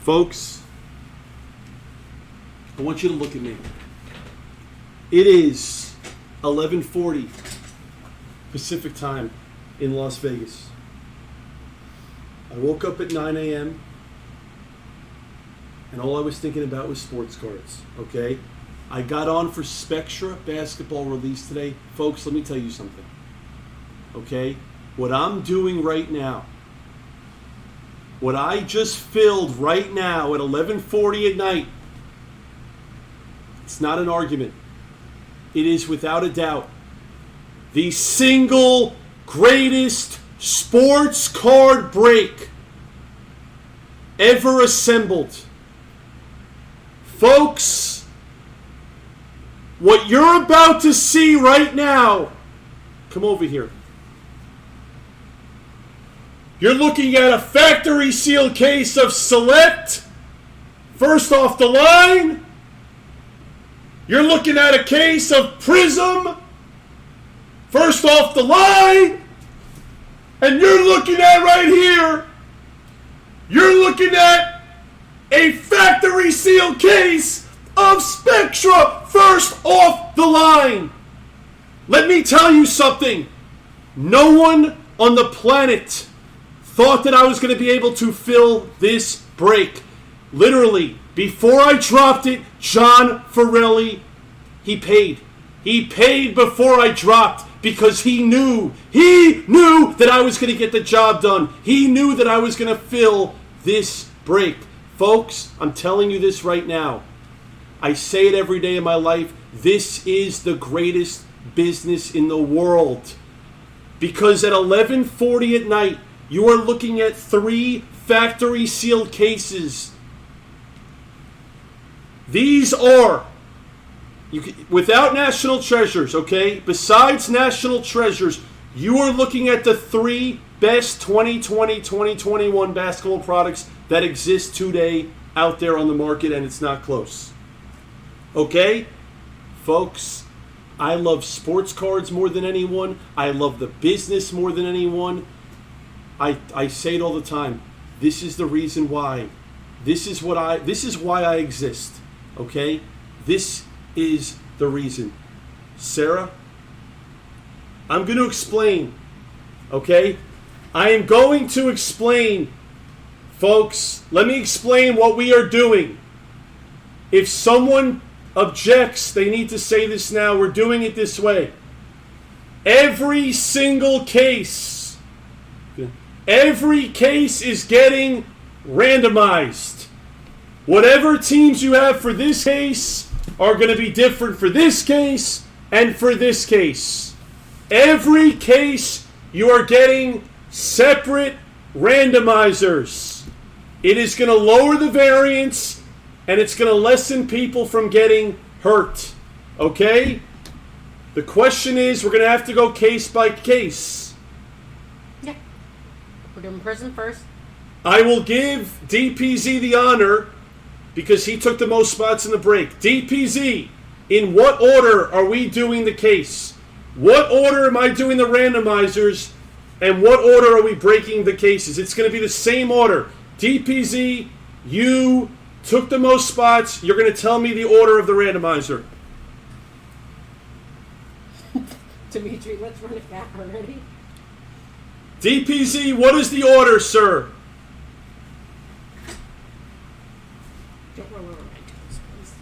Folks, I want you to look at me. It is 11:40 Pacific time in Las Vegas. I woke up at 9 a.m. and all I was thinking about was sports cards, okay? I got on for Spectra basketball release today. Folks, let me tell you something, okay? What I'm doing right now, what I just filled right now at 11:40 at night, it's not an argument. It is without a doubt the single greatest sports card break ever assembled. Folks, what you're about to see right now, come over here. You're looking at a factory sealed case of Select, first off the line. You're looking at a case of Prism, first off the line. And you're looking at right here, you're looking at a factory sealed case of Spectra, first off the line. Let me tell you something. No one on the planet thought that I was going to be able to fill this break. Literally, before I dropped it, John Farrelly, he paid. He paid before I dropped because he knew that I was going to get the job done. He knew that I was going to fill this break. Folks, I'm telling you this right now. I say it every day of my life. This is the greatest business in the world. Because at 11:40 at night, you are looking at 3 factory sealed cases. These are, without National Treasures, okay? Besides National Treasures, you are looking at the 3 best 2020-2021 basketball products that exist today out there on the market, and it's not close. Okay? Folks, I love sports cards more than anyone. I love the business more than anyone. I say it all the time. This is the reason why. This is why I exist. Okay? This is the reason. Sarah, I'm going to explain. Okay? I am going to explain. Folks, let me explain what we are doing. If someone objects, they need to say this now. We're doing it this way. Every single case is getting randomized. Whatever teams you have for this case are going to be different for this case and for this case. Every case you are getting separate randomizers. It is going to lower the variance and it's going to lessen people from getting hurt. Okay? The question is, we're going to have to go case by case. Yeah. We're doing Prism first. I will give DPZ the honor because he took the most spots in the break. DPZ, in what order are we doing the case? What order am I doing the randomizers? And what order are we breaking the cases? It's going to be the same order. DPZ, you took the most spots. You're going to tell me the order of the randomizer. Dimitri, let's run it back already. DPZ, what is the order, sir? Don't roll over my toes, please.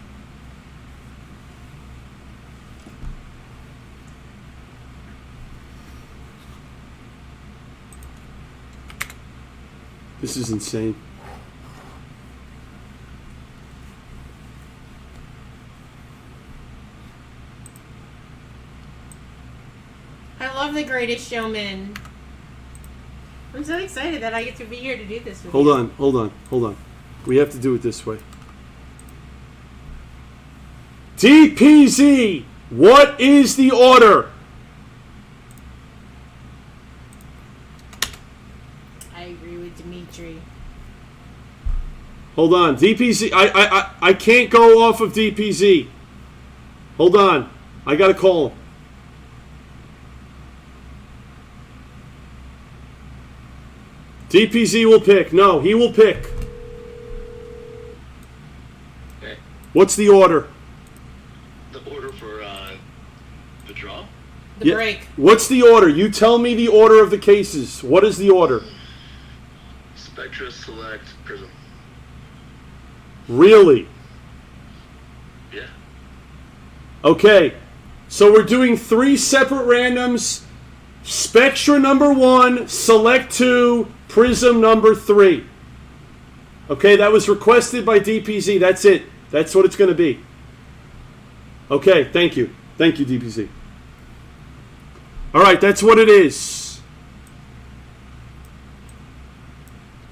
This is insane. I love The Greatest Showman. I'm so excited that I get to be here to do this with Hold you. on. We have to do it this way. DPZ, what is the order? I agree with Dimitri. Hold on. DPZ, I can't go off of DPZ. Hold on. I got to call him. DPZ will pick. No, he will pick. Okay. What's the order? The order for the draw? The break. What's the order? You tell me the order of the cases. What is the order? Spectra, Select, Prism. Really? Yeah. Okay. So we're doing 3 separate randoms. Spectra number 1, Select 2, Prism number 3. Okay, that was requested by DPZ. That's it. That's what it's going to be. Okay, thank you. Thank you, DPZ. All right, that's what it is.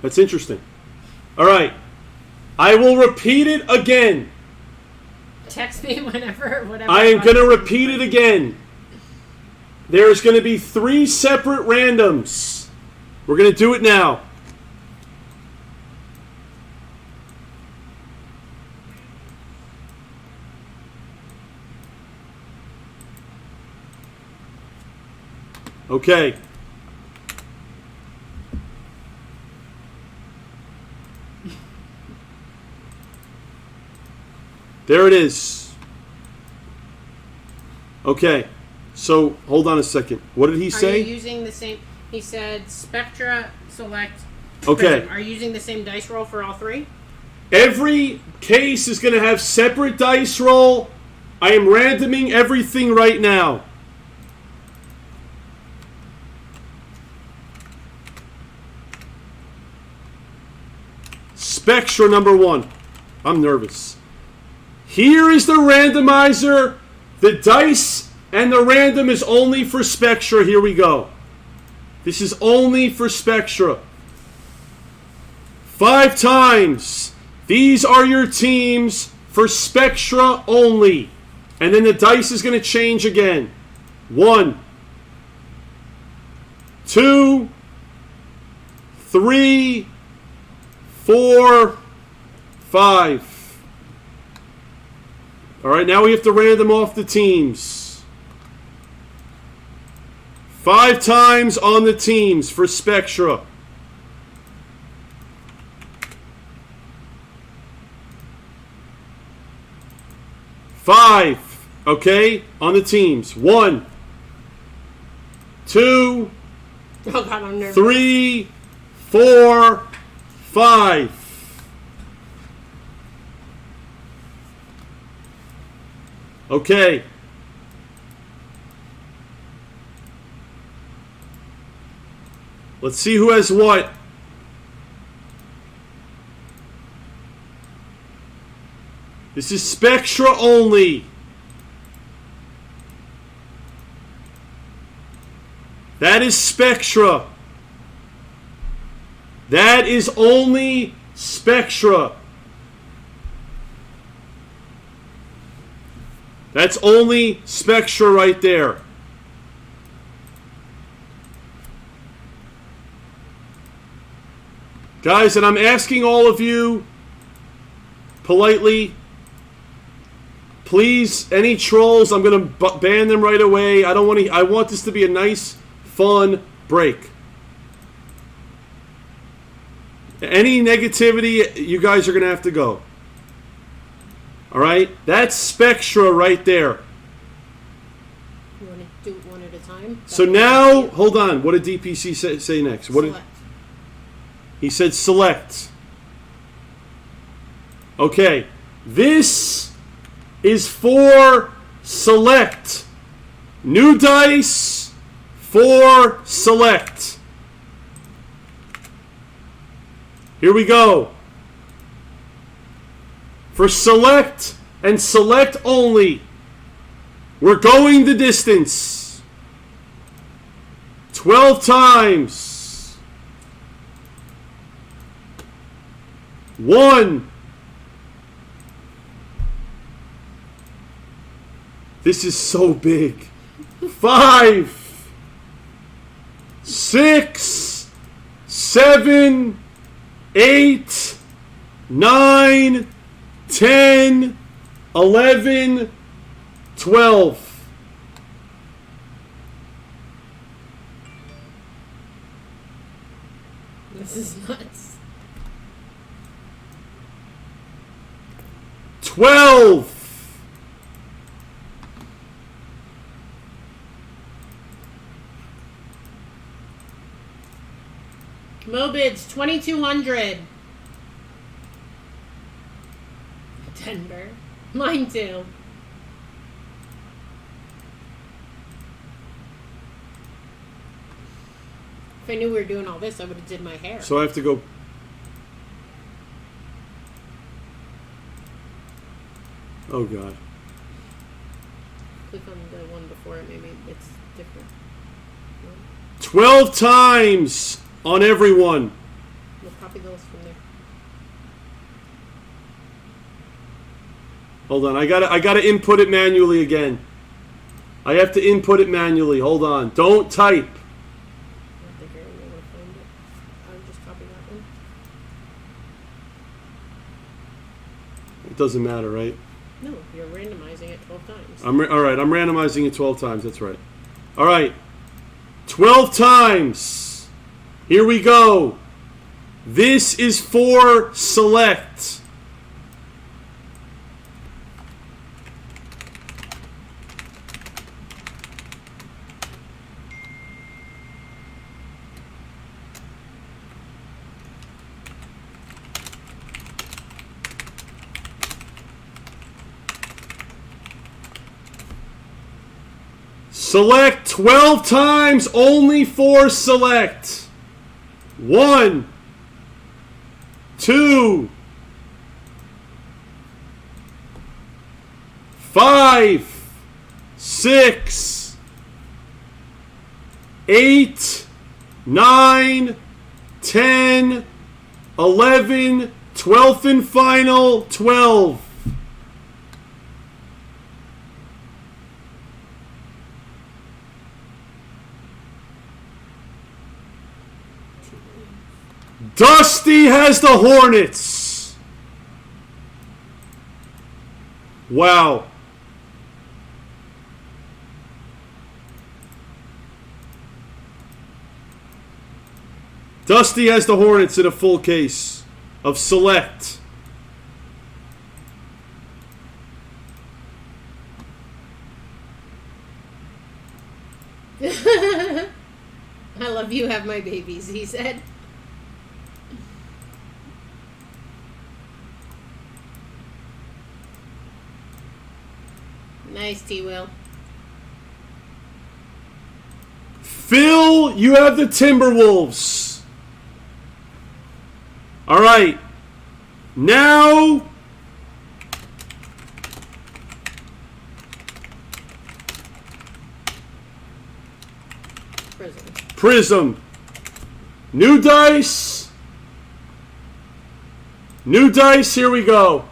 That's interesting. All right. I will repeat it again. Text me whatever. I am going to repeat it again. There's going to be 3 separate randoms. We're going to do it now. Okay. There it is. Okay. So, hold on a second. What did he say? Are you using the same... He said Spectra, Select, Okay. Prism. Are you using the same dice roll for all 3? Every case is going to have separate dice roll. I am randoming everything right now. Spectra number 1. I'm nervous. Here is the randomizer. The dice and the random is only for Spectra. Here we go. This is only for Spectra. 5 times. These are your teams for Spectra only. And then the dice is going to change again. 1, 2, 3, 4, 5. All right, now we have to random off the teams. 5 times on the teams for Spectra. Five, okay, on the teams. 1, 2, Oh God, I'm nervous. 3, 4, 5. Okay. Let's see who has what. This is Spectra only. That is Spectra. That is only Spectra. That's only Spectra right there. Guys, and I'm asking all of you politely, please, any trolls, I'm going to ban them right away. I want this to be a nice, fun break. Any negativity, you guys are going to have to go. All right? That's Spectra right there. You want to do it one at a time? So now, hold on. What did DPC say next? What did, Select. he said select. Okay. This is for select. New dice for select. Here we go. For select and select only, we're going the distance. 12 times. 1. This is so big. 5. 6. 7. 8. 9. 10, 11, 12. This is nuts. 12. Mobids, 2,200. Denver. Mine too. If I knew we were doing all this, I would have did my hair. So I have to go. Oh, God. Click on the one before it, maybe it's different. 12 times on everyone. We'll copy those from there. Hold on, I gotta input it manually again. I have to input it manually. Hold on. Don't type. I don't think I really want to find it. I'll just copy that one. It doesn't matter, right? No, you're randomizing it 12 times. All right, I'm randomizing it 12 times. That's right. All right. 12 times. Here we go. This is for select. Select 12 times only for select. 1, 2, 5, 6, 8, 9, 10, 11, 12th and final, 12. Dusty has the Hornets. Wow. Dusty has the Hornets in a full case of select. I love you, have my babies, he said. Nice, T-Will. Phil, you have the Timberwolves. All right. Now, Prism. New dice. New dice, here we go.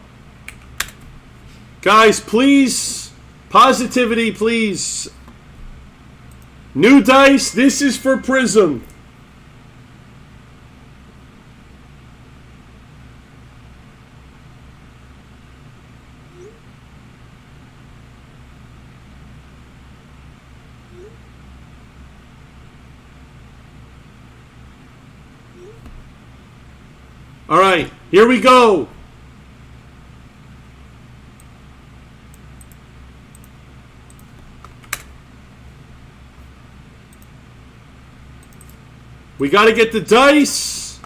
Guys, please. Positivity, please. New dice. This is for Prism. All right, here we go. We got to get the dice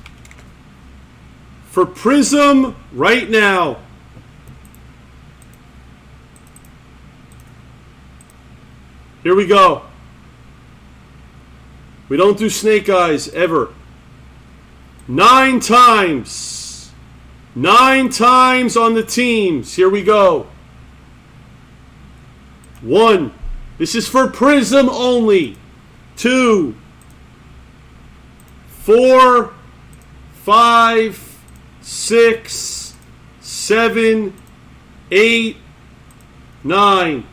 for Prism right now. Here we go. We don't do snake eyes ever. 9 times. 9 times on the teams. Here we go. 1. This is for Prism only. 2. 4, 5, 6, 7, 8, 9.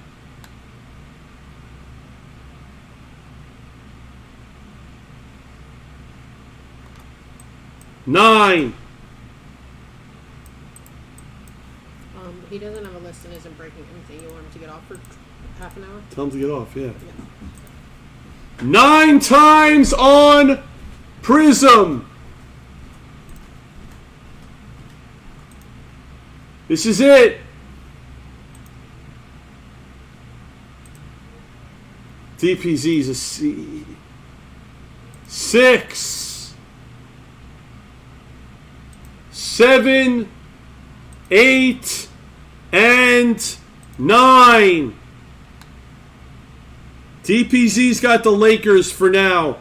He doesn't have a list and isn't breaking anything. You want him to get off for half an hour? Tell him to get off, yeah. 9 times on Prism. This is it. DPZ's a C. 6, 7, 8, and 9. DPZ's got the Lakers for now.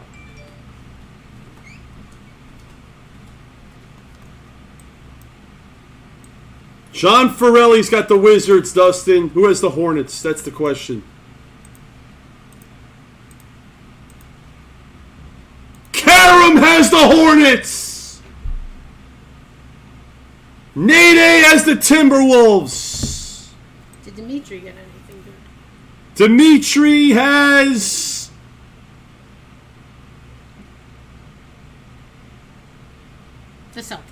John Farrelly's got the Wizards, Dustin. Who has the Hornets? That's the question. Karam has the Hornets. Nene has the Timberwolves. Did Dimitri get anything good? Dimitri has The Celtics.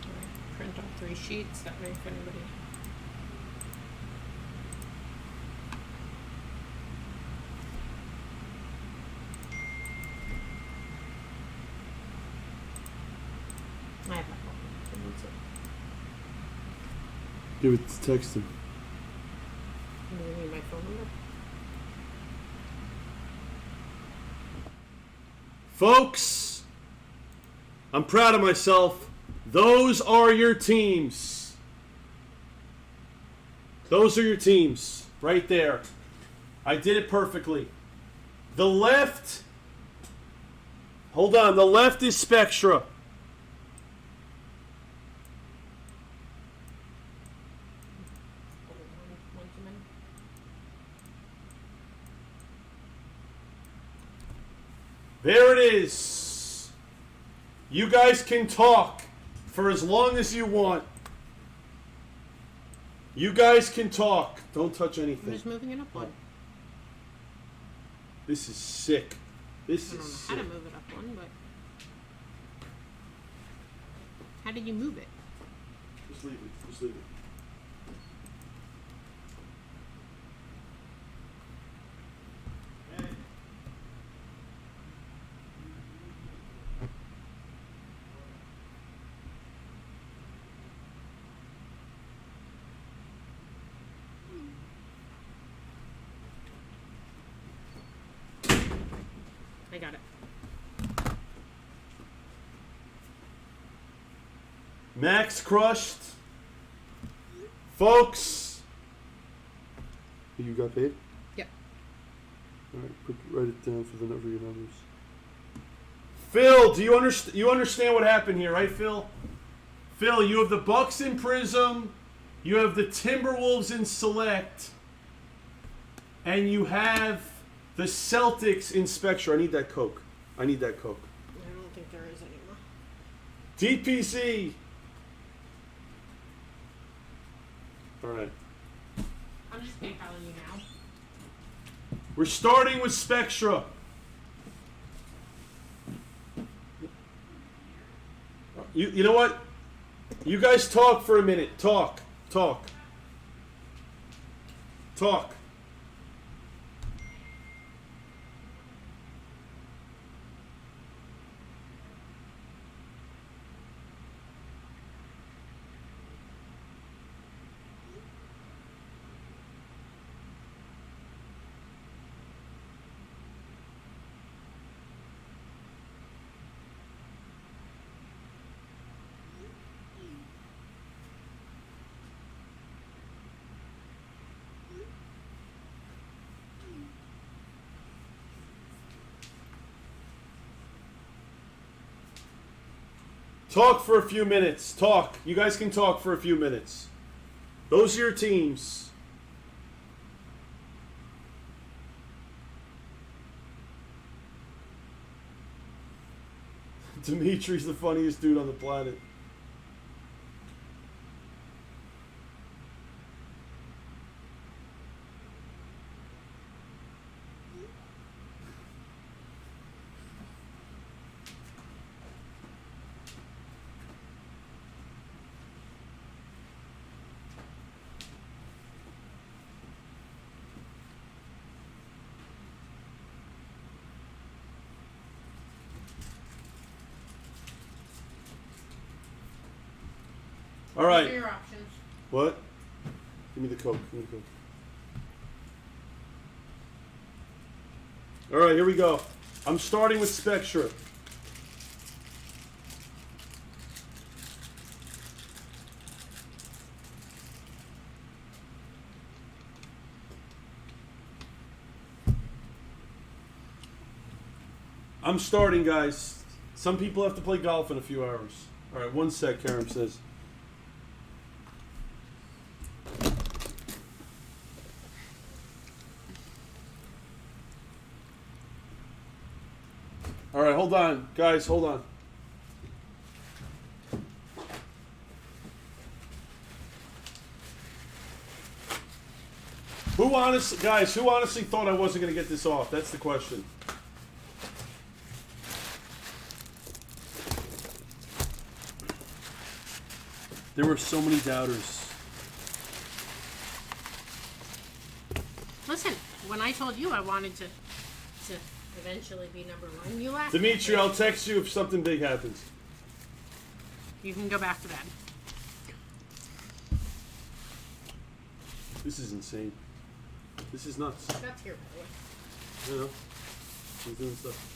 Alright, print off 3 sheets. That way, if anybody. I have my phone. Who needs it? give it to text him. You need my phone number? Folks, I'm proud of myself. Those are your teams. Those are your teams right there. I did it perfectly. The left, hold on, the left is Spectra. One too many. There it is. You guys can talk for as long as you want. You guys can talk. Don't touch I'm anything. just moving it up one. This is sick. This I don't is know sick. how to move it up one, but how did you move it? Just leave it. Just leave it. I got it. Max crushed. Folks. You got paid? Yep. Alright, write it down for your numbers. Phil, do you understand what happened here, right, Phil? Phil, you have the Bucks in Prism, you have the Timberwolves in Select, and you have the Celtics in Spectra. I need that Coke. I need that Coke. I don't think there is anymore. DPC. Alright. I'm just PayPaling you now. We're starting with Spectra. You know what? You guys talk for a minute. Talk. Talk. Talk. Talk for a few minutes. Talk. You guys can talk for a few minutes. Those are your teams. Dimitri's the funniest dude on the planet. All right. These are your options. What? Give me the Coke. Give me the Coke. All right, here we go. I'm starting with Spectra. I'm starting, guys. Some people have to play golf in a few hours. All right, 1 sec, Karam says. All right, hold on. Guys, hold on. Who honestly thought I wasn't going to get this off? That's the question. There were so many doubters. Listen, when I told you I wanted to eventually be #1, you laughed. Dimitri, I'll text you if something big happens. You can go back to bed. This is insane. This is nuts. That's here, by the way. You know, he's doing stuff.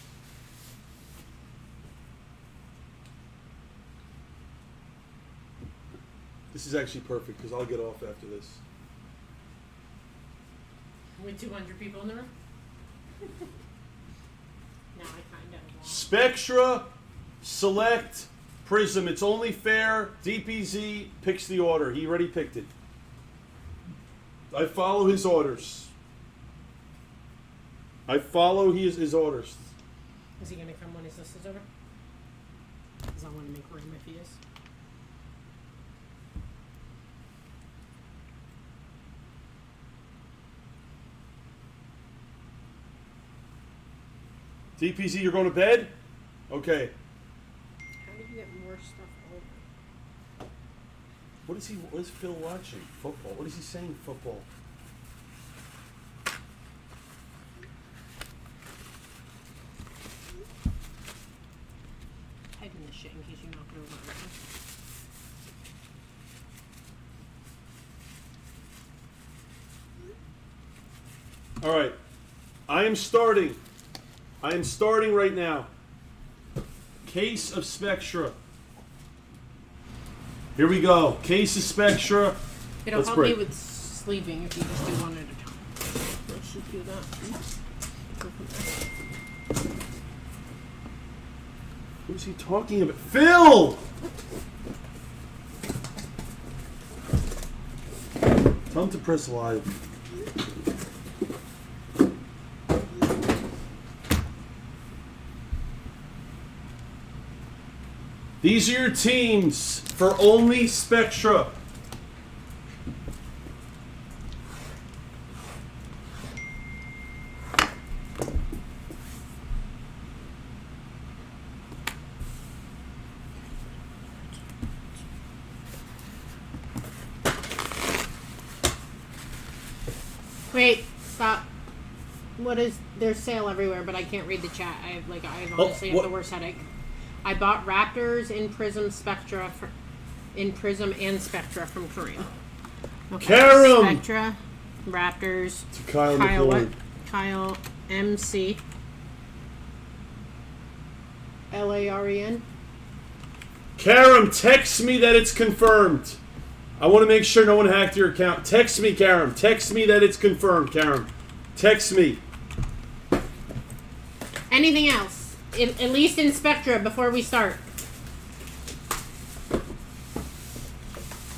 This is actually perfect because I'll get off after this. With 200 people in the room? Now I kind of want. Spectra, select, Prism. It's only fair. DPZ picks the order. He already picked it. I follow his orders. I follow his orders. Is he going to come when his list is over? Because I want to make room if he is. DPZ, you're going to bed? Okay. How did you get more stuff over? What is Phil watching? Football. What is he saying? Football. Type in this shit in case you knock it over. All right. I am starting right now. Case of Spectra. Here we go. Case of Spectra. It'll Let's help break. me with sleeving if you just do one at a time. Let's just do that. Go from there. Who's he talking about? Phil! Tell him to press live. These are your teams for only Spectra. Wait, stop. What is there's sale everywhere, but I can't read the chat. I honestly have the worst headache. I bought Raptors in Prism Spectra in Prism and Spectra from Kareem. Okay. Karam! Spectra, Raptors, To Kyle Kyle what? McLaurin. Kyle MC LAREN. Karam, text me that it's confirmed. I want to make sure no one hacked your account. Text me, Karam. Text me that it's confirmed, Karam. Text me. Anything else? At least in Spectra before we start.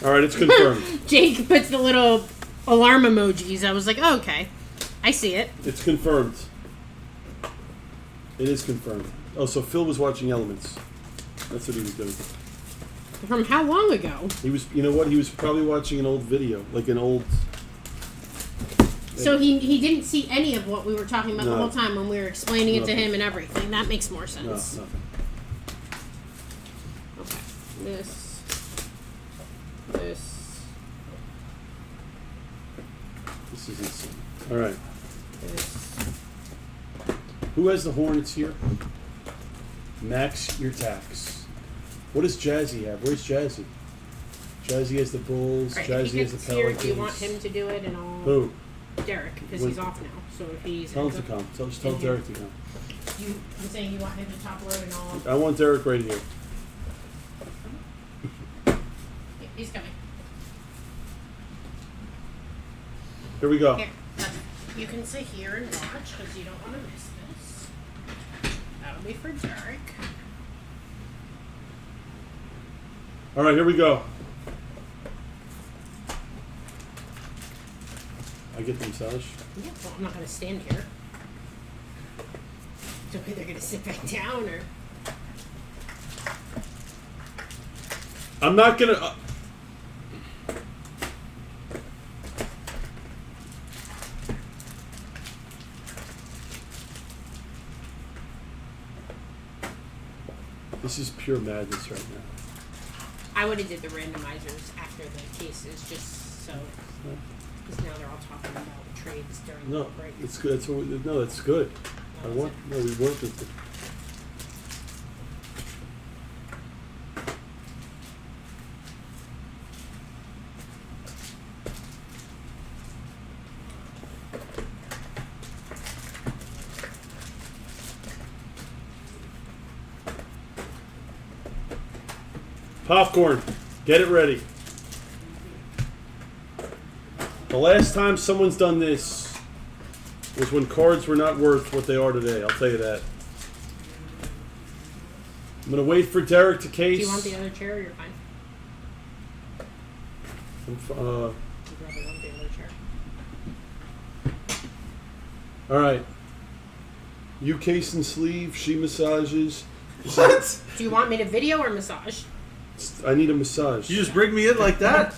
All right, it's confirmed. Jake puts the little alarm emojis. I was like, oh, okay. I see it. It's confirmed. It is confirmed. Oh, so Phil was watching Elements. That's what he was doing. From how long ago? He was, you know what? He was probably watching an old video, like an old. So he didn't see any of what we were talking about the No. whole time when we were explaining it to Nothing. him and everything. That makes more No, sense. nothing. Okay. This. This is insane. All right. This. Who has the Hornets here? Max your tax. What does Jazzy have? Where's Jazzy? Jazzy has the Bulls. Right, Jazzy has the Pelicans. Do you want him to do it and all? Who? Derek, because he's off now. So if he's tell him to come. Just tell Derek to come. You're saying you want him to top load and all? I want Derek right here. He's coming. Here we go. Here, you can sit here and watch because you don't want to miss this. That'll be for Derek. All right, here we go. I get the massage. Yeah, well, I'm not going to stand here. So either going to sit back down or... I'm not going to... This is pure madness right now. I would have did the randomizers after the cases just so... Because now they're all talking about trades during the break. It's good. That's what no, that's good. We want it to. Popcorn, get it ready. The last time someone's done this was when cards were not worth what they are today. I'll tell you that. I'm going to wait for Derek to case. Do you want the other chair or you're fine? I'm You'd rather want the other chair. all right. You case and sleeve. She massages. What? Do you want me to video or massage? I need a massage. You just bring me in like that?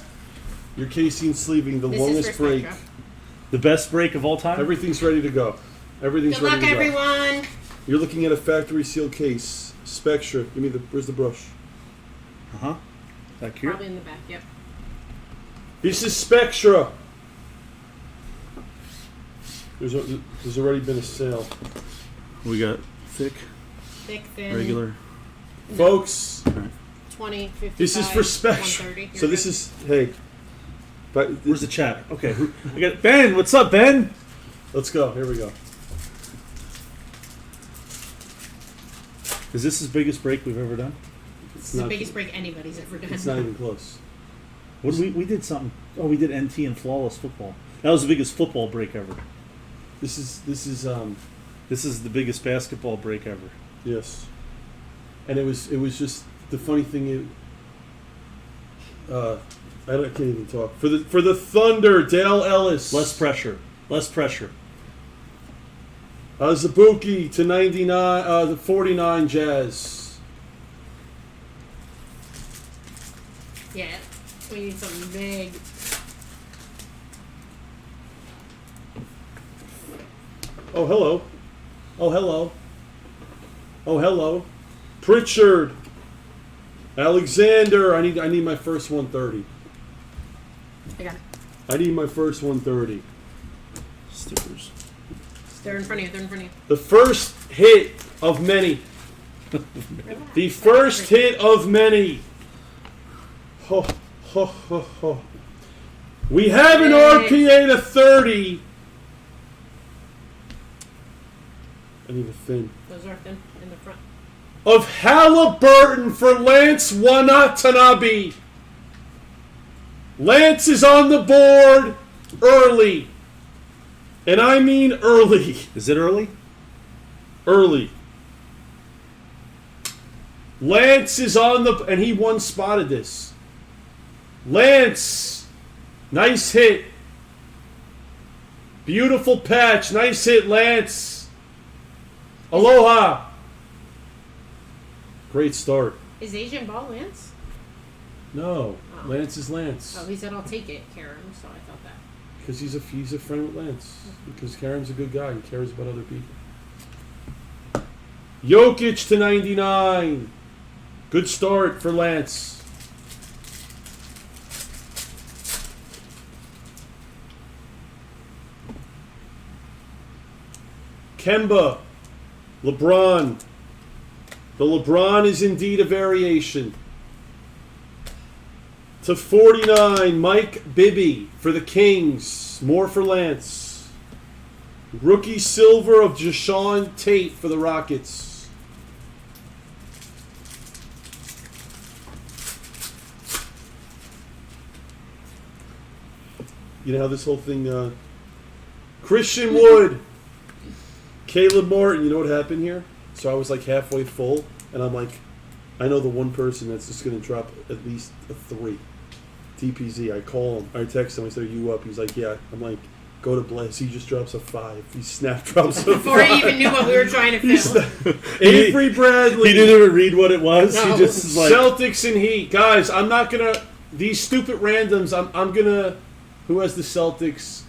You're casing sleeving the This longest is for break. Spectra. The best break of all time? Everything's ready to go. Everything's Good ready luck, to go. everyone. You're looking at a factory seal case. Spectra. Give me where's the brush? Uh-huh. Back here. Probably in the back, yep. This is Spectra. There's already been a sale. We got thick, Thick, thin. regular. Folks, 20, 55, this is for Spectra. 130. So this is, hey. But Where's the chat? Okay. I got Ben. What's up, Ben? let's go. Here we go. Is this the biggest break we've ever done? This is the biggest break anybody's ever done. It's not even close. What did we did something. Oh, we did NT and flawless football. That was the biggest football break ever. This is This is the biggest basketball break ever. yes. And it was just the funny thing. I can't even talk for the Thunder. Dale Ellis. Less pressure. Less pressure. Zabuki to 99. The 49 Jazz. Yeah, we need something big. Oh hello. Oh hello. Oh hello. Pritchard. Alexander. I need my first 130. I got it. I need my first 130. Stickers. They're in front of you. They're in front of you. The first hit of many. The first hit of many. Ho, ho, ho, ho. We have an RPA to 30. I need a thin. Those are thin in the front. Of Halliburton for Lance Watanabe. Lance is on the board early. And I mean early. Is it early? Early. Lance is on the... And he one spotted this. Lance. Nice hit. Beautiful patch. Nice hit, Lance. Aloha. Great start. Is Asian Ball Lance? No. Oh. Lance is Lance. Oh, he said I'll take it, Karen, so I thought that. Because he's a friend with Lance. Because Karen's a good guy. He cares about other people. Jokic to 99. Good start for Lance. Kemba. LeBron. The LeBron is indeed a variation. To 49, Mike Bibby for the Kings. More for Lance. Rookie silver of Jashawn Tate for the Rockets. You know how this whole thing... Christian Wood. Caleb Martin. You know what happened here? So I was like halfway full, and I'm like, I know the one person that's just going to drop at least a 3. TPZ. I call him. I text him. I say, "Are you up?" He's like, "Yeah." I'm like, "Go to Blez." He just drops a 5. He snap drops a 5. Before he even knew what we were trying to fill. Avery Bradley. He didn't even read what it was. No. He just is like... Celtics and Heat. Guys, I'm not going to... These stupid randoms, I'm going to... Who has the Celtics?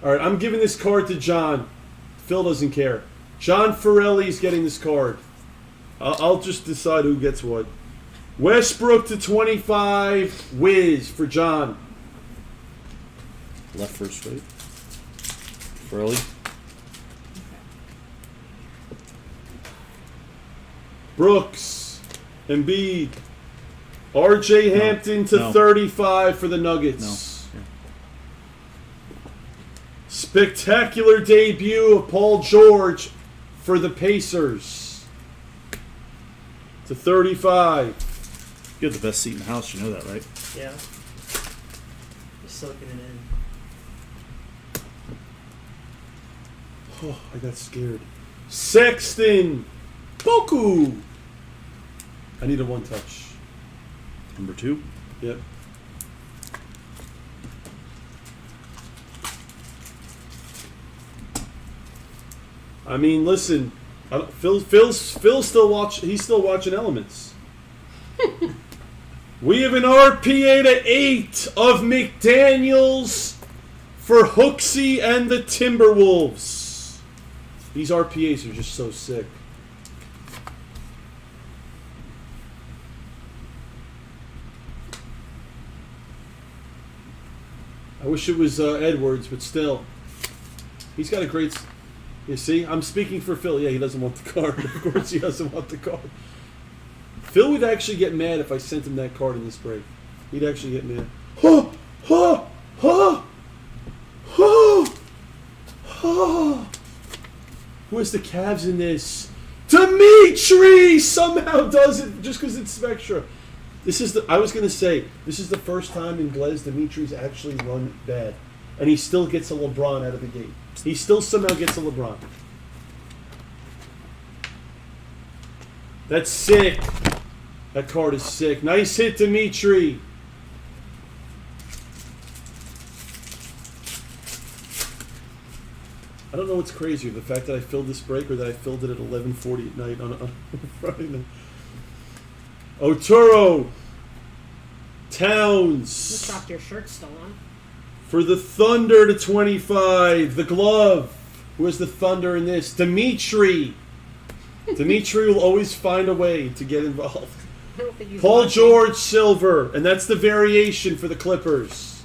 All right, I'm giving this card to John. Phil doesn't care. John Farrelly's getting this card. I'll just decide who gets what. Westbrook to 25. Wiz for John. Left first straight. Early. Brooks. Embiid. RJ Hampton to 35 for the Nuggets. No. Yeah. Spectacular debut of Paul George for the Pacers. To 35. You have the best seat in the house, you know that, right? Yeah. Just soaking it in. Oh, I got scared. Sexton. Boku. I need a one touch. Number 2. Yep. I mean, listen. Phil's still watch. He's still watching Elements. We have an RPA to 8 of McDaniels for Hooksy and the Timberwolves. These RPAs are just so sick. I wish it was Edwards, but still. He's got a great... You see? I'm speaking for Phil. Yeah, he doesn't want the card. Of course he doesn't want the card. Phil would actually get mad if I sent him that card in this break. He'd actually get mad. Huh! Huh! Huh! Huh! Huh! Who has the Cavs in this? Dimitri somehow does it just because it's Spectra. I was going to say, this is the first time in Blez Dimitri's actually run bad. And he still gets a LeBron out of the gate. He still somehow gets a LeBron. That's sick. That card is sick. Nice hit, Dimitri. I don't know what's crazier, the fact that I filled this break or that I filled it at 11:40 at night on Friday night. Oturo. Towns. You chopped your shirt still on. For the Thunder to 25. The glove. Who is the Thunder in this? Dimitri. Dimitri will always find a way to get involved. I don't think he's Paul watching. George silver. And that's the variation for the Clippers.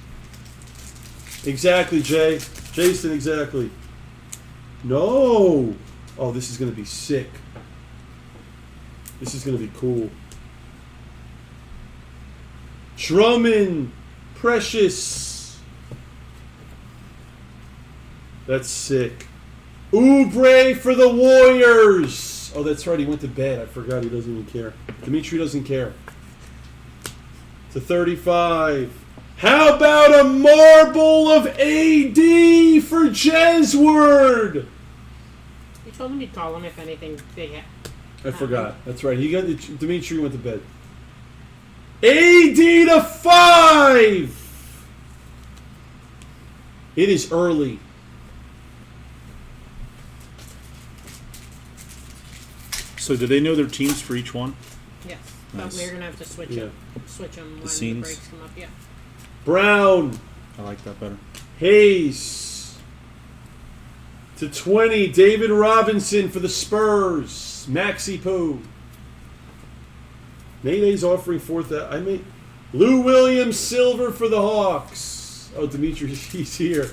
Exactly, Jay. Jason, exactly. No. Oh, this is going to be sick. This is going to be cool. Drummond. Precious. That's sick. Oubre for the Warriors. Oh, that's right. He went to bed. I forgot. He doesn't even care. Dimitri doesn't care. To 35. How about a marble of AD for Jesward? You told him you'd call him if anything big happened. I forgot. That's right. Dimitri went to bed. AD to 5. It is early. So do they know their teams for each one? Yes, Nice. but we're gonna have to switch them. Switch them when scenes? the breaks come up. Yeah. Brown. I like that better. Hayes. To 20, David Robinson for the Spurs. Maxi Poo. Nene's offering fourth. I made Lou Williams silver for the Hawks. Oh, Dimitri, he's here.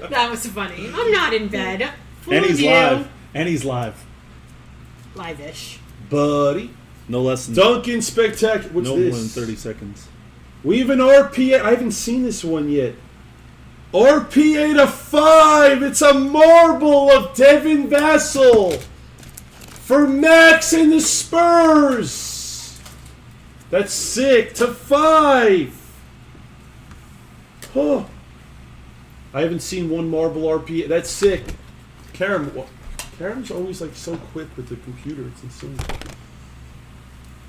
That was funny. I'm not in bed. And he's Fooled you. live. And he's live. Live-ish. Buddy. No less than Duncan Spectacular. What's no this? more than 30 seconds. We have an RPA. I haven't seen this one yet. RPA to 5. It's a marble of Devin Vassell for Max and the Spurs. That's sick. To 5. Huh. I haven't seen one marble RPA. That's sick. Karen's always like so quick with the computer. It's insane.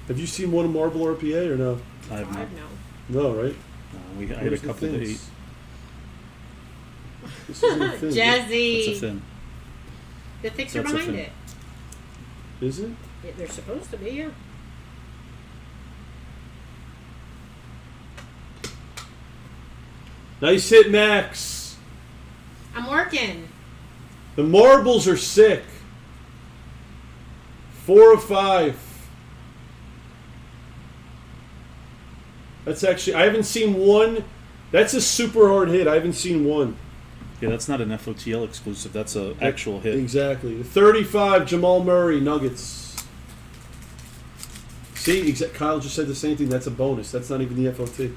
Have you seen one marble RPA or no? I have not. No, right? I had a couple to eat. This isn't a thing. Jazzy. That's a fin. The thicks are That's a behind fin. it. Is it? Yeah, they're supposed to be, yeah. Nice hit, Max. I'm working. The marbles are sick. 4 of 5. That's actually, I haven't seen one. That's a super hard hit. I haven't seen one. Yeah, that's not an FOTL exclusive. That's an actual hit. Exactly. The 35, Jamal Murray, Nuggets. See, Kyle just said the same thing. That's a bonus. That's not even the FOT.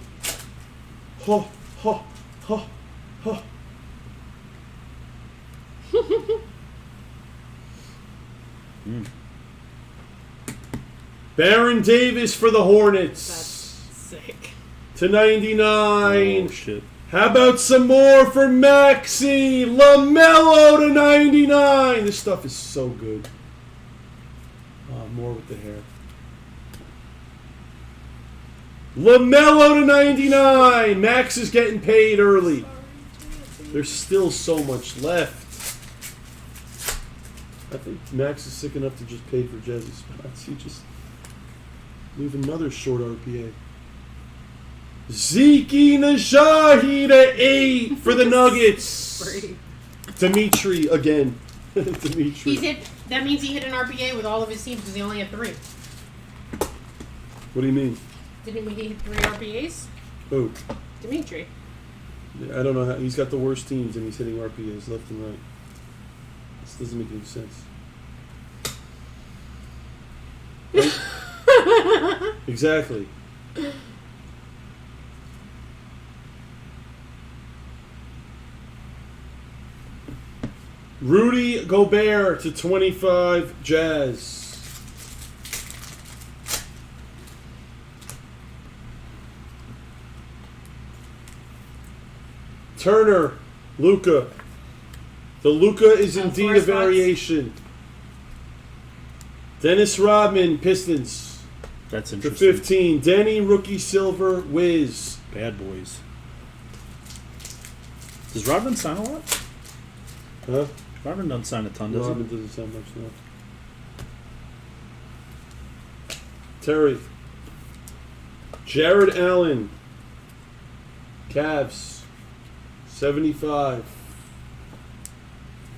Ho, ho, ho, ho. Baron Davis for the Hornets. That's sick. To 99. Oh, shit. How about some more for Maxi? LaMelo to 99. This stuff is so good. More with the hair. LaMelo to 99. Max is getting paid early. There's still so much left. I think Max is sick enough to just pay for Jazzy's spots. He just leave another short RPA. Zeke Najahi to 8 for the Nuggets. Dimitri again. Dimitri. He's hit. That means he hit an RPA with all of his teams because he only had 3. What do you mean? Didn't he hit 3 RPAs? Who? Dimitri. I don't know how. He's got the worst teams and he's hitting RPAs left and right. This doesn't make any sense. Right? Exactly. Rudy Gobert to 25, Jazz. Turner, Luka. The Luka is indeed a variation. Dennis Rodman, Pistons. That's To interesting. 15. Denny, rookie silver, Wiz. Bad boys. Does Rodman sign a lot? Huh? Rodman doesn't sign a ton, does Rodman he? doesn't sound much now. Terry. Jared Allen. Cavs. 75.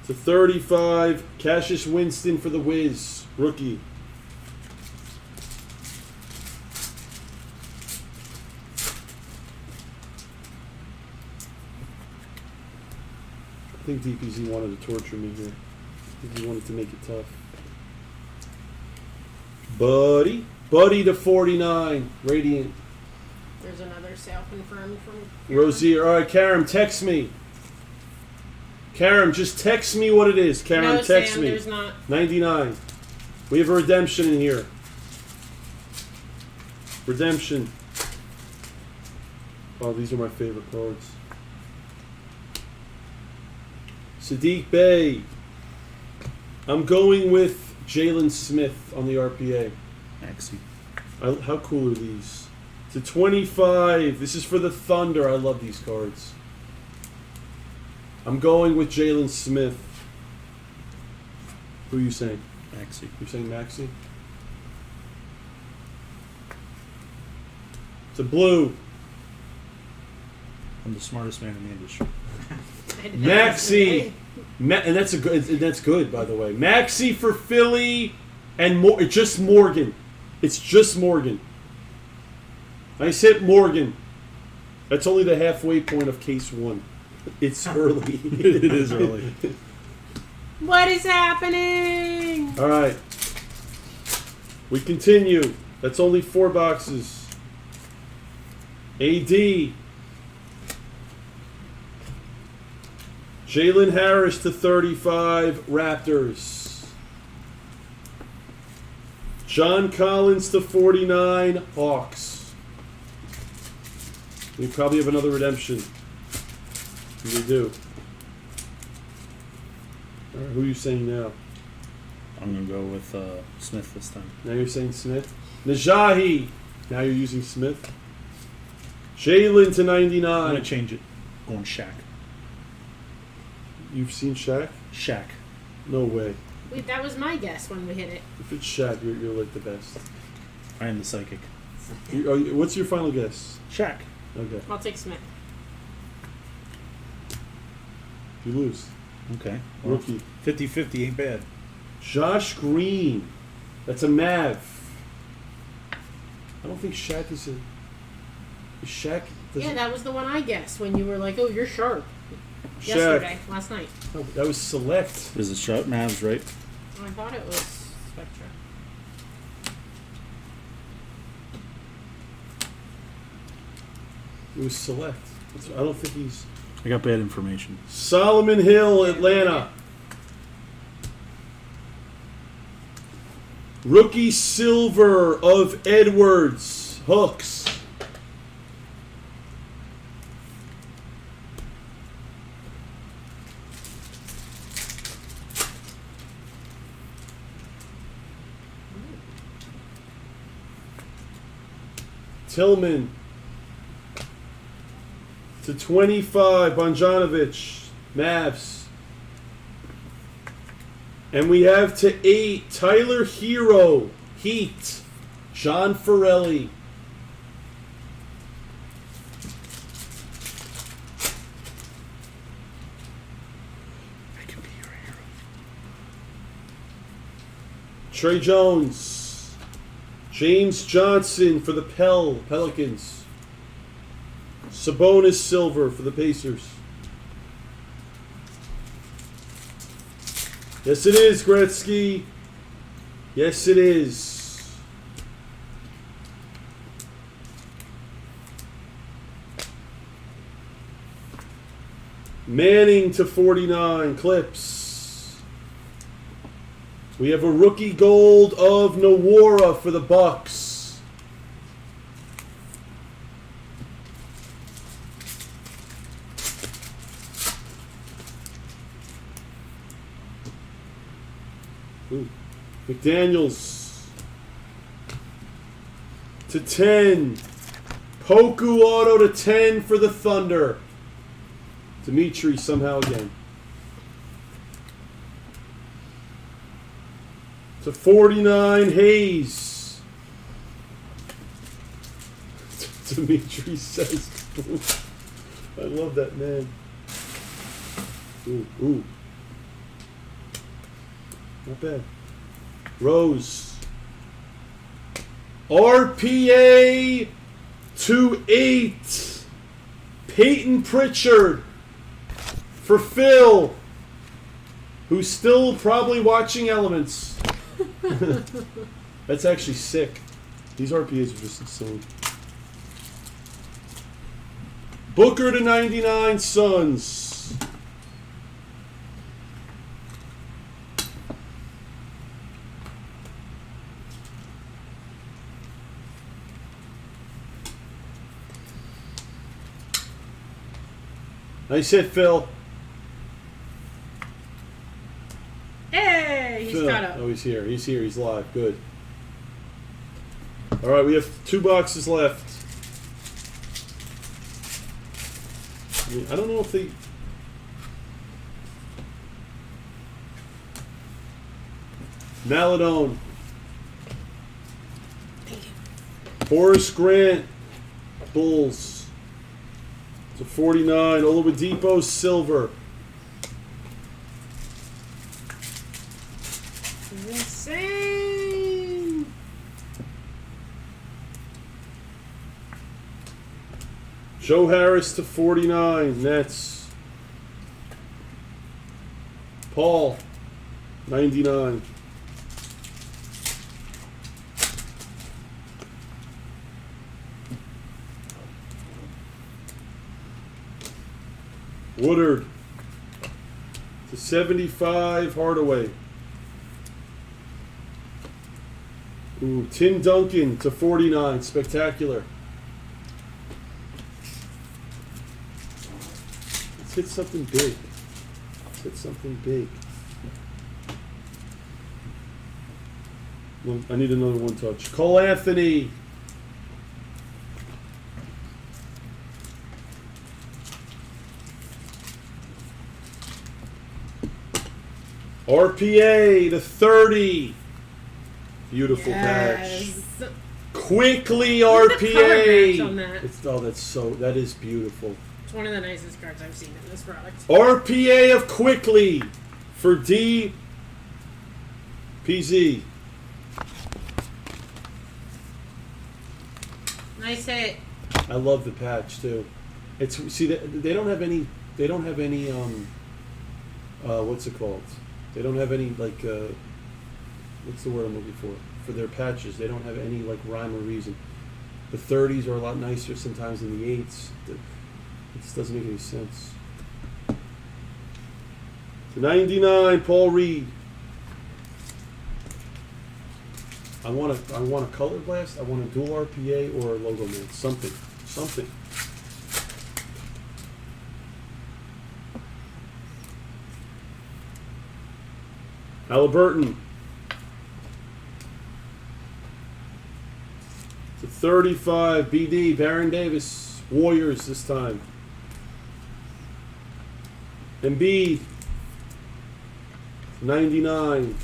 To 35. Cassius Winston for the Wiz. Rookie. I think DPZ wanted to torture me here. I think he wanted to make it tough. Buddy. Buddy to 49. Radiant. There's another sale confirmed from Rozier. All right, Karam, text me. Karam, just text me what it is. Karam, No, text Sam, me. there's not. 99. We have a redemption in here. Redemption. Oh, these are my favorite cards. Sadiq Bey. I'm going with Jalen Smith on the RPA. Maxi. How cool are these? To 25. This is for the Thunder. I love these cards. I'm going with Jalen Smith. Who are you saying? Maxi. You're saying Maxi? It's a blue. I'm the smartest man in the industry. Maxi. And that's that's good, by the way. Maxi for Philly and just Morgan. It's just Morgan. Nice hit, Morgan. That's only the halfway point of case 1. It's early. It is early. What is happening? All right. We continue. That's only 4 boxes. AD. Jalen Harris to 35, Raptors. John Collins to 49, Hawks. We probably have another redemption. We do. All right, who are you saying now? I'm going to go with Smith this time. Now you're saying Smith. Najahi. Now you're using Smith. Jalen to 99. I'm going to change it. Going Shaq. You've seen Shaq? Shaq. No way. Wait, that was my guess when we hit it. If it's Shaq, you're like the best. I am the psychic. What's your final guess? Shaq. Okay. I'll take Smith. You lose. Okay. Well, Rookie. 50-50 ain't bad. Josh Green. That's a Mav. I don't think Shaq is a... Is Shaq... Yeah, that was the one I guessed when you were like, oh, you're sharp. Shaq. Yesterday, last night. No, that was Select. Is it Shaq? Mavs, right? I thought it was Spectra. It was Select. I don't think he's... I got bad information. Solomon Hill, Atlanta. Rookie silver of Edwards, Hooks. Tillman to 25, Bonjanovic, Mavs. And we have to 8, Tyler Hero, Heat, John Farrelly. I can be your hero. Trey Jones, James Johnson for the Pelicans. Sabonis silver for the Pacers. Yes, it is, Gretzky. Yes, it is. Manning to 49, Clips. We have a rookie gold of Nawara for the Bucks. Ooh. McDaniels to 10. Poku auto to 10 for the Thunder. Dimitri somehow again. To 49, Hayes. Dimitri says, I love that man. Ooh, ooh. Not bad. Rose. RPA to 8. Peyton Pritchard for Phil, who's still probably watching Elements. That's actually sick. These RPAs are just insane. Booker to 99, Suns. Nice hit, Phil. Hey, he's Phil. caught up. Oh, he's here. He's here. He's live. Good. All right, we have 2 boxes left. I don't know if they... Maladone. Horace Grant. Bulls. To 49. Oladipo silver. Insane. Joe Harris to 49. Nets. Paul. 99. Woodard to 75, Hardaway. Ooh, Tim Duncan to 49, spectacular. Let's hit something big. Let's hit something big. Well, I need another one touch. Cole Anthony. RPA to 30. Beautiful patch. Quickly RPA. On that. That is beautiful. It's one of the nicest cards I've seen in this product. RPA of Quickly for DPZ. Nice hit. I love the patch too. They don't have any what's it called? They don't have any like what's the word I'm looking for their patches. They don't have any like rhyme or reason. The 30s are a lot nicer sometimes than the 8s. It just doesn't make any sense. To 99, Paul Reed. I want a color blast. I want a dual RPA or a logo man. Something. Halliburton. To 35, BD, Baron Davis, Warriors this time. Embiid, 99.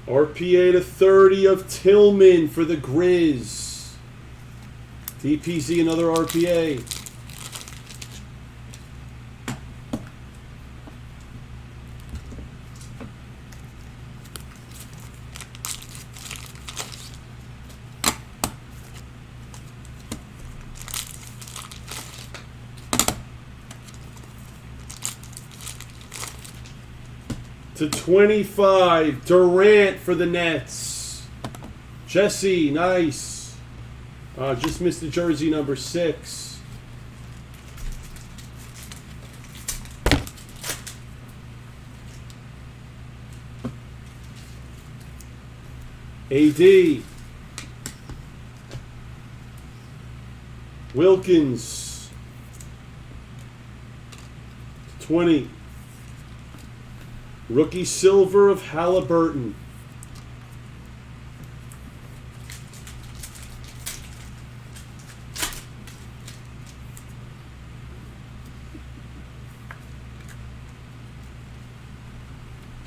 RPA to 30 of Tillman for the Grizz. DPZ, another RPA. To 25, Durant for the Nets. Jesse, nice. Just missed the jersey number 6. AD. Wilkins. 20. Rookie silver of Halliburton.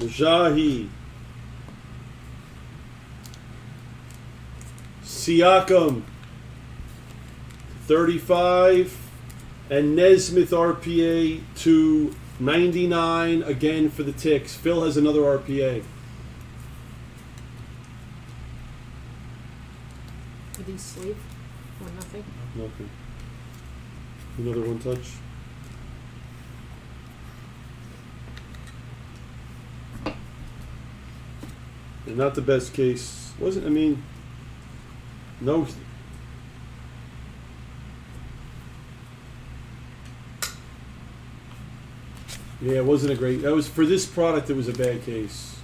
Jahi. Siakam. 35. And Nesmith RPA to 99 again for the Ticks. Phil has another RPA. Did he sleep or nothing? Nothing. Another one touch. And not the best case. Wasn't, I mean, no. Yeah, it wasn't a great. That was for this product. It was a bad case.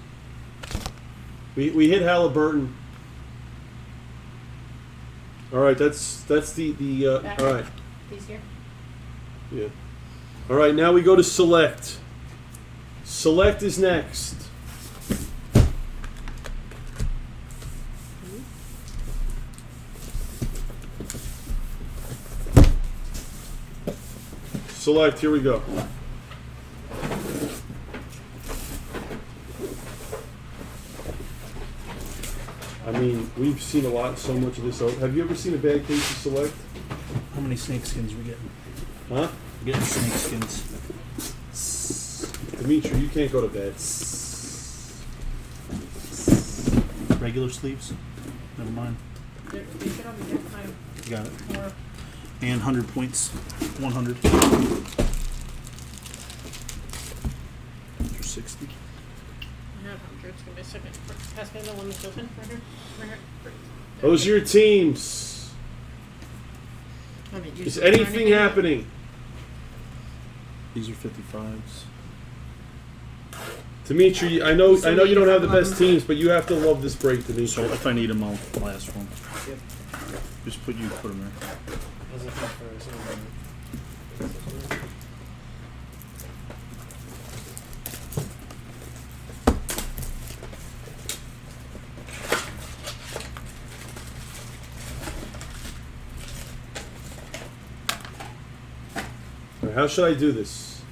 We hit Halliburton. All right, that's the all right. These here. Yeah. All right, now we go to Select. Select is next. Select. Here we go. I mean, we've seen so much of this. Have you ever seen a bad case of Select? How many snake skins we getting? Huh? We're getting snake skins. Dimitri, you can't go to bed. Regular sleeves? Never mind. They should all be different time. Got it. Or And 100 points. 100. For 60. I have 100. It's gonna be a second. Pass me the one that's open. Right here. Right here. Those are your teams. I haven't used Is it for anything happening? These are 55s. Dimitri, I know you don't have the best teams, but you have to love this break, Dimitri. So if I need them, I'll last one. Yep. Just put them there. I was looking for something. All right, how should I do this?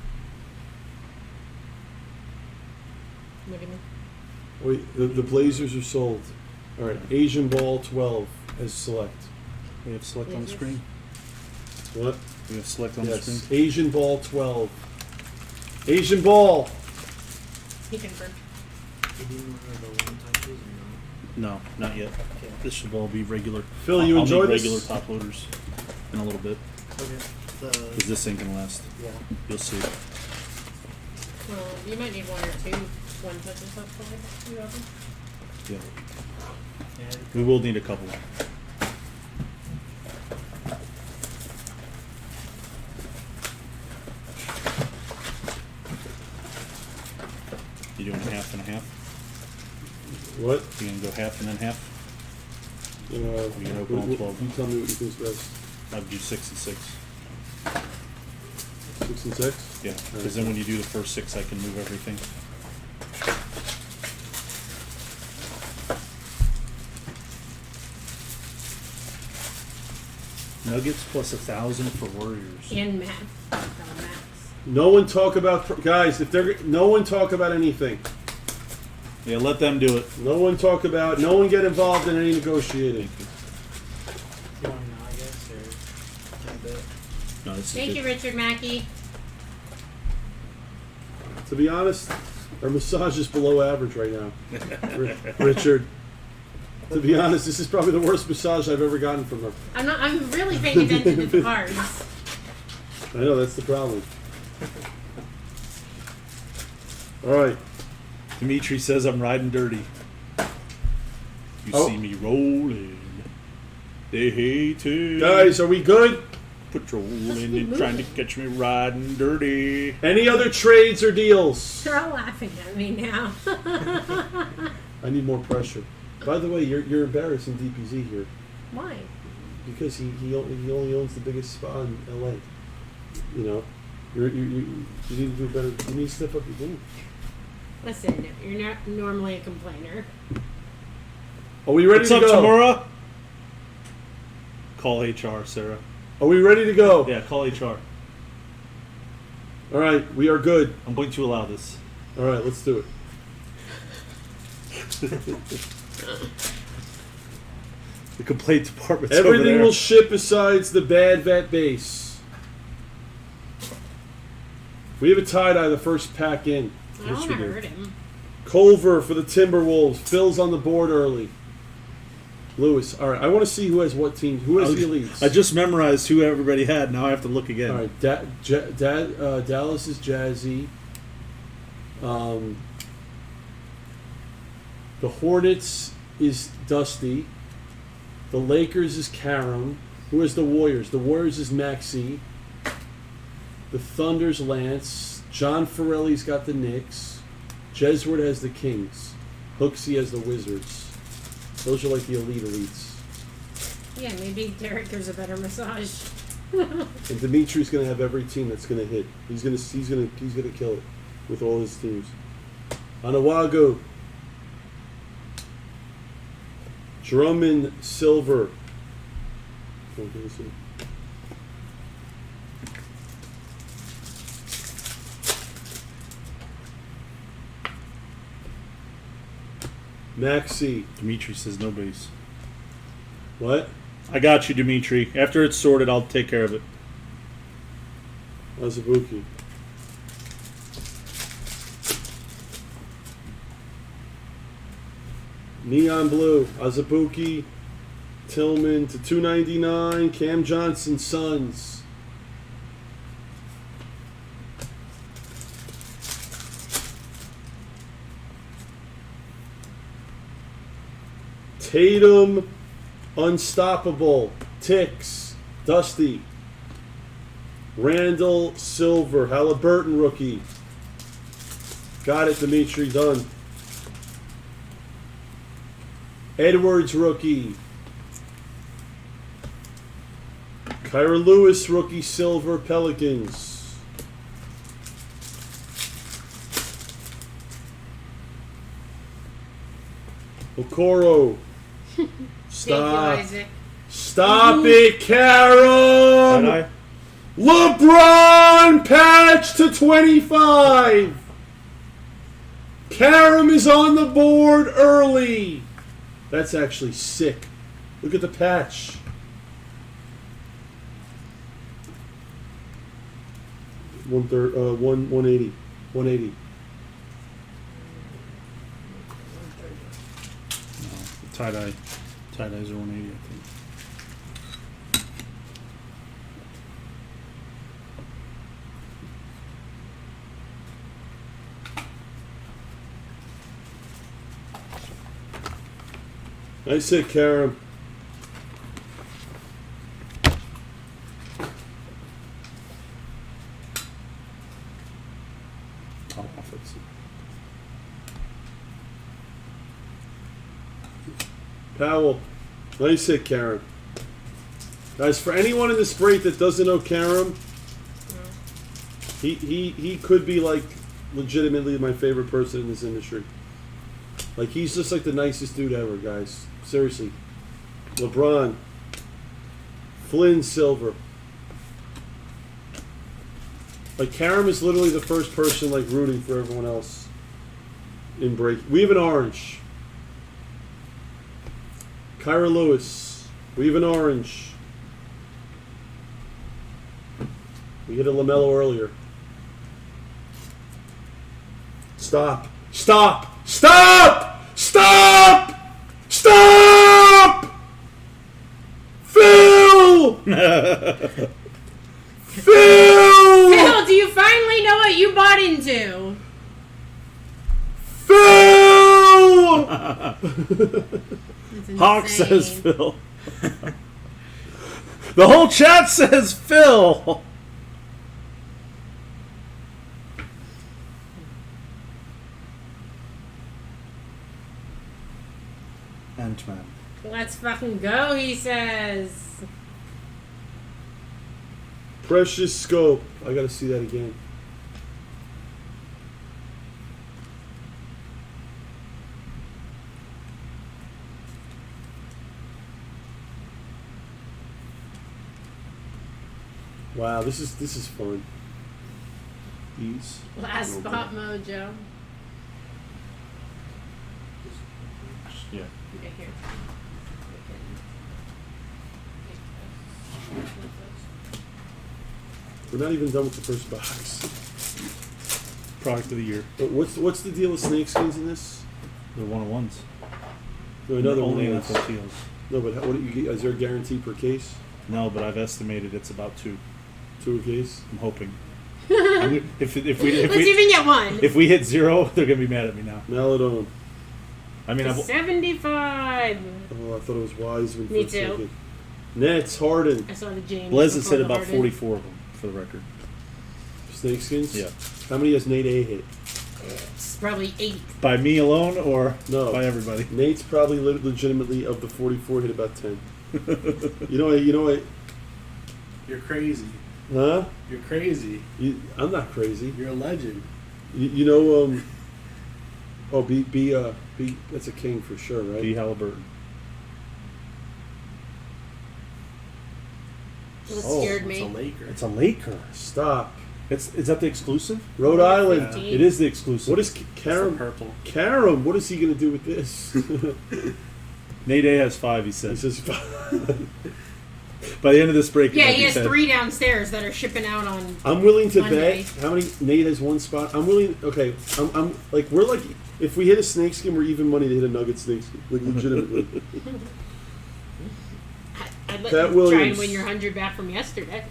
What do you mean? Wait, the Blazers are sold. All right, Asian Ball 12 as select. We have select on the screen. What? We have select on the Yes, screen. Asian Ball 12. Asian Ball. He confirmed. You didn't order the one-time Prism, no? No, not yet. Okay. This should all be regular. Phil, you I'll enjoy need this? regular top loaders in a little bit. Okay. Because this ain't gonna last. Yeah. You'll see. Well, you might need one or two one touches left for you open. Yeah. And We will need a couple. You doing half and a half? What? You gonna go half and then half? You can open all 12. You tell me what you think's best. I'd do 6 and 6. 6 and 6? Yeah, because then when you do the first 6, I can move everything. Nuggets plus 1,000 for Warriors. And Max. Max. No one talk about guys. No one talk about anything. Yeah, let them do it. No one talk about. No one get involved in any negotiating. you want to know, I guess, or can I bet? No, this is Thank good. you, Richard Mackey. To be honest, our massage is below average right now. Richard. To be honest, this is probably the worst massage I've ever gotten from her. I'm really paying attention to the cards. I know that's the problem. All right. Dimitri says I'm riding dirty. You Oh. see me rolling. They hate it. Guys, are we good? Patrolling Just and move trying to it. catch me riding dirty. Any other trades or deals? They're all laughing at me now. I need more pressure. By the way, you're embarrassing DPZ here Why? because he only owns the biggest spa in LA. You know, you need to do better. You need to step up your game. Listen, you're not normally a complainer. Are we ready What's to up, go? Tamura? Call HR, Sarah. Are we ready to go? Yeah, call HR. All right, we are good. I'm going to allow this. All right, let's do it. The complaint department's Everything over there. will ship besides the bad vet base. We have a tie-dye the first pack in. I don't want we to do. hurt him. Culver for the Timberwolves. Phil's on the board early. Lewis. All right, I want to see who has what team. Who has the elites? I just memorized who everybody had. Now I have to look again. All right, Dallas is Jazzy. The Hornets is Dusty. The Lakers is Karam. Who has the Warriors? The Warriors is Maxi. The Thunder's Lance. John Farrelly's got the Knicks. Jesward has the Kings. Hooksy has the Wizards. Those are like the elites. Yeah, maybe Derek gives a better massage. And Dimitri's gonna have every team that's gonna hit. He's gonna kill it with all his teams. Anawago. Drummond Silver. Oh, give me some. Maxi. Dimitri says no base. What? I got you, Dimitri. After it's sorted, I'll take care of it. Azubuki. Neon Blue. Azubuki. Tillman to 299. Cam Johnson Sons. Tatum, Unstoppable, Ticks, Dusty. Randall, Silver, Halliburton rookie. Got it, Dimitri, done. Edwards rookie. Kyra Lewis rookie, Silver, Pelicans. Okoro. Stop. Thank you, Isaac. Stop it, Karen! LeBron patch to 25. Karam is on the board early. That's actually sick. Look at the patch. One 180. 180. No, tie-dye. Tie-dyes are 180, I think. Nice hit, Karam. I'll fix it. Powell. Nice hit, Karam. Guys, for anyone in this break that doesn't know Karam, he could be like legitimately my favorite person in this industry. Like, he's just like the nicest dude ever, guys. Seriously. LeBron. Flynn, Silver. Like, Karam is literally the first person, like, rooting for everyone else in break. We have an orange. Kyra Lewis. We have an orange. We hit a LaMelo earlier. Stop. Stop! Stop! Stop! Stop! Phil! Phil! Phil, do you finally know what you bought into? Phil! Hawk says Phil. The whole chat says Phil. Ant-Man. Let's fucking go, he says. Precious Scope. I gotta see that again. Wow, this is fun. These. Last spot mojo. Yeah. Okay, here. We're not even done with the first box. Product of the year. But what's the deal with snakeskins in this? They're 101s. No, another Only one. NFL fields. No, but what do you get? Is there a guarantee per case? No, but I've estimated it's about 2. 2 a case? I'm hoping. If Let's even get one. If we hit 0, they're gonna be mad at me now. Maladone. I mean, 75. Oh, I thought it was Wiseman. Me for a too. second. Nets, Harden. I saw the James. Blez has before said the about Harden. 44 of them, for the record. Snakeskins? Yeah. How many has Nate A hit? It's probably 8. By me alone or No. by everybody? Nate's probably legitimately of the 44 hit about 10. You know what? You're crazy. Huh? You're crazy. I'm not crazy. You're a legend. You know, oh, B, that's a king for sure, right? B. Halliburton. It scared It's a me. Laker. It's a Laker. Stop. Is that the exclusive? Rhode Island. Yeah. It is the exclusive. What is It's Karam? the purple. Karam, what is he going to do with this? Nate A has 5, he He says. says, By the end of this break, it Yeah, might he be has 10. 3 downstairs that are shipping out on. I'm willing to Monday. bet how many. Nate has 1 spot. I'm willing. Okay, I'm like, we're like, if we hit a snakeskin, we're even money to hit a nugget snakeskin. Like, legitimately. I'd let Pat you try Williams. and win your 100 back from yesterday.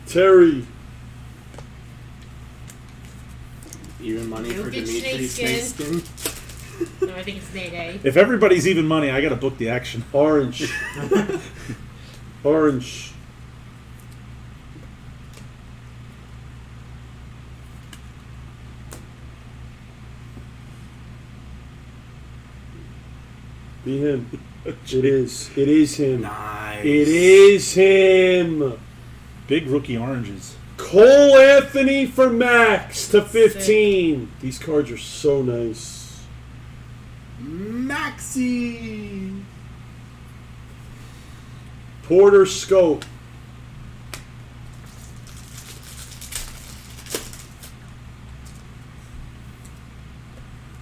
Terry. Even money for Jokic Dimitri snakeskin. snakeskin. No, I think it's Day. If everybody's even money, I gotta book the action. Orange. Orange. Be him. It is. It is him. Nice. It is him. Big rookie oranges. Cole Anthony for Max to 15. These cards are so nice. Maxi. Porter Scope.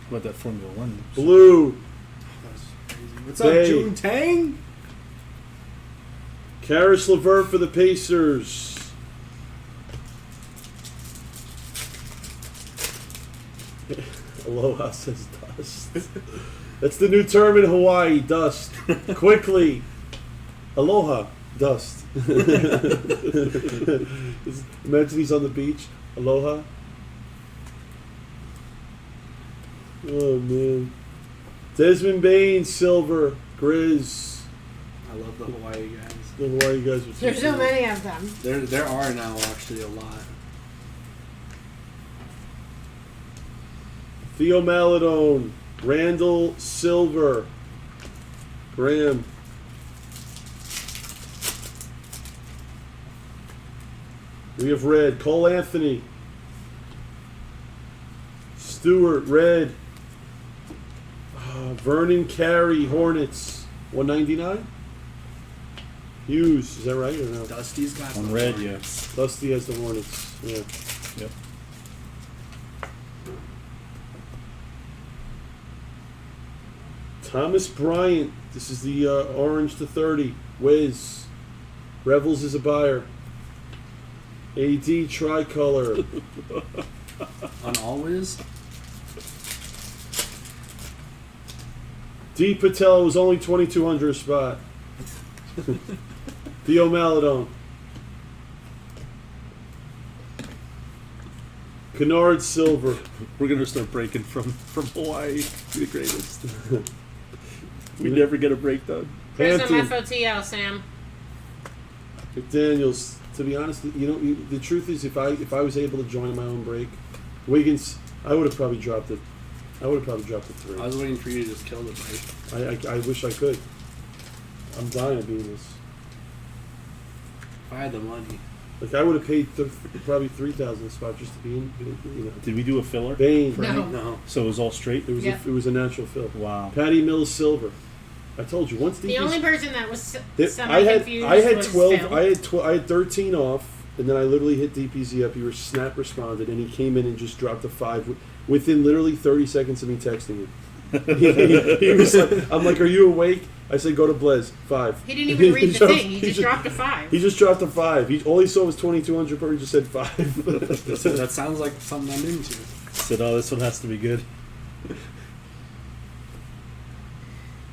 How about that Formula One? Blue. That's crazy. What's Bay. up, June Tang? Karis LeVert for the Pacers. Aloha says dust. That's the new term in Hawaii, dust. Quickly. Aloha, dust. Imagine he's on the beach. Aloha. Oh, man. Desmond Bain, silver. Grizz. I love the Hawaii guys. The Hawaii guys are There's so many of them. There are now actually a lot. Theo Maladone, Randall Silver, Graham. We have red. Cole Anthony, Stewart, red. Vernon Carey, Hornets, 199. Hughes, is that right or no? Dusty's got On the red, Hornets. Dusty has the Hornets. Yeah. Yep. Thomas Bryant. This is the orange to 30. Wiz. Revels is a buyer. AD tricolor. On Always? D Patel was only 2,200 a spot. Theo Maladone. Kennard Silver. We're gonna start breaking from Hawaii. Be the greatest. We never get a break done. Prism Hampton. FOTL, Sam. McDaniels. To be honest, the truth is, if I was able to join my own break, Wiggins, I would have probably dropped it. I would have probably dropped it 3. I was waiting for you to just kill the break. I wish I could. I'm dying to be in this. If I had the money. Like I would have paid probably 3,000 a spot just to be in. You know. Did we do a filler? Bain. No. No. So it was all straight? It was Yeah. it was a natural fill. Wow. Patty Mills Silver. I told you once The only person that was I semi-confused had was 12. Phil. I had 13 off, and then I literally hit DPZ up. He was snap responded, and he came in and just dropped a 5 within literally 30 seconds of me texting him. he was like, I'm like, "Are you awake?" I said, "Go to Blez 5." He didn't even read the thing. He just dropped a 5. He just dropped a 5. All he saw was 2,200 per. He just said 5. That sounds like something I'm into. Said, oh, this one has to be good.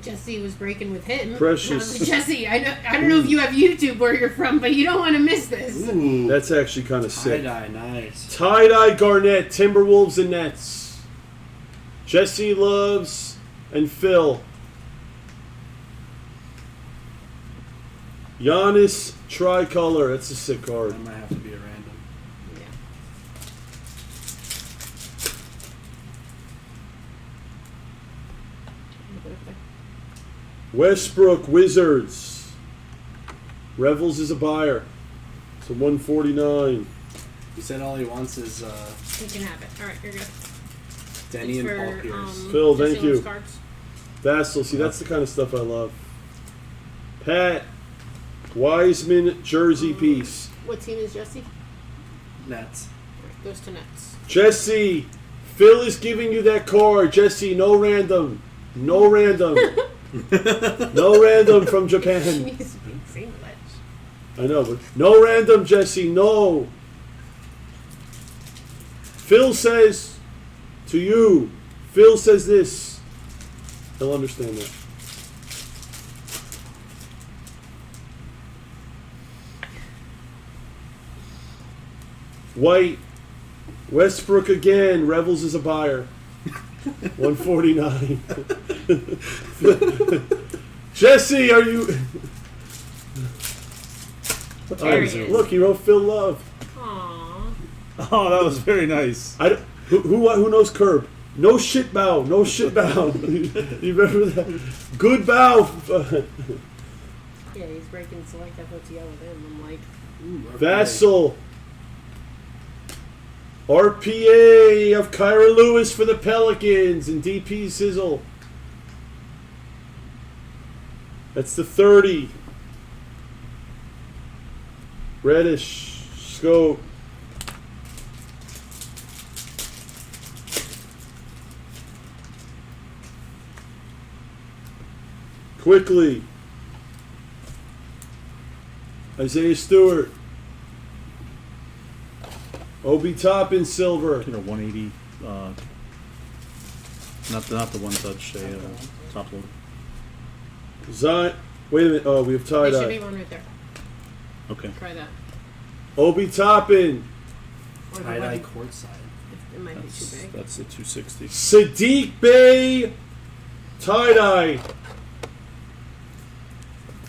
Jesse was breaking with him. Precious. And I was like, Jesse, I don't know if you have YouTube where you're from, but you don't want to miss this. Ooh. That's actually kind of sick. Tie-dye, nice. Tie-dye Garnett, Timberwolves and Nets. Jesse Loves and Phil. Giannis Tricolor. That's a sick card. That might have to be a random. Yeah. Westbrook Wizards. Revels is a buyer. So 149. He said all he wants is You can have it. All right, you're good. Denny It's and Paul for, Pierce. Phil, Jesse thank you. loves cards. Vassal. See, that's the kind of stuff I love. Pat Wiseman jersey piece. What team is Jesse? Nets. All right, goes to Nets. Jesse, Phil is giving you that card. Jesse, no random. No random. No random from Japan. He's English. I know, but no random, Jesse, no. Phil says to you, Phil says this. He'll understand that. White, Westbrook again. Revels is a buyer. 149. Jesse, are you? There he is. Look, he wrote Phil Love. Aww. Oh, that was very nice. Who knows Curb? No shit bow. No shit bow. You remember that? Good bow. Yeah, he's breaking select FOTL with him. I'm like, Vassal. RPA of Kyra Lewis for the Pelicans and DP Sizzle. That's the 30. Reddish. Scope. Quickly. Isaiah Stewart. Obi Toppin silver. You know, 180. Not the one touch. Top load. Zion. Wait a minute. Oh, we have tie there should be dye. one right there. Okay. Try that. Obi Toppin. Or the Tie-dye one- courtside. It might be too big. That's a 260. Sadiq Bey. Tie dye.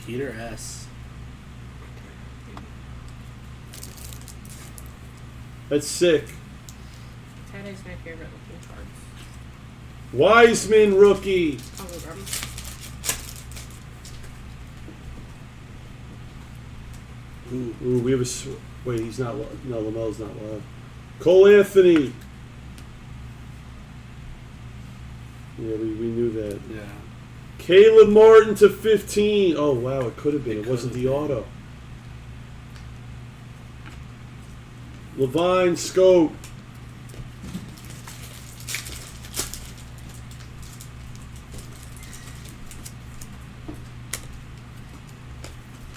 Peter S. That's sick. That is my favorite looking cards. Wiseman rookie. I'll go grab 'em. Ooh, we have a. Wait, he's not. No, Lamelo's not live. Cole Anthony. Yeah, we knew that. Yeah. Caleb Martin to 15. Oh, wow, it could have been. It wasn't the auto. Levine Scope.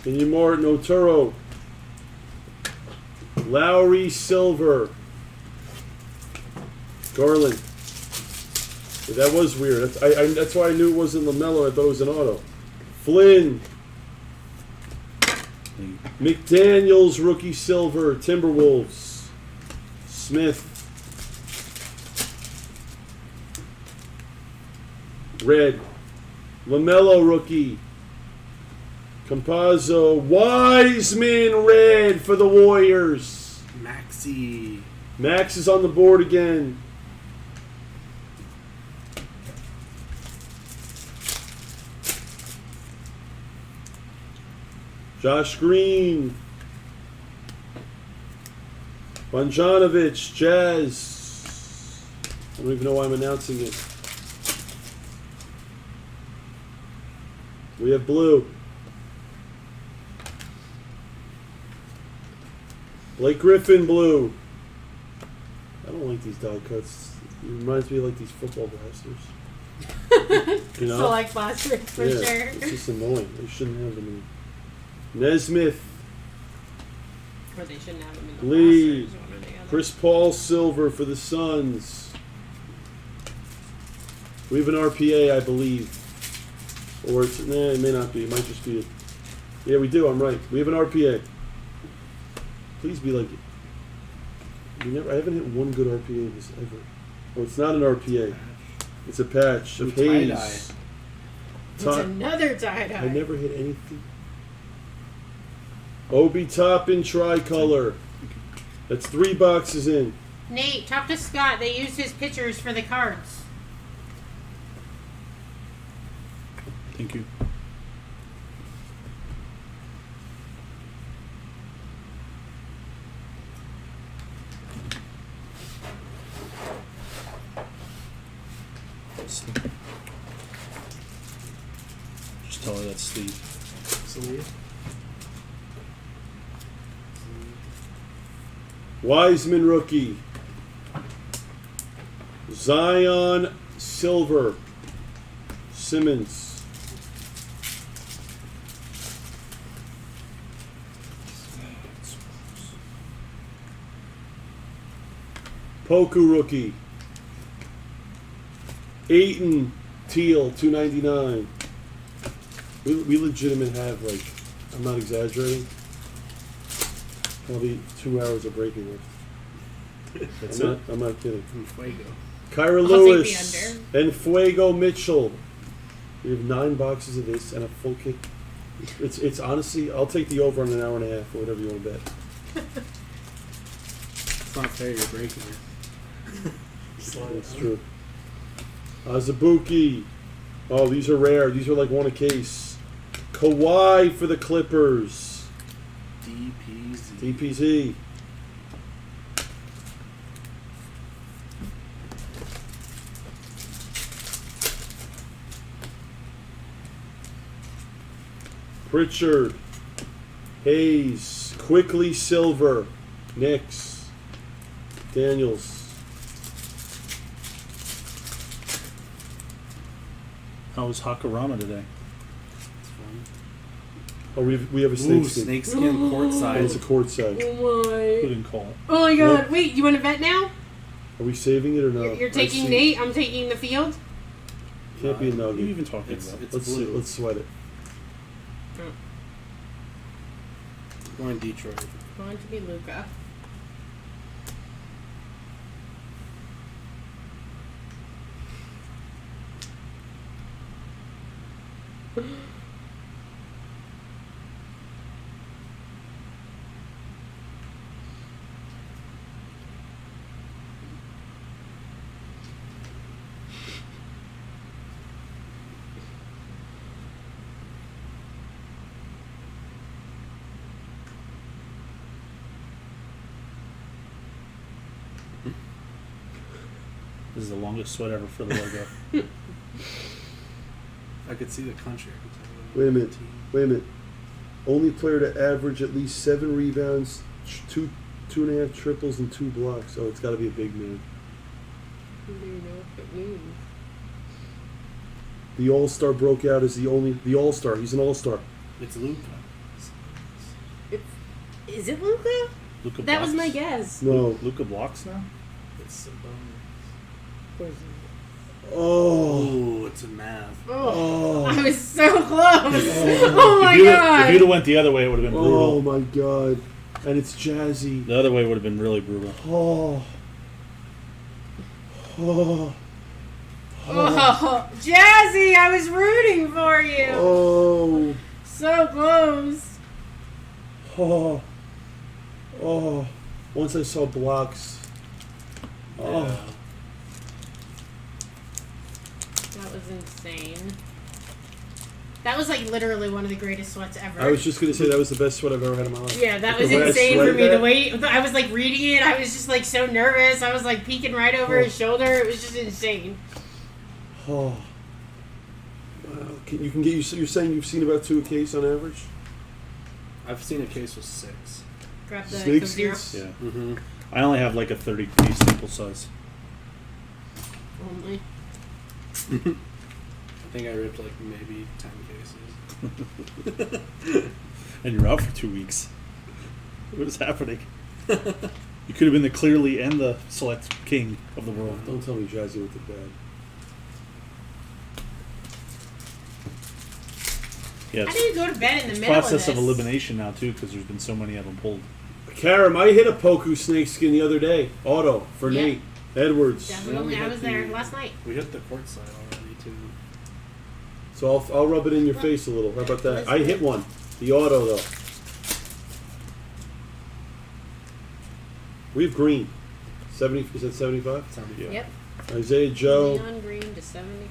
Kenny Martin Otero. Lowry Silver. Garland. Yeah, that was weird. That's why I knew it wasn't LaMelo. I thought it was an auto. Flynn. McDaniels rookie silver. Timberwolves. Smith. Red. LaMelo rookie. Campazzo. Wiseman red for the Warriors. Maxi. Max is on the board again. Josh Green. Bonjanovic, Jazz. I don't even know why I'm announcing it. We have blue. Blake Griffin, blue. I don't like these die cuts. It reminds me of like these football blasters. You know? So like blasters for Yeah, sure. it's just annoying. They shouldn't have them in. Nesmith, Or they shouldn't have them in the Lee, blasters, one or the other. Chris Paul silver for the Suns. We have an RPA, I believe. Or it's, it may not be. It might just be. Yeah, we do. I'm right. We have an RPA. Please be like. I haven't hit one good RPA this ever. Oh, it's not an RPA. It's a patch of Tie-dye. haze. It's another tie-dye. I never hit anything. Obi Toppin tricolor. That's 3 boxes in. Nate, talk to Scott. They used his pictures for the cards. Thank you. Just tell her that's Steve. Sleeve. Wiseman rookie. Zion silver. Simmons. Poku rookie. Ayton teal 299. We legitimate have like, I'm not exaggerating, probably 2 hours of breaking it. I'm not kidding. Fuego. Kyra I'll Lewis take the and Fuego Mitchell. We have 9 boxes of this and a full kit. It's honestly, I'll take the over on an hour and a half or whatever you want to bet. It's not fair, you're breaking it. That's true. Azubuki. Oh, these are rare. These are like one a case. Kawhi for the Clippers. DPZ. DPZ. Pritchard. Hayes. Quickly Silver. Knicks. Daniels. How was Hakurama today? It's fun. Oh, we have a Ooh, snakeskin. snakeskin And courtside. it's a courtside. Oh my. Couldn't call it. Oh my god. What? Wait, you want to bet now? Are we saving it or no? You're taking Let's see. Nate, I'm taking the field. Can't be a What are you nugget. even talking It's about? Let's see. blue. Let's sweat it. Going Detroit. Going to be Luca. This is the longest sweat ever for the logo. I could see the country. I could tell you. Wait a minute. Wait a minute. Only player to average at least 7 rebounds, 2.5 triples, and 2 blocks. Oh, it's got to be a big man. Do you know what it means? The All-Star broke out as the All-Star. He's an All-Star. It's Luca. Is it Luca? Luca That was blocks? my guess. No. Luca blocks now? It's a bonus. Oh. Oh, it's a math. Oh, Oh. I was so close. Oh my If you'd god. have went the other way, it would have been brutal. Oh my God. And it's Jazzy. The other way would have been really brutal. Oh. Oh. Oh, Jazzy, I was rooting for you. Oh. So close. Oh. Oh. Once I saw blocks. Oh. Yeah. That was insane. That was like literally one of the greatest sweats ever. I was just going to say that was the best sweat I've ever had in my life. Yeah, that The was way I insane for sweated me. that. The way I was like reading it, I was just like so nervous. I was like peeking right over his shoulder. It was just insane. Oh. Wow. You can get. You're saying you've seen about 2 a case on average? I've seen a case with 6. Grab the Snake Coke Zero. skins? Yeah. Mm-hmm. I only have like a 30-piece sample size. Only. I think I ripped like maybe 10 cases. And you're out for 2 weeks. What is happening? You could have been the clearly and the select king of the world. Don't tell me Jazzy went to bed. Yeah, How do you go to bed in the it's middle process of of this? elimination now too, because there's been so many of them pulled. Karam, I hit a Poku snakeskin the other day. Auto for Yeah. Nate Edwards. Definitely, I was there last night. We hit the court side already too. So I'll rub it in your face a little. How about that? I hit one. The auto though. We have green. 70. Is that 75? Yeah. Yep. Isaiah Joe. Neon green to 75.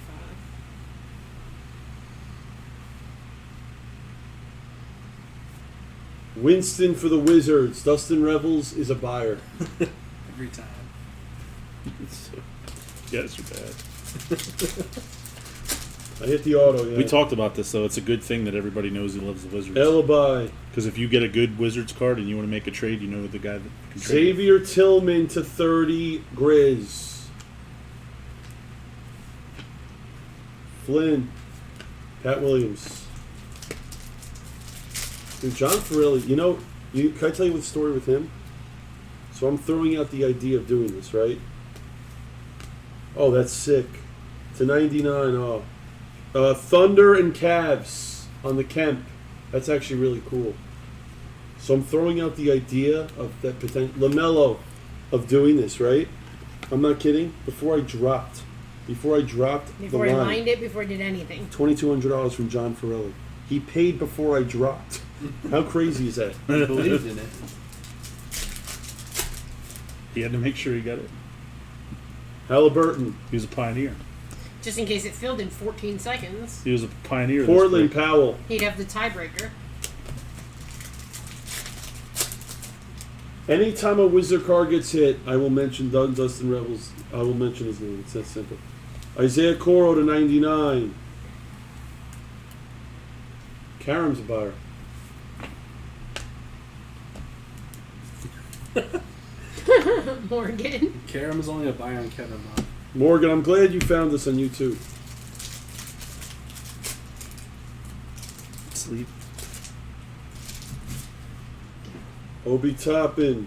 Winston for the Wizards. Dustin Revels is a buyer. Every time. Yes, you're bad. I hit the auto. Yeah. We talked about this though. It's a good thing that everybody knows he loves the Wizards. Alibi. Because if you get a good Wizards card and you want to make a trade, you know the guy that can trade. Xavier Tillman to 30. Grizz. Flynn. Pat Williams. Dude, John Ferrelli, can I tell you the story with him? So I'm throwing out the idea of doing this, right? Oh, that's sick. To 99, Thunder and Cavs on the Kemp. That's actually really cool. So I'm throwing out the idea of that potential LaMelo of doing this, right? I'm not kidding. Before I dropped Before the he line, lined it, before he did anything. $2,200 from John Farelli. He paid before I dropped. How crazy is that? I believed in it. He had to make sure he got it. Halliburton, He was a pioneer. Just in case it filled in 14 seconds, He was a pioneer. of this Portland, break. Powell. he'd have the tiebreaker. Anytime a Wizard card gets hit, I will mention Dustin Rebels. I will mention his name. It's that simple. Isaiah Coro to 99. Karam's a buyer. Morgan. Karam is only a buy on Kevin Mott. Morgan, I'm glad you found this on YouTube. Sleep. Obi Toppin.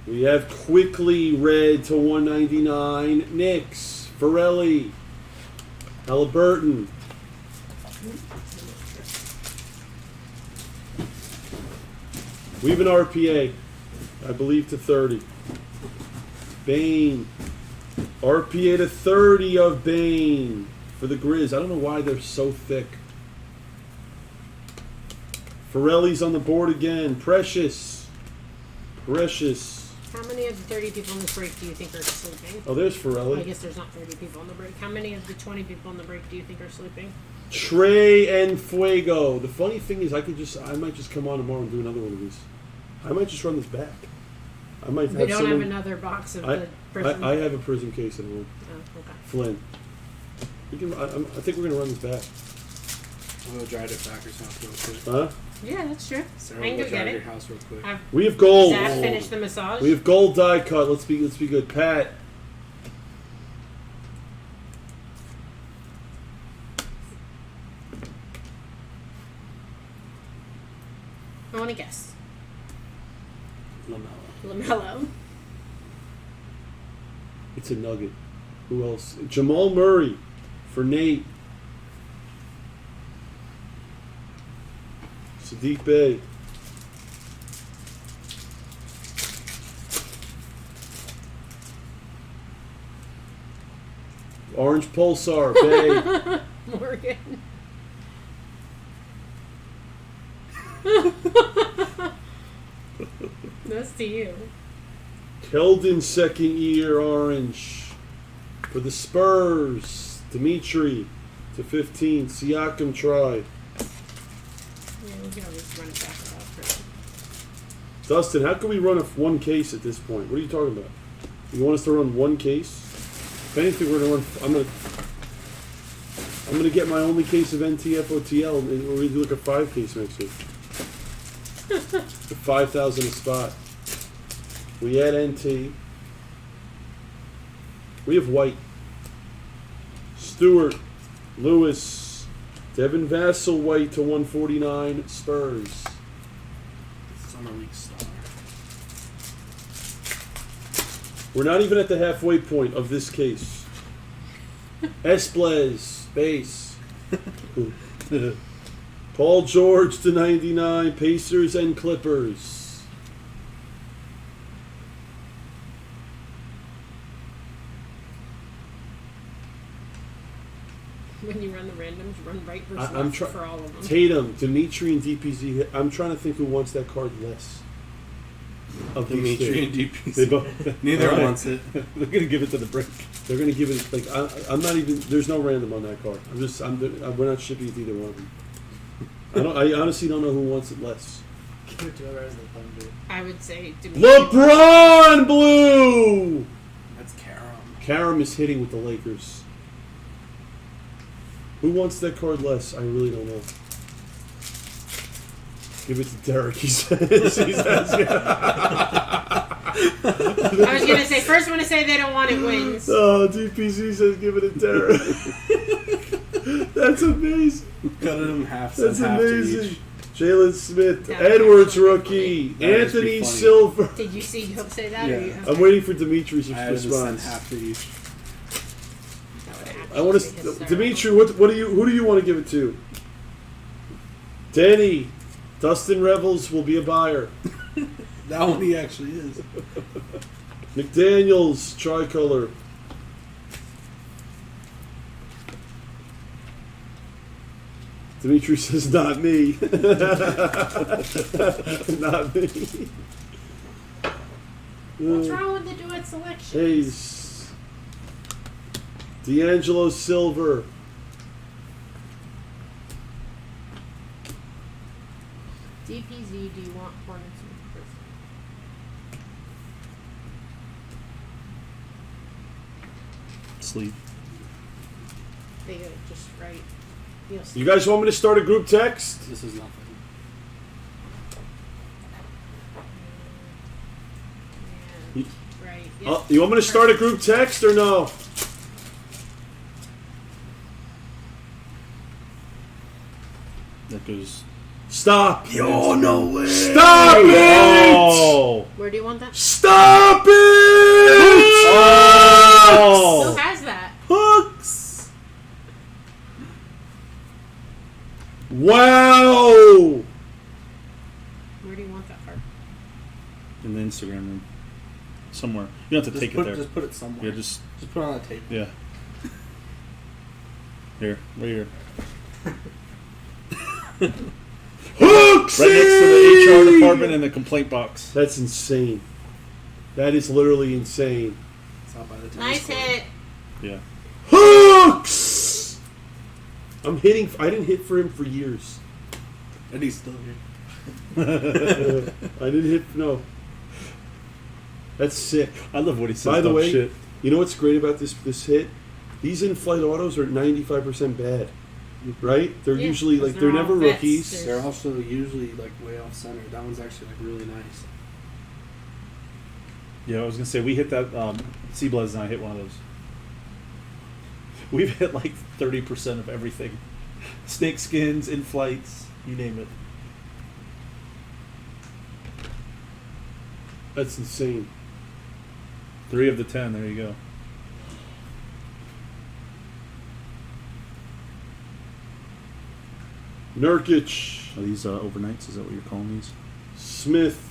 We have Quickly red to 199. Knicks. Farelli. Halliburton. We have an RPA, I believe, to 30. Bane. RPA to 30 of Bane for the Grizz. I don't know why they're so thick. Farelli's on the board again. Precious. How many of the 30 people on this break do you think are sleeping? Oh, there's Well, I Farelli. guess there's not 30 people on the break. How many of the 20 people on the break do you think are sleeping? Trey and Fuego. The funny thing is, I might just come on tomorrow and do another one of these. I might just run this back. I might We have don't someone. have another box of I, the Prism. I have a Prism case at home. Oh, okay. Flynn. We can. I think we're gonna run this back. I'll go drive it back or something real quick. Huh? Yeah, that's true. Sarah, I can will go drive get your it. house real quick. I've We have gold. Zach finished the massage. We have gold die cut. Let's be good. Pat. I want to guess. LaMelo. LaMelo. It's a nugget. Who else? Jamal Murray for Nate. Sadiq Bey. Orange Pulsar, Bay. Morgan. That's to you. Keldon second year orange. For the Spurs, Dimitri to 15. Siakam try. Yeah, we can always run it back without Prism. Dustin, how can we run one case at this point? What are you talking about? You want us to run one case? If anything, we're gonna run. I'm gonna get my only case of NTFOTL, and we're gonna do like a 5 case next week. For 5,000 a spot. We add NT. We have White, Stewart, Lewis, Devin Vassell White to 149. Spurs. Summer League star. We're not even at the halfway point of this case. Blez base. Paul George to 99. Pacers and Clippers. When you run the randoms, run right versus I'm left for all of them. Tatum, Dimitri, and DPZ. I'm trying to think who wants that card less. Of these Dimitri and two. DPC. They both. Neither Alright. wants it. They're gonna give it to the break. They're gonna give it like I'm not even. There's no random on that card. We're not shipping it to either one of them. I honestly don't know who wants it less. Give it to whoever has the Thunder. I would say Dimitri. LeBron blue. That's Karam. Karam is hitting with the Lakers. Who wants that card less? I really don't know. Give it to Derek. He says he's asking. I was gonna say first one to say they don't want it wins. Oh, DPC says give it to Derek. That's amazing. Cut them half. That's half to amazing. each. Jalen Smith, That Edwards would rookie, That would just be Anthony funny. Silver. Did you see Hope say that? Yeah. Or you, okay. I'm waiting for Dimitri's I had to send response. half to each. That would I want actually be to, hysterical. Dimitri. Who do you want to give it to? Danny, Dustin Revels will be a buyer. That one he actually is. McDaniels, tricolor. Dimitri says, not me. Not me. What's wrong with the duet selection? Hayes. D'Angelo Silver. DPZ, do you want Hornets and Prism? Sleep. They gotta just write. You know, You guys want me to start a group text? This is nothing. yeah, right. Yep. You want me to start a group text or no? That goes. Stop! Yo, no way. Stop it! Oh! Where do you want that? Stop it! Oh! Who has that? Hooks! Wow! Where do you want that part? In the Instagram room. Somewhere. You don't have to take it there. Just put it somewhere. Yeah, just. Just put it on the table. Yeah. Here. Right here. Hooks! Right next to the HR department and the complaint box. That's insane. That is literally insane. It's out by the tennis Nice court. hit. Yeah. Hooks! I'm hitting. I didn't hit for him for years. And he's still here. I didn't hit. No. That's sick. I love what he says. By the dumb way, shit. you know what's great about this hit? These in-flight autos are 95% bad, right? They're Yeah, usually because like they're they're never all vets. rookies. They're also usually like way off center. That one's actually like really nice. Yeah, I was gonna say we hit that. Blez and I hit one of those. We've hit like 30% of everything. Snake skins, in flights, you name it. That's insane. 3 of the 10. There you go. Nurkic, Are these overnights? Is that what you're calling these? Smith,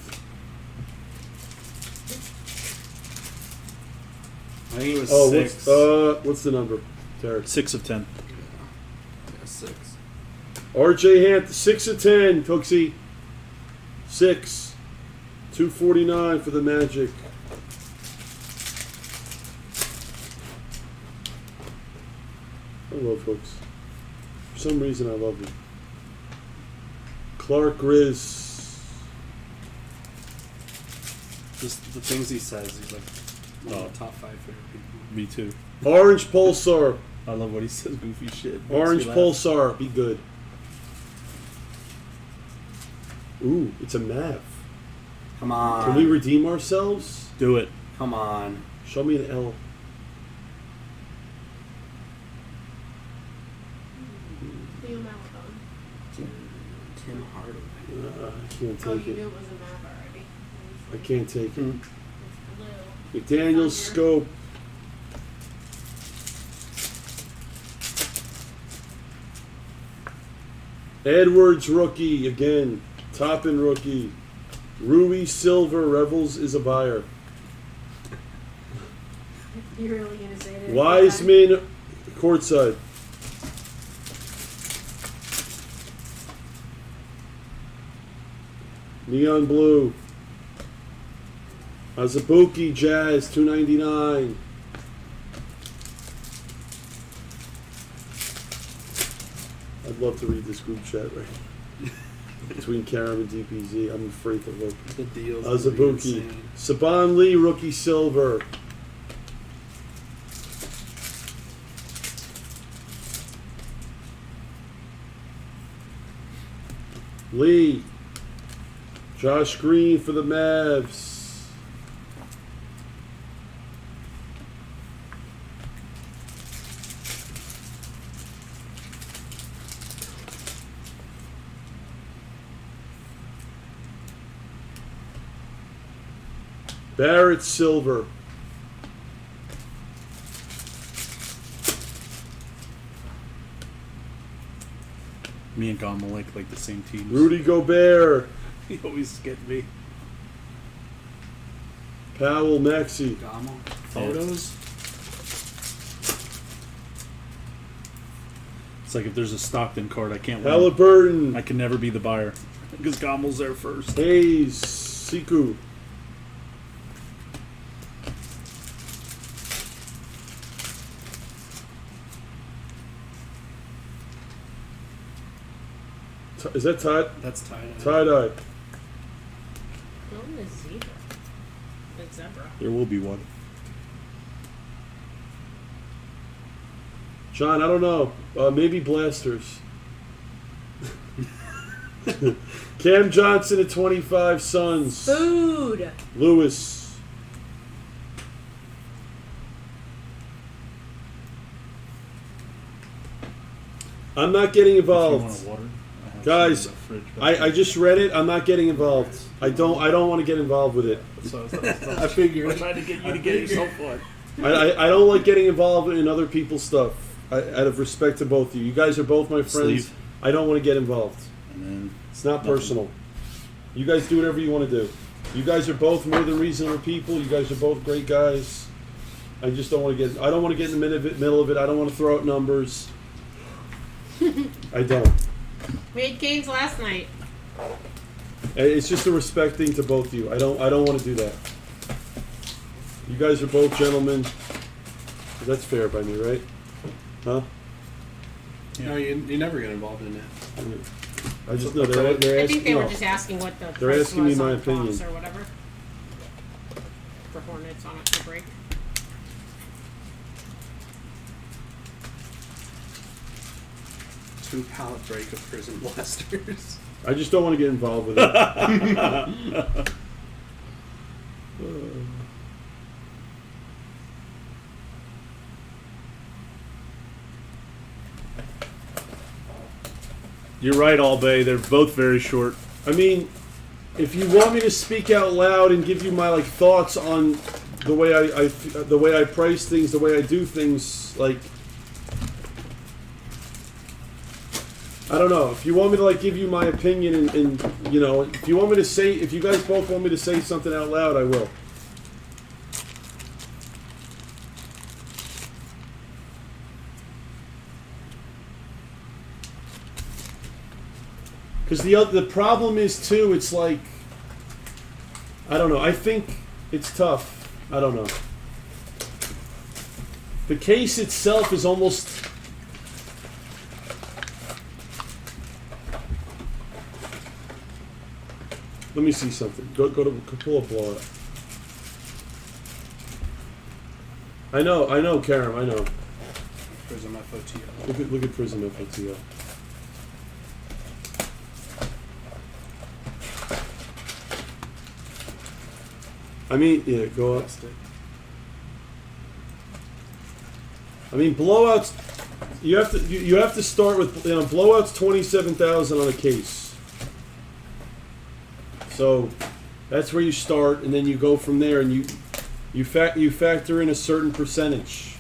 I think it was oh, 6. what's the number? Derek. 6 of 10. Yeah, 6. RJ Hant, 6 of 10, Cooksey. 6. 249 for the Magic. I love Hooks. For some reason, I love him. Clark Riz. Just the things he says, he's like one of Oh. the top 5 favorite people. Me too. Orange Pulsar. I love what he says. Goofy shit. Makes Orange me laugh. Pulsar. Be good. Ooh, it's a Mav. Come on. Can we redeem ourselves? Do it. Come on. Show me an L. Leo Malacon. Tim Hardaway. I can't Oh, take you it. knew it was a map already. I can't take it. It's blue. McDaniel's scope. Edwards rookie again. Toppin rookie. Rui Silver Revels is a buyer. You're really gonna say that? Wiseman courtside. Neon blue. Azubuike Jazz $2.99. I'd love to read this group chat right between Karam and DPZ. I'm afraid to look. The deals. Azubuike. Saban Lee rookie silver. Lee. Josh Green for the Mavs. Barrett silver. Me and Gama like the same teams. Rudy Gobert. He always get me. Powell, Maxi. Gamo. Photos. It's like if there's a Stockton card, I can't win. Halliburton. I can never be the buyer because Gommel's there first. Hayes. Siku. Is that tie? That's tie-dye. Tie-dye. Oh, the zebra. The zebra. There will be one. John, I don't know. Maybe Blasters. Cam Johnson at 25, Suns. Food. Lewis. I'm not getting If you involved. want water, I have Guys, some in the fridge back I there. just read it. I'm not getting involved. I don't want to get involved with it. So I figured. I'm trying to get you to get yourself one. I don't like getting involved in other people's stuff. Out of respect to both of you. You guys are both my friends. Sleeve. I don't want to get involved. And then It's not Nothing. personal. You guys do whatever you want to do. You guys are both more than reasonable people. You guys are both great guys. I just don't want to get. I don't want to get in the middle of it. I don't want to throw out numbers. I don't. We had games last night. It's just a respect thing to both of you. I don't want to do that. You guys are both gentlemen. That's fair by me, right? Huh? No, you never get involved in it. I just know they're I asking. think they were no. just asking what the They're price asking me was my on opinion. tops or whatever. For Hornets on it for break. Two pallet break of Prism blasters. I just don't want to get involved with it. you're right, Albay. They're both very short. I mean, if you want me to speak out loud and give you my thoughts on the way the way I price things, the way I do things, I don't know. If you want me to give you my opinion and if you want me to say, if you guys both want me to say something out loud, I will. Because the problem is too, it's I don't know. I think it's tough. I don't know. The case itself is almost. Let me see something. Go to pull a blowout. I know, Karam. I know. Prism FOTO. Look at Prism FOTO. I mean, yeah, go up. I mean, blowouts. You have to start with blowouts 27,000 on a case. So that's where you start, and then you go from there, and you factor in a certain percentage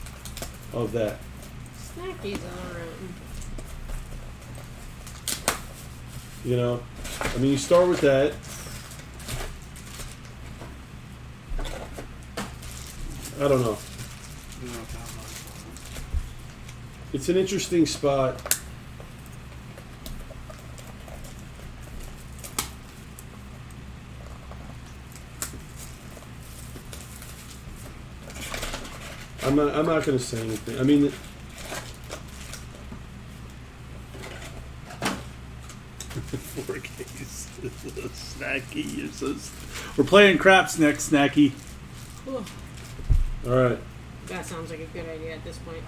of that. Snackies in the room. I mean, you start with that. I don't know. It's an interesting spot. I'm not going to say anything. I mean, Four Ks. Snacky. You're so we're playing craps next, Snacky. Whew. all right. That sounds like a good idea at this point.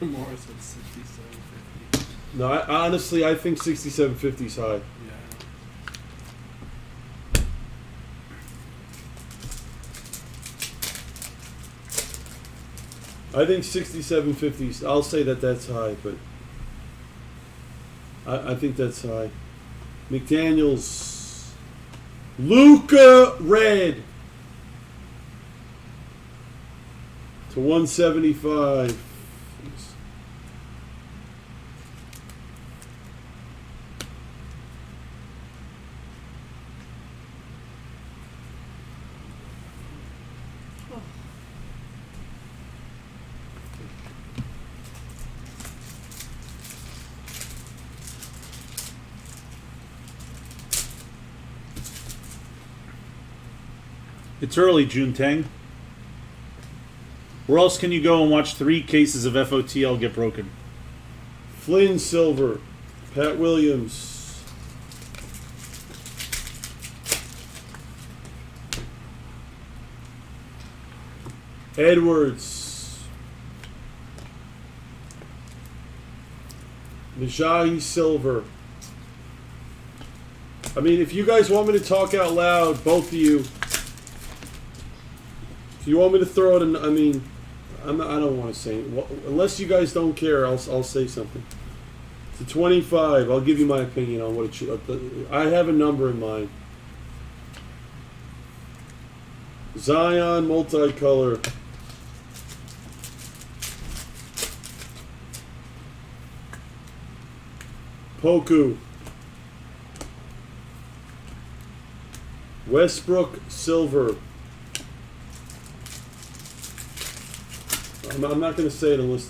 Morris at 67.50. No, honestly, I think 67.50 is high. Yeah. I think 67.50. I'll say that's high, but I think that's high. McDaniels, Luca Red to 175. It's early, June Tang. Where else can you go and watch 3 cases of FOTL get broken? Flynn Silver. Pat Williams. Edwards. Najahi Silver. I mean, if you guys want me to talk out loud, both of you, if you want me to throw it in, I mean, I don't want to say it. Well, unless you guys don't care, I'll say something. To 25, I'll give you my opinion on what it should. I have a number in mind. Zion multicolor. Poku. Westbrook silver. I'm not going to say it unless.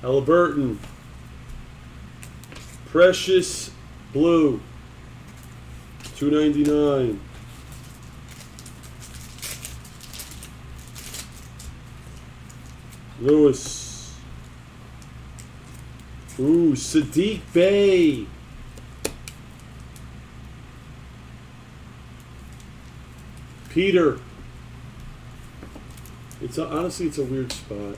Halliburton. Precious blue. $2.99. Lewis. Ooh, Sadiq Bey. Peter. Honestly, it's a weird spot.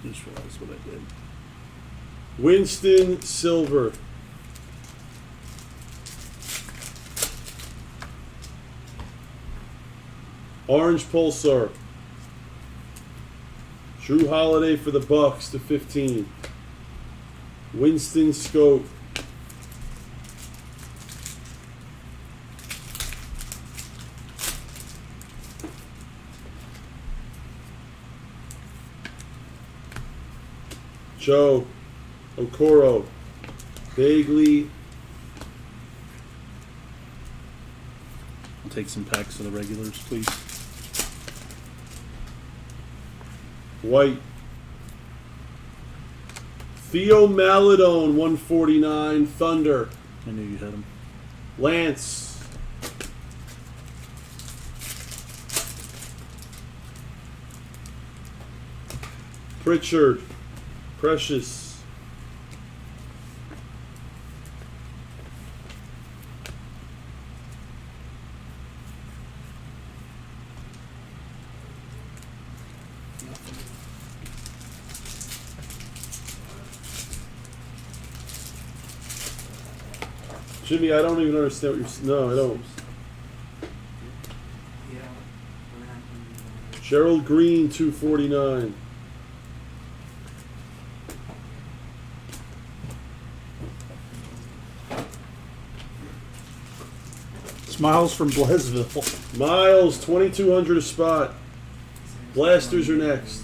Just realized what I did. Winston Silver. Orange Pulsar. Drew Holiday for the Bucks to 15. Winston Scope. Joe Okoro. Bagley. I'll take some packs of the regulars, please. White. Theo Maladone, 149. Thunder. I knew you had them. Lance. Pritchard. Precious. Jimmy, I don't even understand what you're. No, I don't. Gerald Green, 249. Smiles from Blezville. Miles, 2,200 a spot. Blasters are next.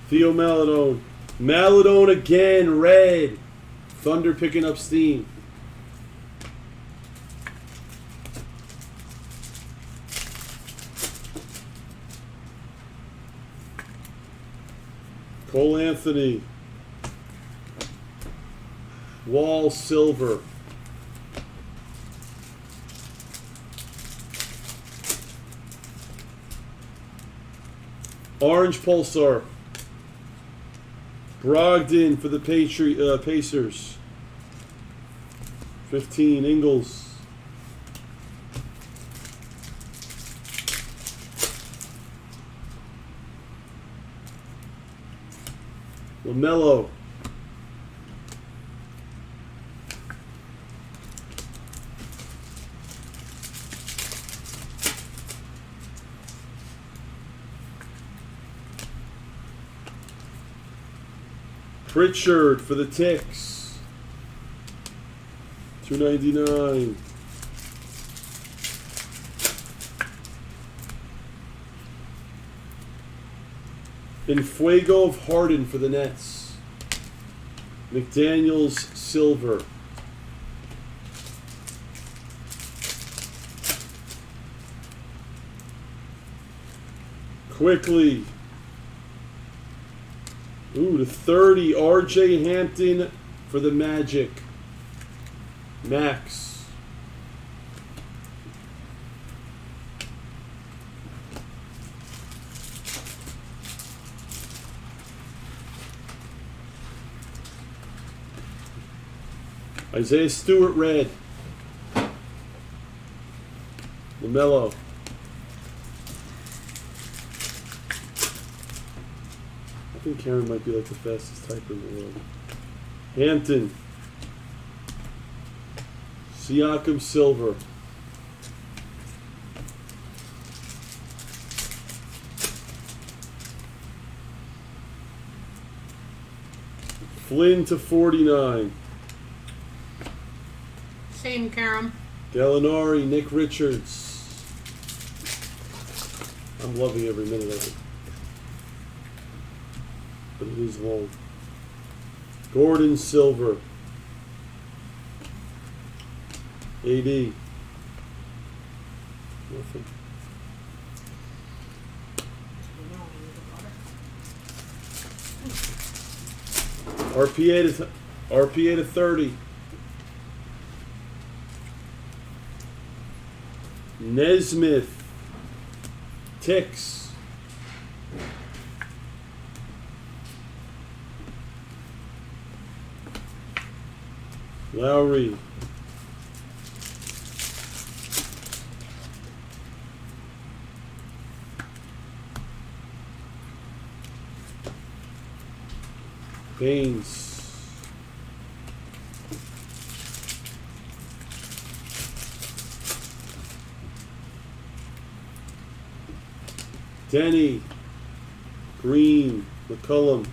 Theo Maladone. Maladone again, red. Thunder picking up steam. Cole Anthony. Wall silver. Orange Pulsar. Brogdon for the Pacers. 15. Ingles. LaMelo. Pritchard for the Ticks. $2.99. Fuego of Harden for the Nets. McDaniels silver. Quickly. Ooh, the 30, RJ Hampton for the Magic. Max. Isaiah Stewart, red. LaMelo. I think Karen might be like the fastest typer in the world. Hampton. Siakam, silver. Flynn to 49. Same, Karam. Gallinari, Nick Richards. I'm loving every minute of it. But it is long. Gordon, silver. AD. Nothing. RPA to 30. Nesmith. Ticks. Lowry. Baines. Denny. Green. McCullum.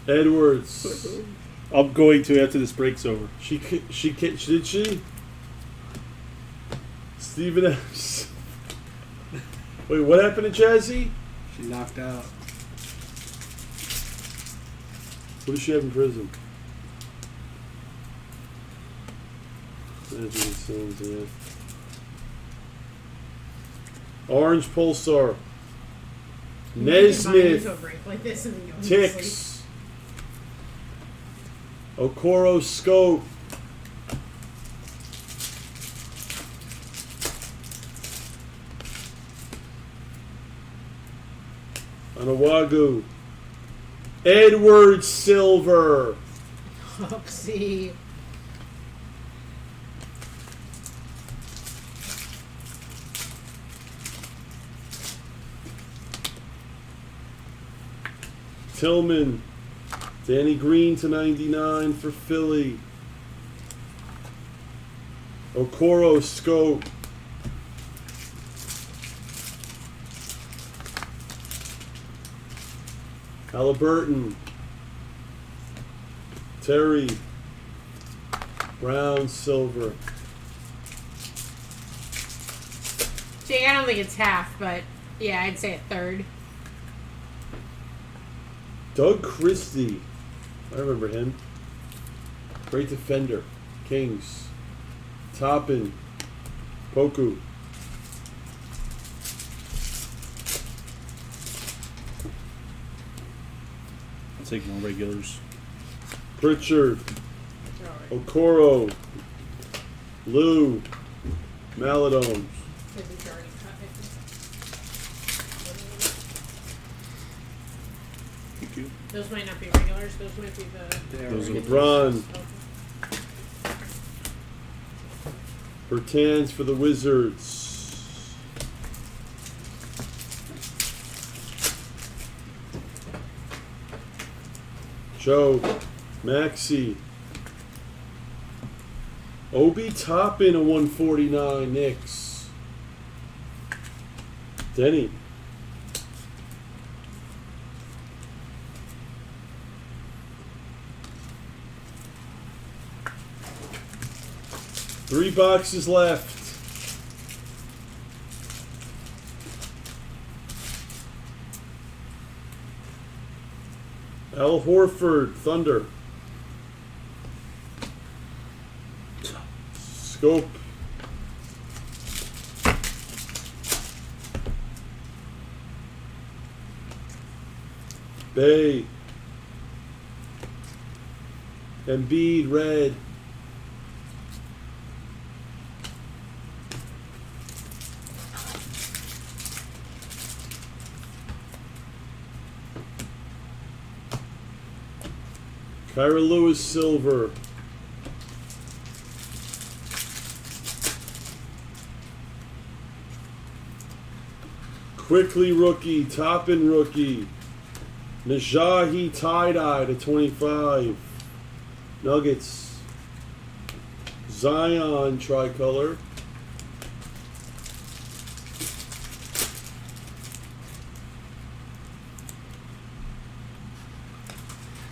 Edwards. I'm going to after this break's over. Did she? Stephen F. Wait, what happened to Jazzy? She knocked out. What does she have in Prism? Yeah. Orange Pulsar. Nesmith. Like this and then go Ticks. Okoro Scope. Anawagu. Edward Silver. Oopsie. Tillman. Danny Green to 99 for Philly. Okoro Scope. Halliburton. Terry. Brown, silver. Jake, I don't think it's half, but yeah, I'd say a third. Doug Christie. I remember him. Great defender. Kings. Toppin. Poku. I'll take more regulars. Pritchard. Okoro. Lou. Maladomes. Thank you. Those might not be regulars. Those might be the... Those are LeBron. Bertans for the Wizards. Joe. Maxey. Obi Toppin, a 149 Knicks. Denny. Three boxes left. Al Horford, Thunder. Scope. Bay. Embiid, red. Kyra Lewis, silver. Quickly rookie, Toppin rookie. Najahi tie-dye to 25. Nuggets. Zion tricolor.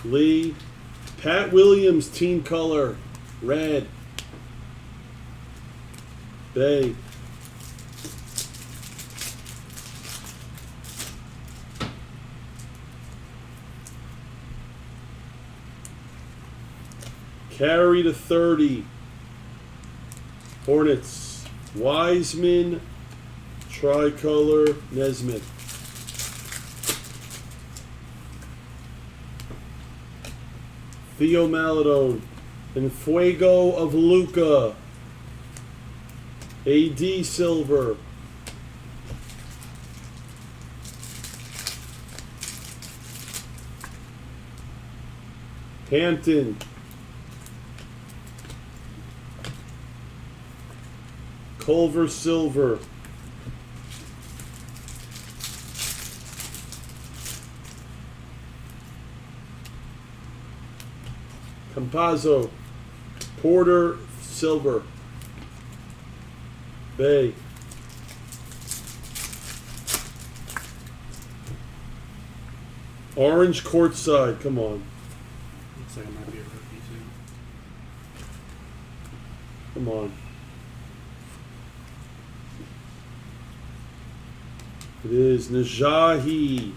Lee. Pat Williams team color. Red. Bay. Carry to 30. Hornets. Wiseman. Tricolor. Nesmith. Theo Maladone. And Fuego of Luca. AD silver. Hampton. Culver silver. Campazzo. Porter silver. Bay. Orange courtside. Come on. Looks like it might be a rookie too. Come on. It is Najahi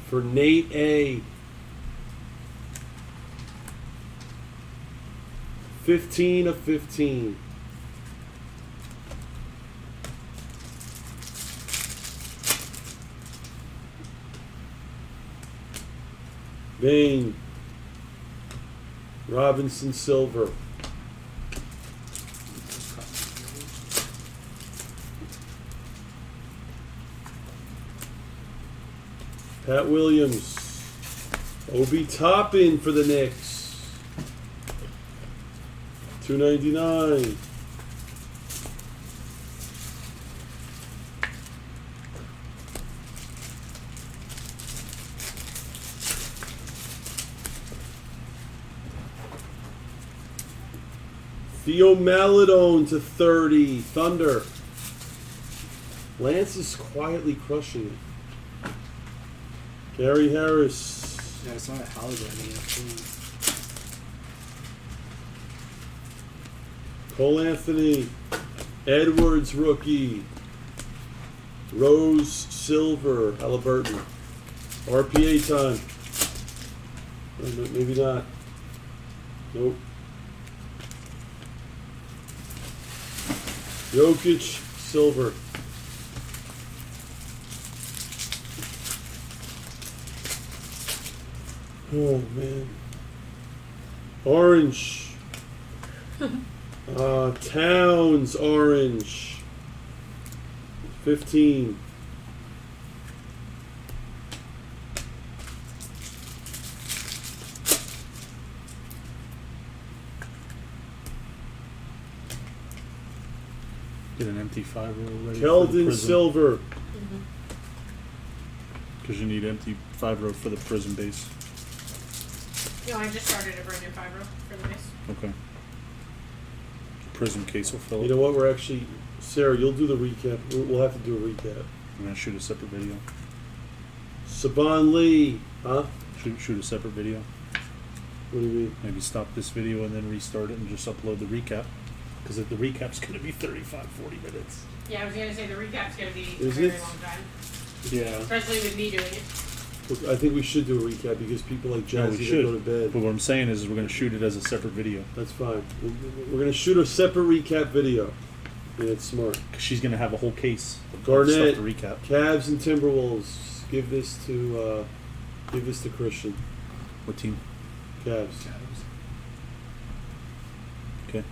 for Nate A. 15 of 15. Bain. Robinson silver. Pat Williams. Obi Toppin for the Knicks. $2.99. Theo Maladone to 30. Thunder. Lance is quietly crushing it. Gary Harris. Yeah, I saw it hologram. Cole Anthony. Edwards rookie. Rose silver. Halliburton. RPA time. Oh, maybe not. Nope. Jokic silver. Oh man. Orange. Towns orange. 15. Get an empty 5 roll ready. Keldon silver. Because you need empty 5 row for the Prism base. No, I just started a brand new 5 row for the base. Okay. Prism case will fill it. You know what? We're actually, Sarah, you'll do the recap. We'll have to do a recap. I'm going to shoot a separate video. Saban Lee. Huh? Shoot a separate video. What do you mean? Maybe stop this video and then restart it and just upload the recap. Because the recap's going to be 35-40 minutes. Yeah, I was going to say the recap's going to be a Is very it? long time. Yeah. Especially with me doing it. Look, I think we should do a recap because people like Yeah, Jazzy we that should. go to bed. But what I'm saying is we're going to shoot it as a separate video. That's fine. We're going to shoot a separate recap video. Yeah, it's smart. 'Cause she's going to have a whole case of Garnett, stuff to recap. Cavs and Timberwolves. Give this to Christian. What team? Cavs. Okay.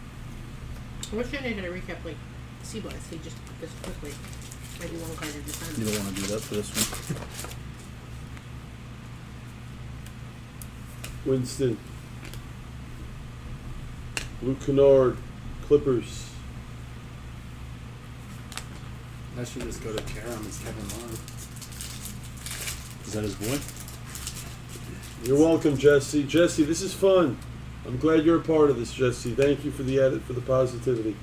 I wish I had a recap like Blez. He just put this quickly. Maybe one card at a time. You don't want to do that for this one. Winston. Luke Kennard. Clippers. That should just go to Karam. It's Kevin Long. Is that his boy? You're welcome, Jesse. Jesse, this is fun. I'm glad you're a part of this, Jesse. Thank you for the positivity.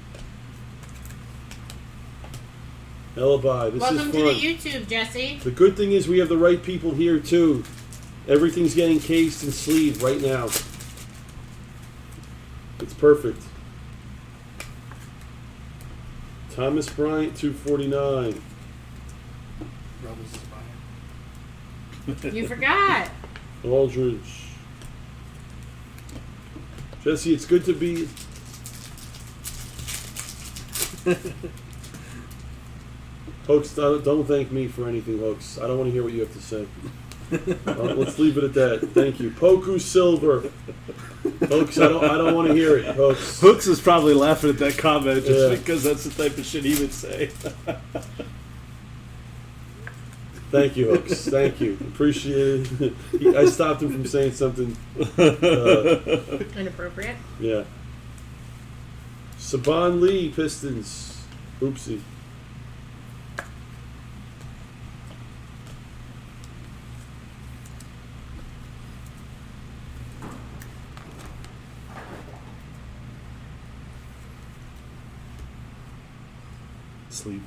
Alibi. This Welcome is to fun. the YouTube, Jesse. The good thing is we have the right people here too. Everything's getting cased and sleeved right now. It's perfect. Thomas Bryant, 249. Rebels is buying. You forgot. Aldridge. Jesse, it's good to be. Hooks, don't thank me for anything, Hooks. I don't want to hear what you have to say. Let's leave it at that. Thank you. Poku Silver. Hooks, I don't want to hear it. Hooks. Hooks is probably laughing at that comment just Yeah. because that's the type of shit he would say. Thank you, Hooks. Thank you. Appreciate it. I stopped him from saying something. Inappropriate. Yeah. Saban Lee, Pistons. Oopsie. Sleep.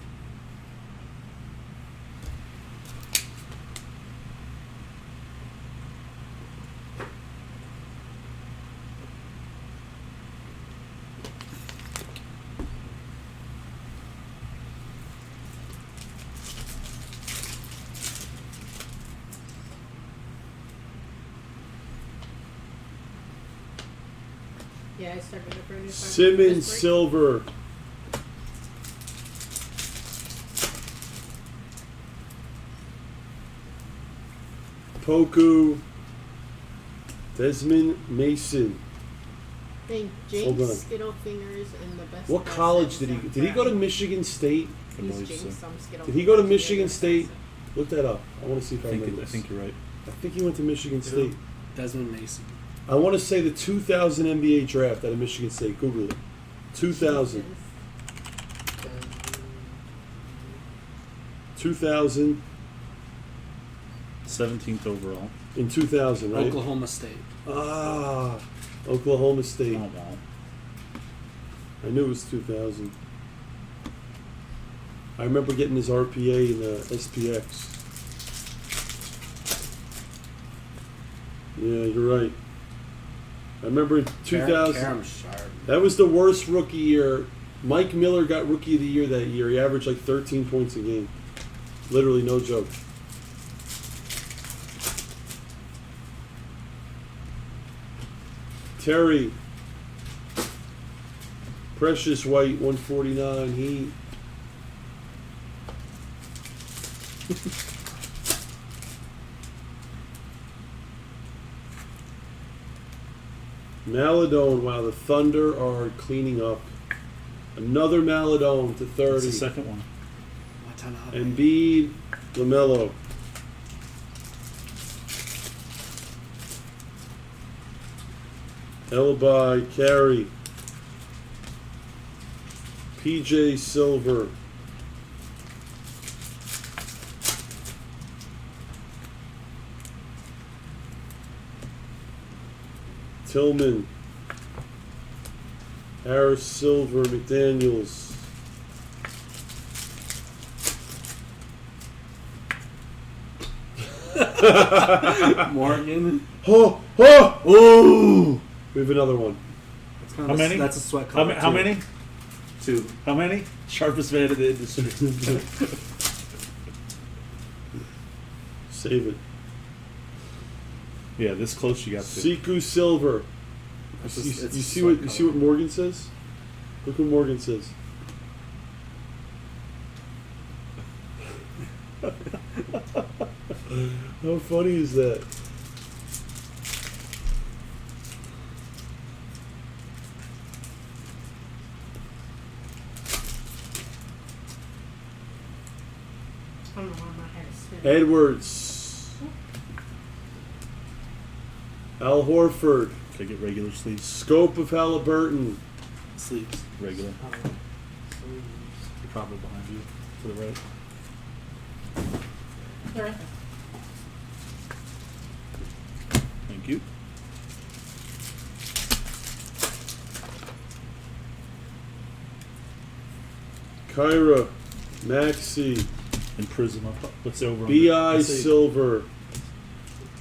Yeah, I started a brand new Simmons Silver. Poku. Desmond Mason. Think Hold on. Jinx, Skittle Fingers, and the best. What college did he? Did he go to Michigan State? I He's believe Jinx, so. some Skittle Did he go to Fingers, Michigan and State? the Look that up. I want to see if I remember I this. think you're right. I think he went to Michigan State. Desmond Mason. I want to say the 2000 NBA draft out of Michigan State. Google it. 2000. 2000 17th overall. in 2000, right? Oklahoma State. Ah, Oklahoma State. Oh, wow. I knew it was 2000. I remember getting his RPA in the SPX. Yeah, you're right. I remember 2000. Karam Sharp. That was the worst rookie year. Mike Miller got Rookie of the Year that year. He averaged like 13 points a game. Literally, no joke. Terry. Precious White, 149. He. Maladone, wow, the Thunder are cleaning up. Another Maladone to 30. That's the second one. Watanabe. Embiid, LaMelo. Elibai, Carey. PJ Silver. Tillman. Harris Silver, McDaniels. Morgan. Oh, oh, ooh! We have another one. That's kind How of many? That's a sweat How, color. how many? 2. How many? Sharpest man in the industry. Save it. Yeah, this close you got to. Siku Silver. It's You, just- it's you a see what slight you see what color. Morgan says? Look what Morgan says. How funny is that? I don't know why my head is spinning. Edwards. Al Horford. Can I get regular sleeves? Scope of Halliburton. Sleeves. Regular. Oh, sleeves. They're probably behind you to the right. They're right there. Thank you. Kyra. Maxi. And Prism up. What's over? BI Let's see. Silver.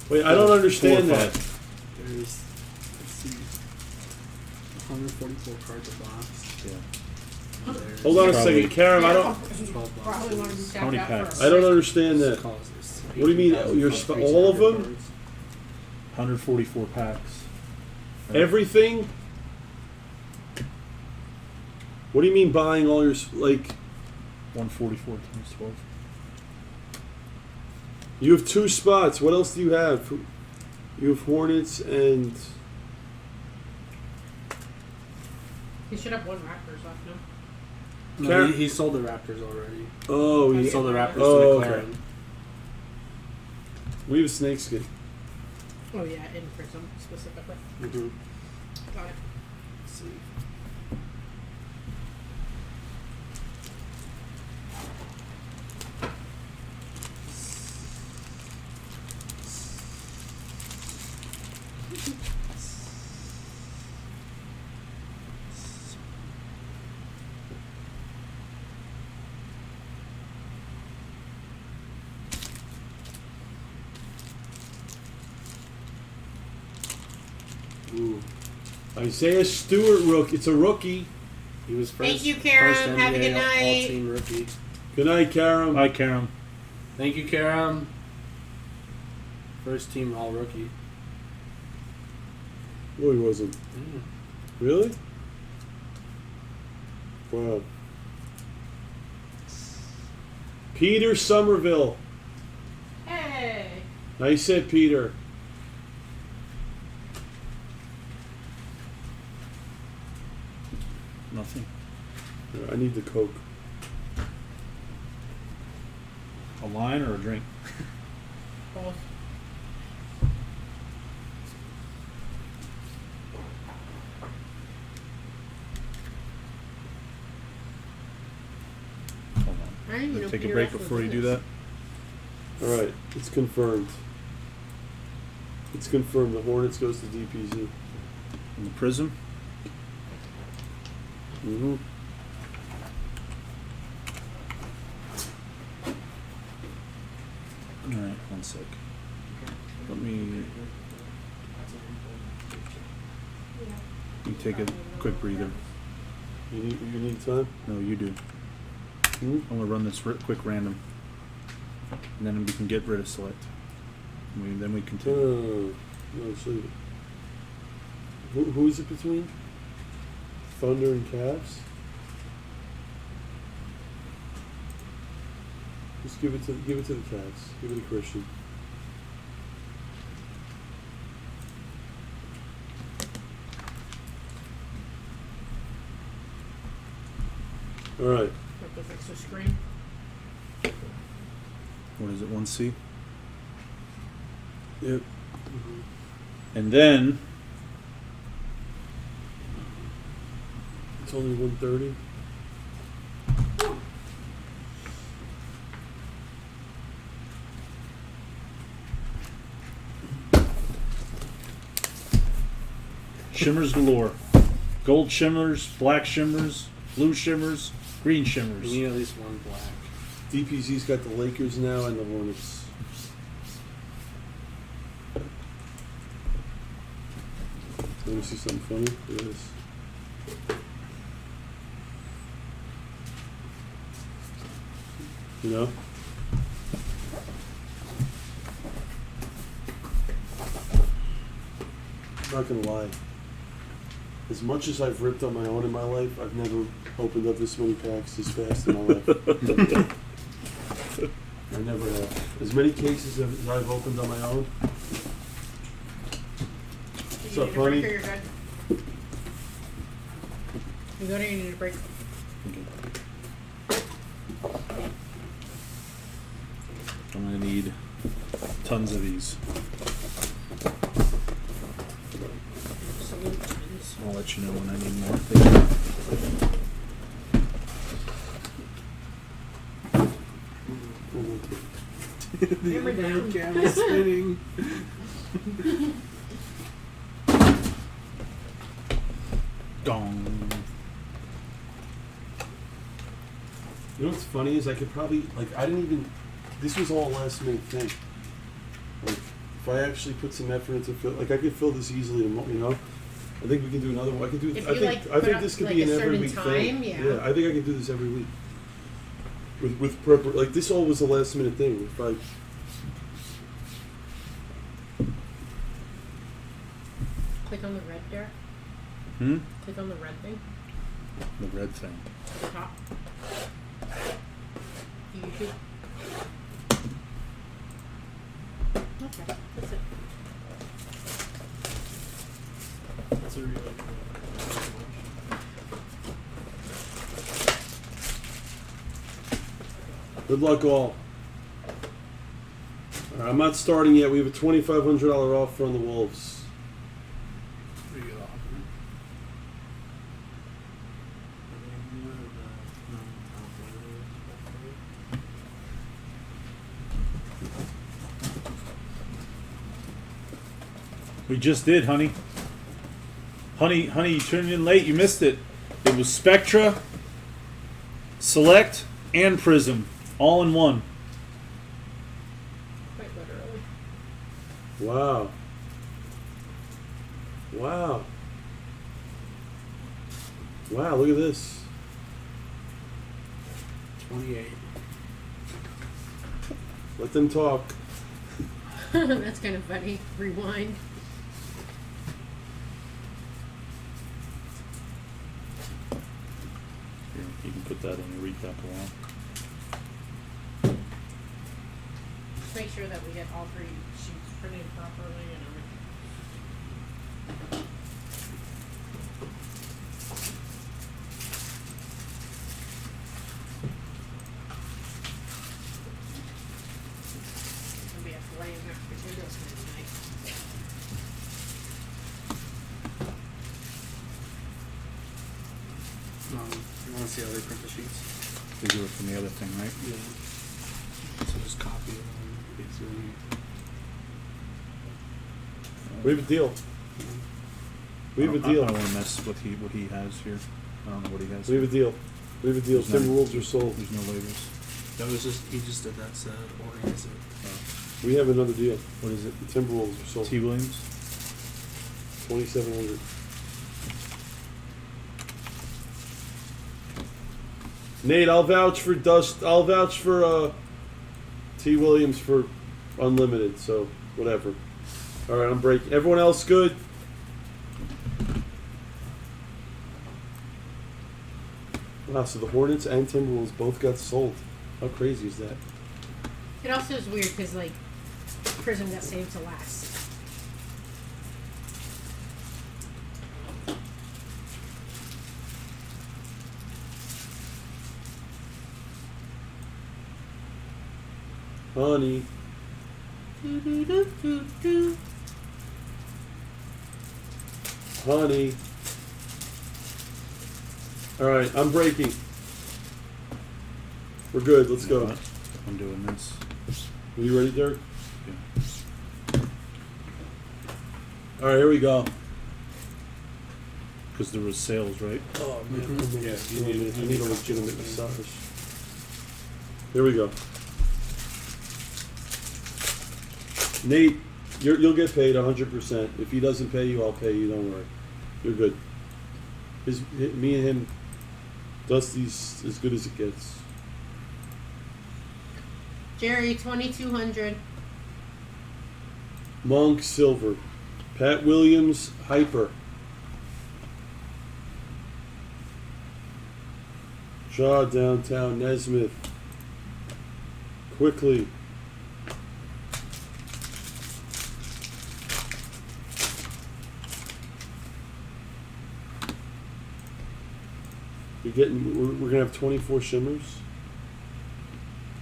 Wait, I don't understand 4 or that. 5. There's, let's see, 144 cards a box. Yeah. There's Hold on a Probably- second, Karen. I don't. 12 Probably want to be boxes. How many tapped out packs? for a I don't six. understand that. What do you mean, all of them? 144 packs. Right? Everything. What do you mean buying all your like? 144 times 12. You have 2 spots. What else do you have? You have Hornets and He should have one Raptors left, no? No, Karen- he sold the Raptors already. oh, He you, sold the Raptors Oh, to okay. McLaren. we have a snakeskin. Oh yeah, in Prism specifically. Mm-hmm. Got it. Let's see. Ooh. Isaiah Stewart rookie. It's a rookie. He was first. Thank you, Karen. First Have a NBA good night. All-team rookie. Good night, Karen. Hi, Karen. Thank you, Karam. First team all rookie. Oh, he wasn't. Yeah. Really? Wow. Peter Somerville. Hey. Nice hit, Peter. Nothing. I need the Coke. A line or a drink? Both. Hold on. I didn't even know Take a Peter break Rush was before you in do this. that. All right, it's confirmed. It's confirmed. The Hornets goes to DPZ. And the Prism. Mm-hmm. Alright, one sec. Let me. You take a quick breather. You need time. No, you do. Hmm? I'm gonna run this quick random, and then we can get rid of select. Then we continue. No, sleep. Who is it between? Thunder and Cavs. Just give it to the Cavs. Give it to Christian. All right. Have to fix the screen. What is it? 1C, Yep. and then It's only 1:30. shimmers galore. Gold shimmers, black shimmers, blue shimmers, green shimmers. We need at least one black. DPZ's got the Lakers now and the Hornets. Let me see something funny. Look at this. You know? not gonna lie. As much as I've ripped on my own in my life, I've never opened up this many packs this fast in my life. I never have. As many cases as I've opened on my own. What's up, honey? You're good. You go to you need a break. I'm gonna need tons of these. I'll let you know when I need more. The Hammer down. camera spinning. Dong. You know what's funny is I could probably, like, I didn't even, this was all a last minute thing. Like, if I actually put some effort into fill, like, I could fill this easily, you know? I think we can do another one. I can do, If I you, think, like, I think put this up, could like, be a an every certain week time, thing. yeah. I think I can do this every week. With prep, like, this all was a last minute thing. If I, Click on the red there. Click on the red thing The red thing. at the top. YouTube. Okay, that's it. That's a really cool. good luck all. All right, I'm not starting yet. We have a $2,500 offer on the Wolves. Pretty good offer. We just did, honey. Honey, you turned in late. You missed it. It was Spectra, Select, and Prism, all in one. Quite literally. Wow. Wow. Wow, look at this. 28. Let them talk. That's kind of funny. Rewind. Here, you can put that in your recap along. Just make sure that we get all three sheets printed properly and everything. It's gonna be a flame mashed potatoes tonight. You want to see how they print the sheets? They do it from the other thing, right? Yeah. So just copy it and paste it in here. We have a deal. We have a deal. I don't want to mess with what he has here. I don't know what he has. We have a deal. We have a deal. There's no- Timberwolves are sold. There's no labels. That was just, he just did that to organize it. We have another deal. What is it? The Timberwolves are sold. T. Williams? 2,700. Nate, I'll vouch for Dust. I'll vouch for T. Williams for unlimited. So whatever. All right, I'm breaking. Everyone else good? Wow. So the Hornets and Timberwolves both got sold. How crazy is that? It also is weird because, like, Prism got saved to last. Honey. Honey. All right, I'm breaking. We're good. Let's You know go. what? I'm doing this. Are you ready, Dirk? Yeah. All right, here we go. Because there was sales, right? Oh Mhm. Yeah, you need a legitimate massage. Here we go. Nate, you'll get paid 100%. If he doesn't pay you, I'll pay you. Don't worry. You're good. Me and him, Dusty's as good as it gets. Jerry, 2,200. Monk, silver. Pat Williams, Hyper. Shaw, Downtown, Nesmith. Quickly. You're getting. We're gonna have 24 shimmers.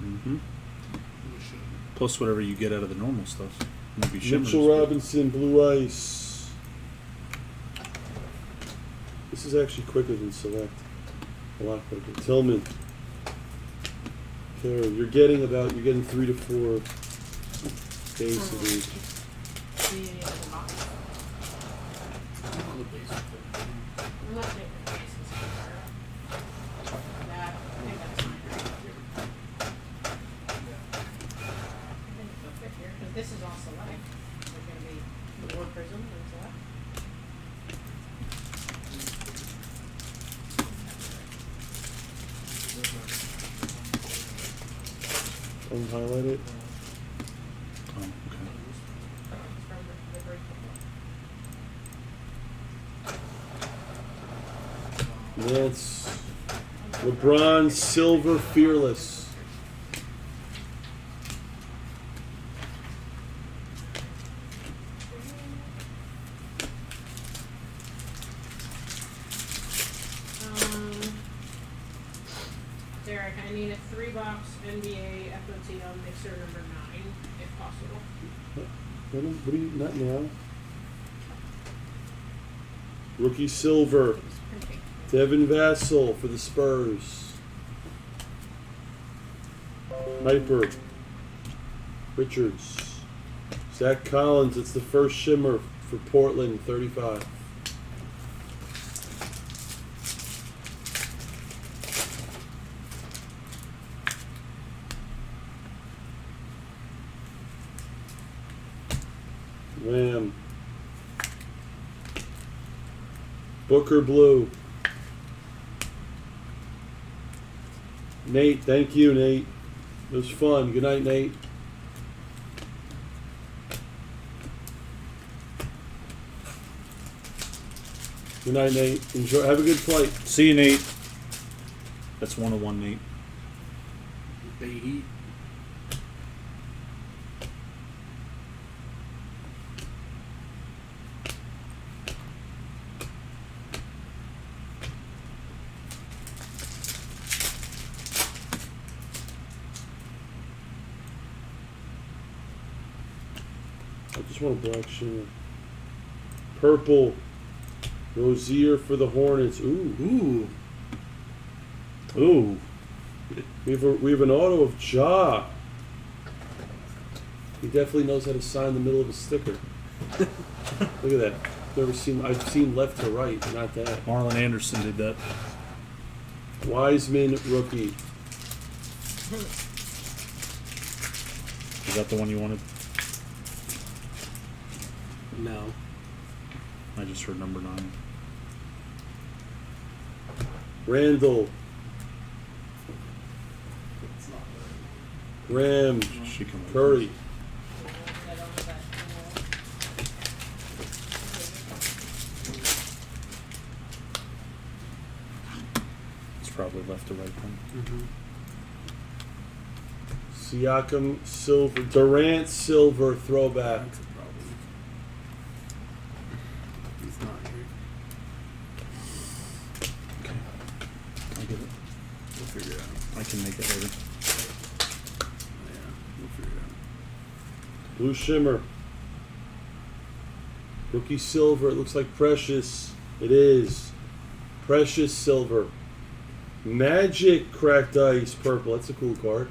Mm-hmm. Plus whatever you get out of the normal stuff. Maybe shimmers. Mitchell Robinson, Blue Ice. This is actually quicker than Select. A lot quicker. Tillman. Carey. You're getting 3 to 4 days of these. I'm not taking cases here. That, I think that's fine. I think it'll fit here, because this is all select. There's going to be more Prism than select. Unhighlight it. Oh, okay. It's from the break before. That's LeBron Silver Fearless. Derek, I need a 3-box NBA FOTL mixer number 9, if possible. What are you, not now? Rookie Silver. It's printing. Devin Vassell for the Spurs. Hyper. Richards. Zach Collins, it's the first shimmer for Portland, 35. Lamb. Booker Blue. Nate, thank you, Nate. It was fun. Good night, Nate. Good night, Nate. Enjoy. Have a good flight. See you, Nate. That's 101, Nate. They eat. I just want a black shimmer. Purple. Rozier for the Hornets. Ooh. Ooh. We have an auto of Ja. He definitely knows how to sign the middle of a sticker. Look at that. I've seen left to right, not that. Marlon Anderson did that. Wiseman rookie. Is that the one you wanted? No. I just heard number 9. Randall. It's not Graham. She can Curry. I don't have that. It's probably left to right then. Siakam silver. Durant silver throwback. That's a problem. He's not here. Okay. I'll get it. We'll figure it out. I can make it later. Yeah, we'll figure it out. Blue shimmer. Rookie silver. It looks like precious. It is. Precious silver. Magic cracked ice purple. That's a cool card.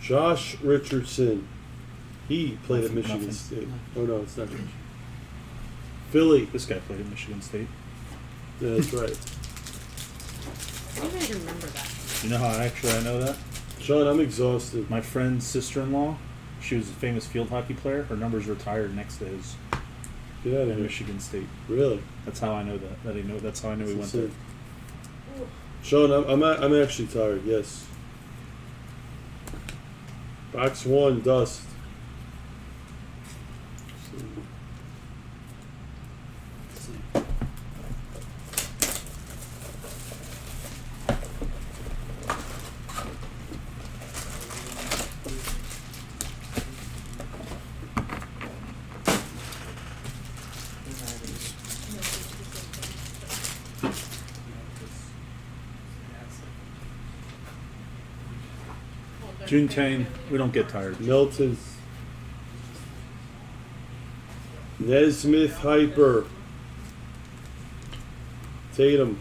Josh Richardson. He played at Michigan Nothing. State. Oh no, it's not. Philly. This guy played at Michigan State. Yeah, that's right. How do you guys remember that? You know how I know that? Sean, I'm exhausted. My friend's sister-in-law, she was a famous field hockey player. Her number's retired next to his Get out of at here. Michigan State. Really? That's how I know that. That's how I knew he went there. Sean, I'm actually tired. Yes. Box 1, Dust. Let's see. Junetane, we don't get tired. Milton. Nesmith Hyper. Tatum.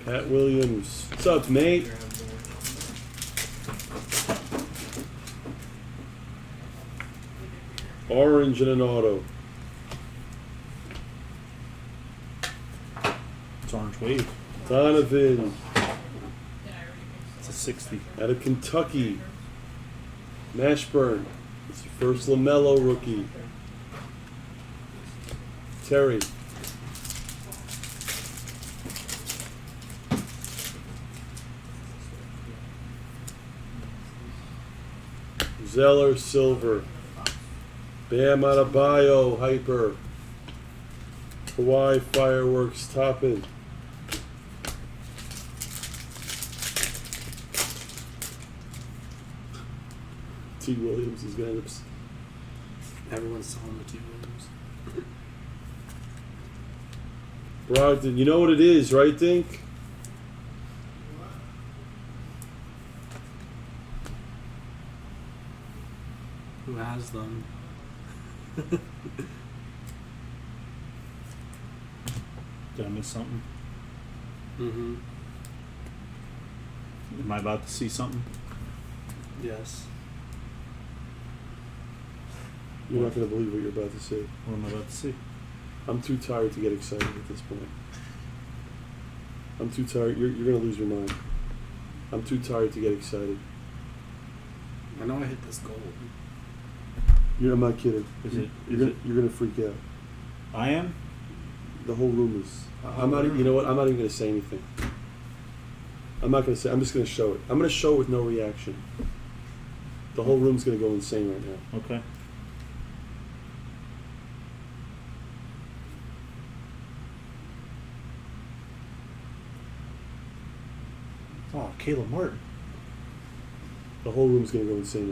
Pat Williams. What's up, mate? Orange and an auto. It's Orange Wave. Donovan. It's a 60. Out of Kentucky. Mashburn. It's your first LaMelo rookie. Terry. Zeller Silver. Bam Adebayo Hyper. Hawaii Fireworks Toppin. T. Williams is going to Everyone's telling the T. Williams. Brogdon, you know what it is, right, Dink? Who has them? Did I miss something? Mm-hmm. Am I about to see something? Yes. You're not going to believe what you're about to say. What am I about to see? I'm too tired to get excited at this point. I'm too tired. You're going to lose your mind. I'm too tired to get excited. I know I hit this goal. I'm not kidding. You're going to freak out. I am? The whole room is. I'm not. You know what? I'm not even going to say anything. I'm not going to say. I'm just going to show it. I'm going to show it with no reaction. The whole room's going to go insane right now. Okay. Oh, Caleb Martin. The whole room's going to go insane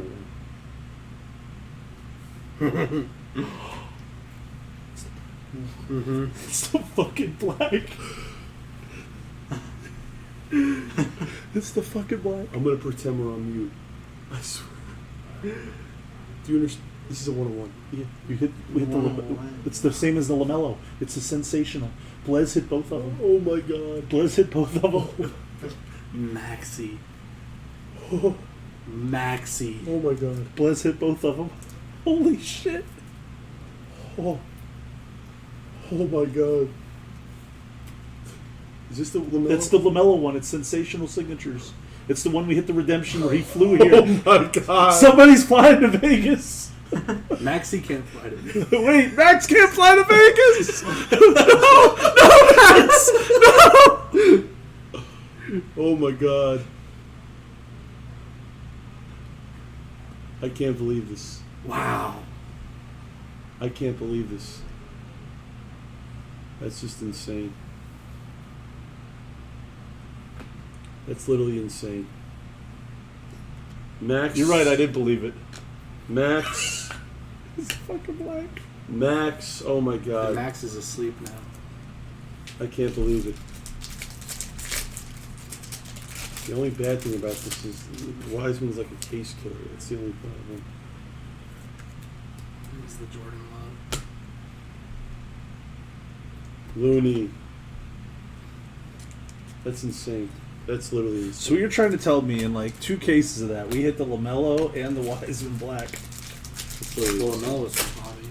right now. Mm-hmm. It's the fucking black. It's the fucking black. I'm going to pretend we're on mute. I swear. Do you understand? This is a 101. Yeah, we hit the. It's the same as the LaMelo. It's a sensational. Blez hit both of them. Oh my god. Blez hit both of them. Maxi. Oh, Maxi. oh my god. Blez hit both of them. Holy shit. Oh. Oh my god. Is this the LaMelo? That's the LaMelo one. It's sensational signatures. It's the one we hit the redemption where he flew here. Oh my god. Somebody's flying to Vegas. Maxi can't fight it. Wait, Max can't fly to Vegas. No, Max, no. Oh my god. I can't believe this. Wow. I can't believe this. That's just insane. That's literally insane. Max. You're right. I did believe it. Max. It's fucking black. Max. Oh my And god. Max is asleep now. I can't believe it. The only bad thing about this is Wiseman's like a case killer. That's the only problem. He's the Jordan Love. Looney. That's insane. That's literally insane. So you're trying to tell me in like two cases of that, we hit the LaMelo and the Wiseman black. That's literally Well, insane. no, it's from Hobby.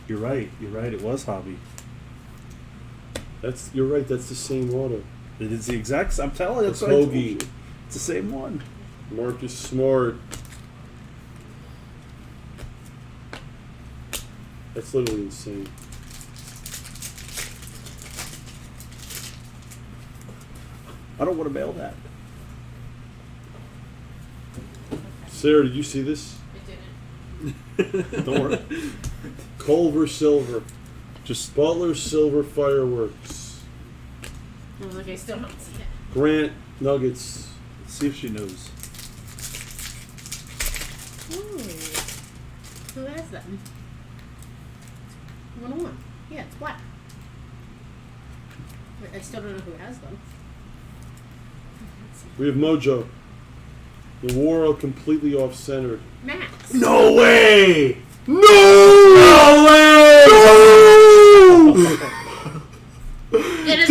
You're right. You're right. It was Hobby. You're right. That's the same auto. It is the exact. I'm telling you. That's It's what I told Hoagie. you. It's the same one. Marcus Smart. That's literally insane. I don't want to mail that. Sarah, did you see this? It didn't. Don't worry. Culver Silver. Just Butler Silver Fireworks. Oh, look, I still don't see it. Grant Nuggets. see if she knows. Ooh. Who has them? 101. Yeah, it's black. Wait, I still don't know who has them. We have Mojo. The War completely off-centered. Max. No way! No! No way! No! It is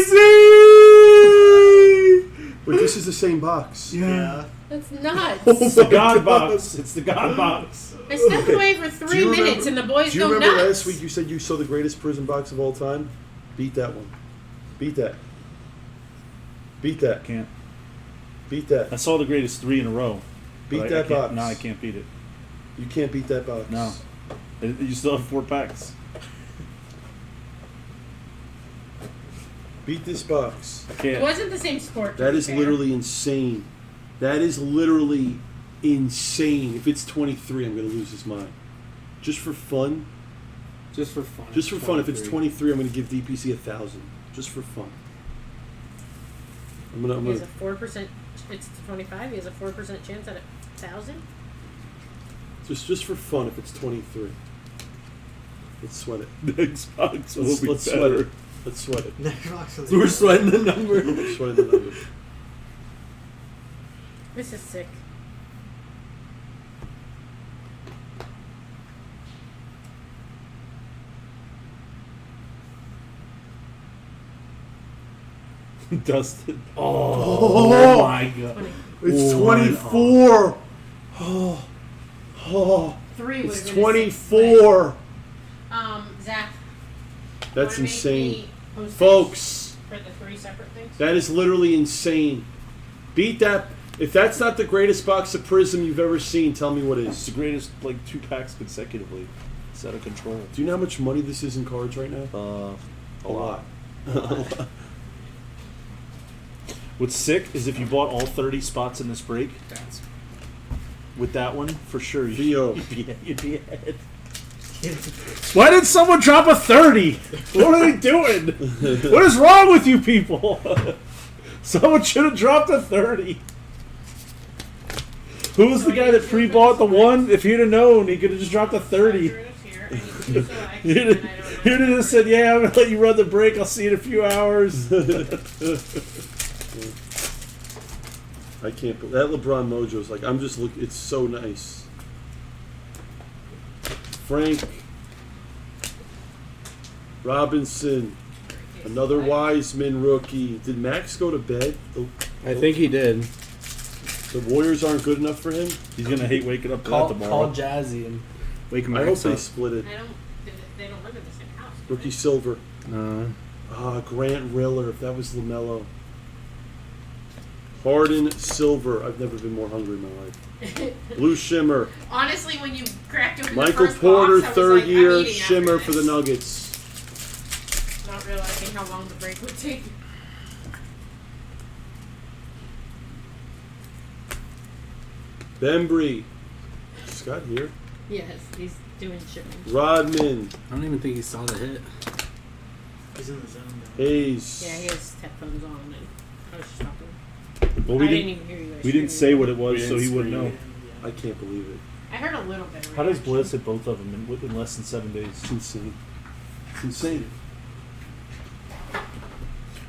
DPC! But this is the same box. Yeah. That's nuts. It's the God box. It's the God box. I stepped away for Do 3 you remember- minutes and the boys Do you go remember nuts. last week you said you saw the greatest Prism box of all time? Beat that one. Beat that. Beat that. Can't. Beat that. I saw the greatest 3 in a row. Beat but I that can't- box. No, I can't beat it. You can't beat that box. No. You still have 4 packs. Beat this box. I It can't. wasn't the same sport. to That be is fair. literally insane. That is literally insane. If it's 23, I'm going to lose his mind. Just for fun. Just for fun. Just for fun. If it's 23, I'm going to give DPC 1,000. Just for fun. I'm He has gonna. a 4%. It's 25. He has a 4% chance at 1,000. Just for fun. If it's 23, let's sweat it. Next box will Let's, be let's sweat better. it. Let's sweat it. Next box is We're sweating the number. We're sweating the number. This is sick. Dustin. Oh, my God. 20. It's Oh, 24. Oh, 3 would it's have been a 24. Zach. That's wanna make insane. me post Folks, for the 3 separate things. that is literally insane. Beat that. If that's not the greatest box of Prism you've ever seen, tell me what It's is. the greatest, 2 packs consecutively. It's out of control. Do you know how much money this is in cards right now? A lot. What's sick is if you bought all 30 spots in this break, That's with that one, for sure, Theo. you'd be ahead. Why did someone drop a 30? What are they doing? What is wrong with you people? Someone should have dropped a 30. Who was the guy that pre-bought the 1? If he'd have known, he could have just dropped a 30. He'd have just said, yeah, I'm going to let you run the break. I'll see you in a few hours. I can't. That LeBron Mojo's like. I'm just looking. It's so nice. Frank Robinson, another Wiseman rookie. Did Max go to bed? I think he did. The Warriors aren't good enough for him. He's going to hate waking up to that Call tomorrow. Jazzy and wake him I hope up. they split it. They don't live in the same house. do Rookie they? Silver. No. Grant Riller. If that was LaMelo. Harden Silver. I've never been more hungry in my life. Blue Shimmer. Honestly, when you cracked open Michael the first Porter, box, I was third like, I'm year eating Shimmer after for the this. Nuggets. Not realizing how long the break would take. Bembry. Scott here. Yes, he's doing shipping. Rodman. I don't even think he saw the hit. He's in the zone. Hayes. Yeah, he has headphones on, and I was just talking. Well, I didn't even hear you guys. we didn't say what it was, We so he didn't wouldn't know. I can't believe it. I heard a little bit. Of How does reaction. Blez hit both of them in less than 7 days? It's insane. It's insane.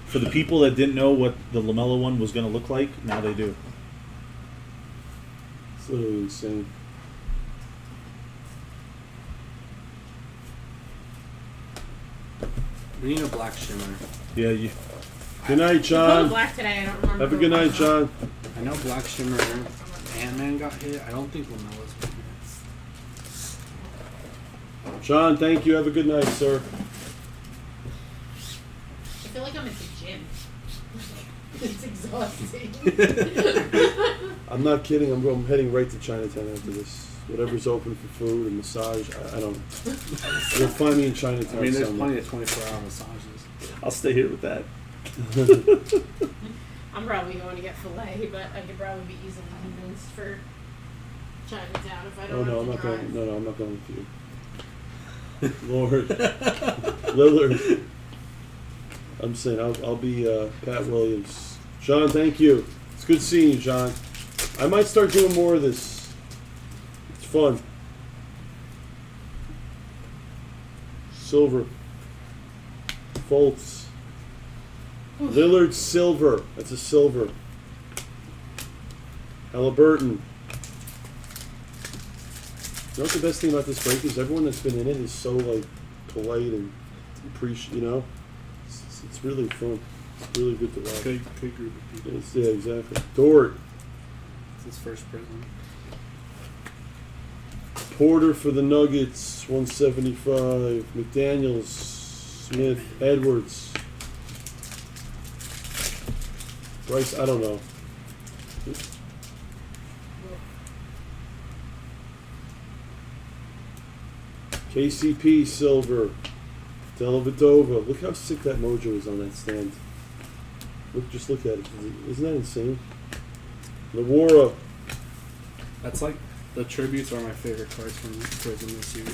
For the people that didn't know what the LaMelo one was going to look like, now they do. It's literally insane. We need a black shimmer. Yeah, you. Good night, He pulled John. black today. I don't remember. Have a who good it night, was. John. I know black shimmer. Ant-Man got hit. I don't think Lamelo's been hit. John, thank you. Have a good night, sir. I feel like I'm at the gym. It's exhausting. I'm not kidding. I'm heading right to Chinatown after this. Whatever's open for food and massage. I don't know. You'll find me in Chinatown I mean, there's somewhere. plenty of 24-hour massages. I'll stay here with that. I'm probably going to get filet, but I could probably be easily convinced for Chinatown if I Oh don't no, have I'm to not drive. going. No, I'm not going with you. Lord, Lillard. I'm saying I'll be Pat Williams. John, thank you. It's good seeing you, John. I might start doing more of this. It's fun. Silver. Foltz. Lillard silver. That's a silver. Halliburton. You know what the best thing about this break is? Everyone that's been in it is so like polite and appreciate. You know, it's really fun. It's really good to watch. Good group of people. Yeah, exactly. Dort. It's his first Prism. Porter for the Nuggets, 175. McDaniels, Smith, Edwards. Bryce, I don't know. KCP, silver. Dellavedova. Look how sick that mojo is on that stand. Just look at it. Isn't that insane? Lawara. That's like the tributes are my favorite cards from Prism this year.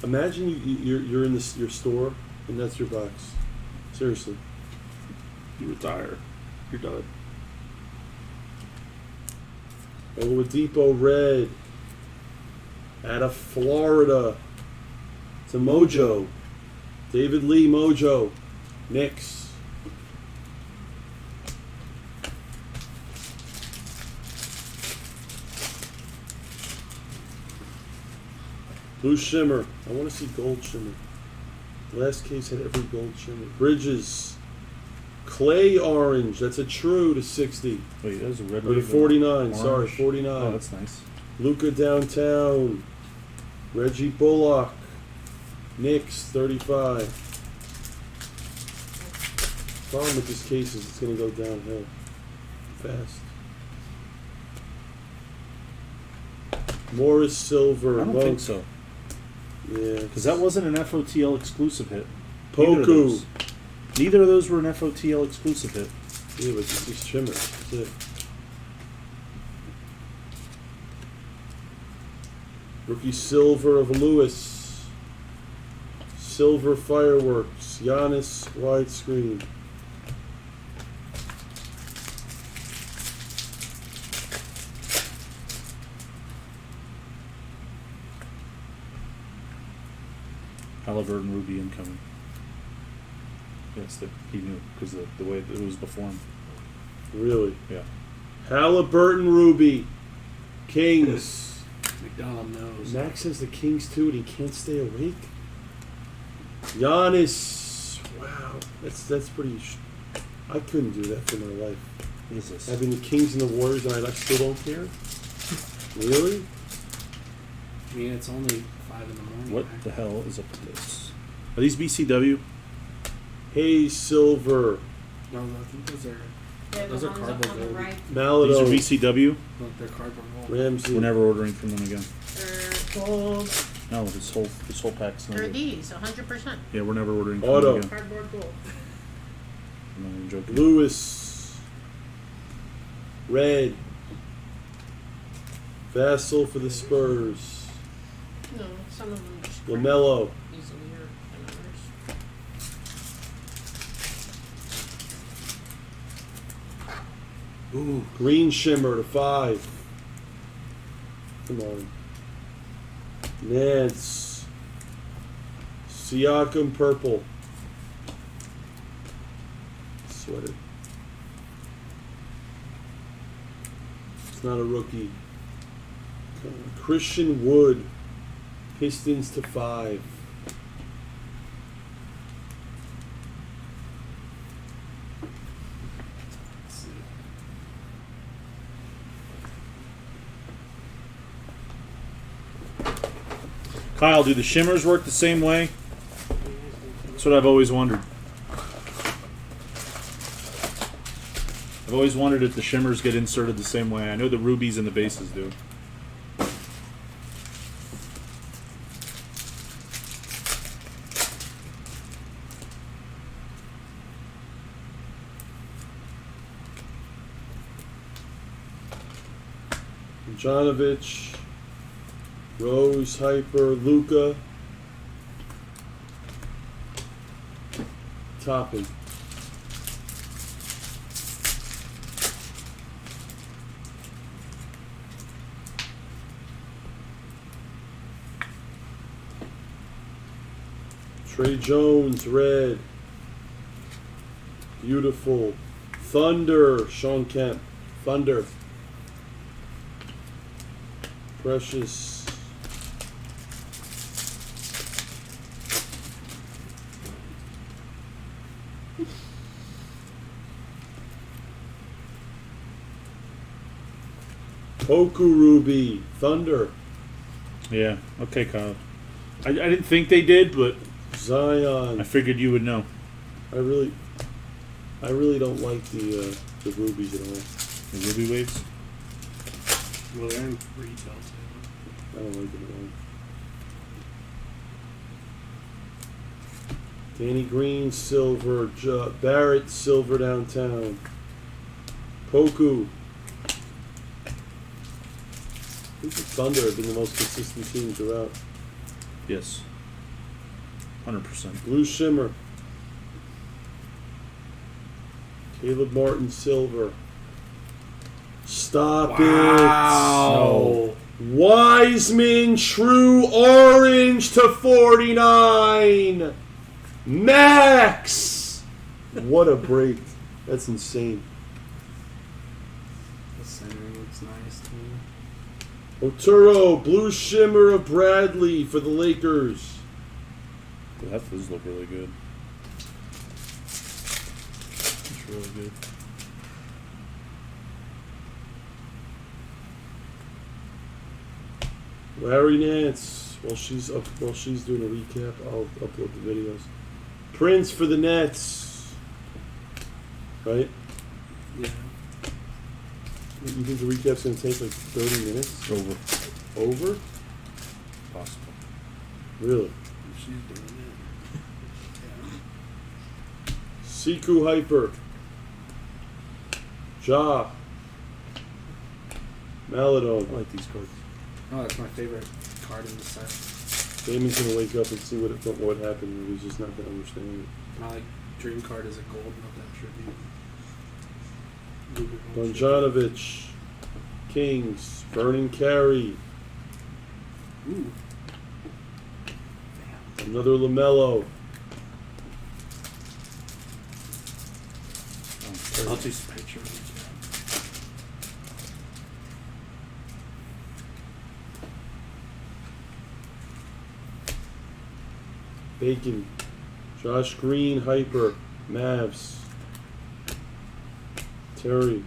Imagine you're in your store and that's your box. Seriously. You retire. You're done. Oladipo red. Out of Florida. It's a mojo. David Lee mojo. Knicks. Blue shimmer. I want to see gold shimmer. Last case had every gold shimmer. Bridges. Clay orange. That's a true to 60. Wait, that was a red Or to wave 49. orange. Sorry, 49. Oh, that's nice. Luca downtown. Reggie Bullock. Knicks 35. Problem with this case is it's going to go downhill fast. Morris silver. I don't Monk. think so. Yeah, Because that wasn't an FOTL exclusive hit. Poku. Neither of those were an FOTL exclusive hit. Yeah, but it's these shimmers. That's it. Rookie silver of Lewis. Silver fireworks. Giannis widescreen. Halliburton Ruby incoming. Yes, he knew because the way it was before him. Really? Yeah. Halliburton Ruby. Kings. McDonald knows. Max has the Kings too and he can't stay awake. Giannis. Wow. That's pretty... I couldn't do that for my life. What is this? Having the Kings and the Warriors and I still don't care? Really? I mean, it's only 5 in the morning. What right? the hell is up with this? Are these BCW? Hayes silver. No, I think those are They're Those the are ones up cardboard on the gold. right. Malado. These are BCW? look, they're cardboard roll. Ramsey. We're never ordering from them again. They're gold. No, this whole pack's They're not. these, 100%. Yeah, we're never ordering from Auto. them again. Cardboard gold. I'm not even joking. Lewis. Red. Vassell for the Spurs. No, some of them just LaMelo. easier than others. Ooh, green shimmer to 5. Come on. Nance. Siakam purple. Sweater. It's not a rookie. Christian Wood. Pistons to 5. Let's see. Kyle, do the shimmers work the same way? That's what I've always wondered. I've always wondered if the shimmers get inserted the same way. I know the rubies and the bases do. Janovic, Rose, Hyper, Luca, Toppin. Trey Jones, red. Beautiful. Thunder, Sean Kemp. Thunder. Precious. Poku Ruby. Thunder. Yeah. Okay, Kyle. I didn't think they did, but Zion. I figured you would know. I really don't like the rubies at all. The Ruby Waves. Well, they're in retail too. I don't like them at all. Danny Green, silver. Barrett, silver downtown. Poku. I think the Thunder have been the most consistent team throughout. Yes. 100%. Blue Shimmer. Caleb Martin, silver. Stop Wow. it. Wiseman, true orange to 49. Max. What a break. That's insane. The centering looks nice too. Oturo, blue shimmer of Bradley for the Lakers. That does look really good. It's really good. Larry Nance. While she's doing a recap, I'll upload the videos. Prince for the Nets. Right? Yeah. You think the recap's gonna take like 30 minutes? Over. Over? Possible. Really? She's doing it. Siku Hyper. Ja. I Maladon. like these cards. Oh, that's my favorite card in the set. Damon's gonna wake up and see what happened. He's just not gonna understand it. My like dream card is a gold, not that tribute. Luka gold Bonjanovic. Kings. Vernon Carey. tribute. Ooh. Another LaMelo. I'll do Spectra. Bacon. Josh Green. Hyper. Mavs. Terry.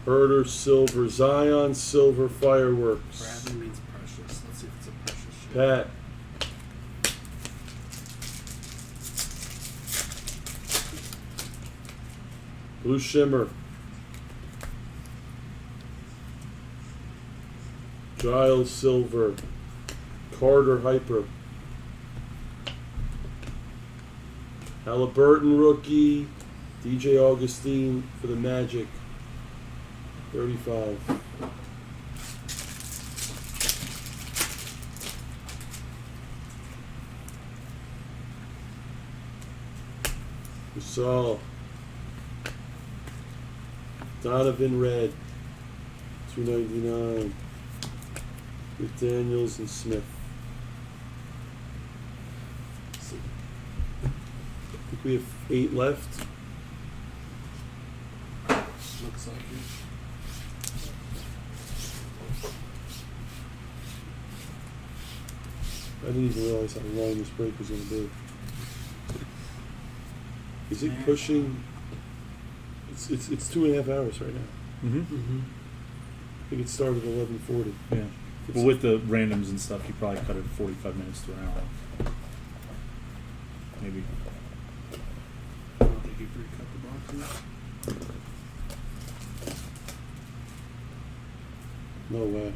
Herder, silver. Zion, silver. Fireworks. Bradley means precious. Let's see if it's a precious shit. Pat. Blue Shimmer. Giles, silver. Carter, hyper. Halliburton, rookie. DJ Augustine for the Magic. 35. Gasol. Donovan, red. 299. McDaniels and Smith. I think we have 8 left. Looks like it. I didn't even realize how long this break was going to be. Is it pushing? It's 2.5 hours right now. Mm-hmm. Mm-hmm. I think it started at 11:40. Yeah. But with the randoms and stuff, you probably cut it 45 minutes to an hour. Maybe. I don't think you pre-cut the boxes. No way.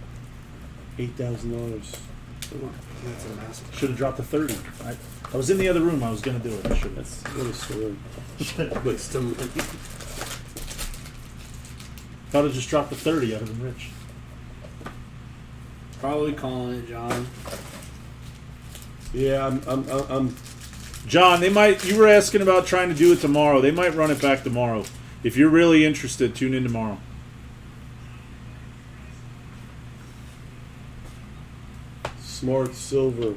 $8,000. That's a mess. Should have dropped the 30. I was in the other room. I was going to do it. I should have. That's what a story. But still, Thought I'd just dropped the 30. I'd have been rich. Probably calling it, John. yeah, I'm John, they might. You were asking about trying to do it tomorrow. They might run it back tomorrow. If you're really interested, tune in tomorrow. smart silver.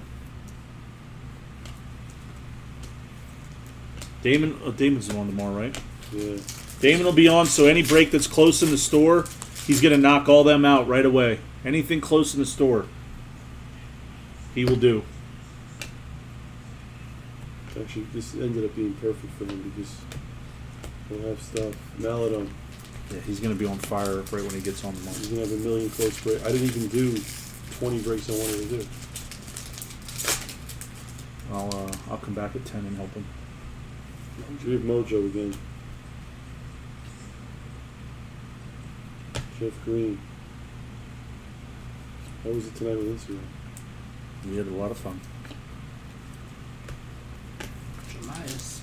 Damon's on tomorrow, right? Yeah. Damon will be on, so any break that's close in the store, he's going to knock all them out right away. Anything close in the store, he will do. Actually, this ended up being perfect for him because we'll have stuff. Maladon. Yeah, he's going to be on fire right when he gets on tomorrow. He's going to have a million close breaks. I didn't even do 20 breaks I wanted to do. I'll come back at 10 and help him. We have Mojo again. Jeff Green. How was it tonight with Instagram? We had a lot of fun. Nice.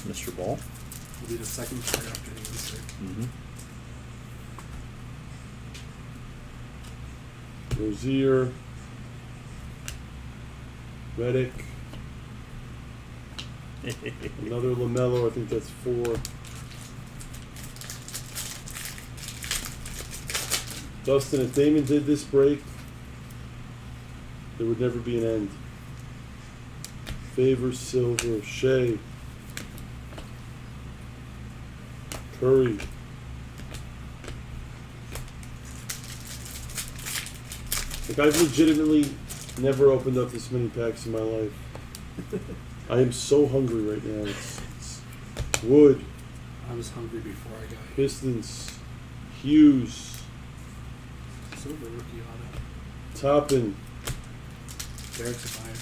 Mr. Ball. Will be the second part after the insert. Mm-hmm. Rozier. Reddick. Another LaMelo. I think that's 4. Dustin, if Damon did this break, there would never be an end. Favors, Silver, Shea, Curry. Like, I've legitimately never opened up this many packs in my life. I am so hungry right now. It's Wood. I was hungry before I got here. Pistons, Hughes, Silver rookie auto. Toppin, Derek's a buyer.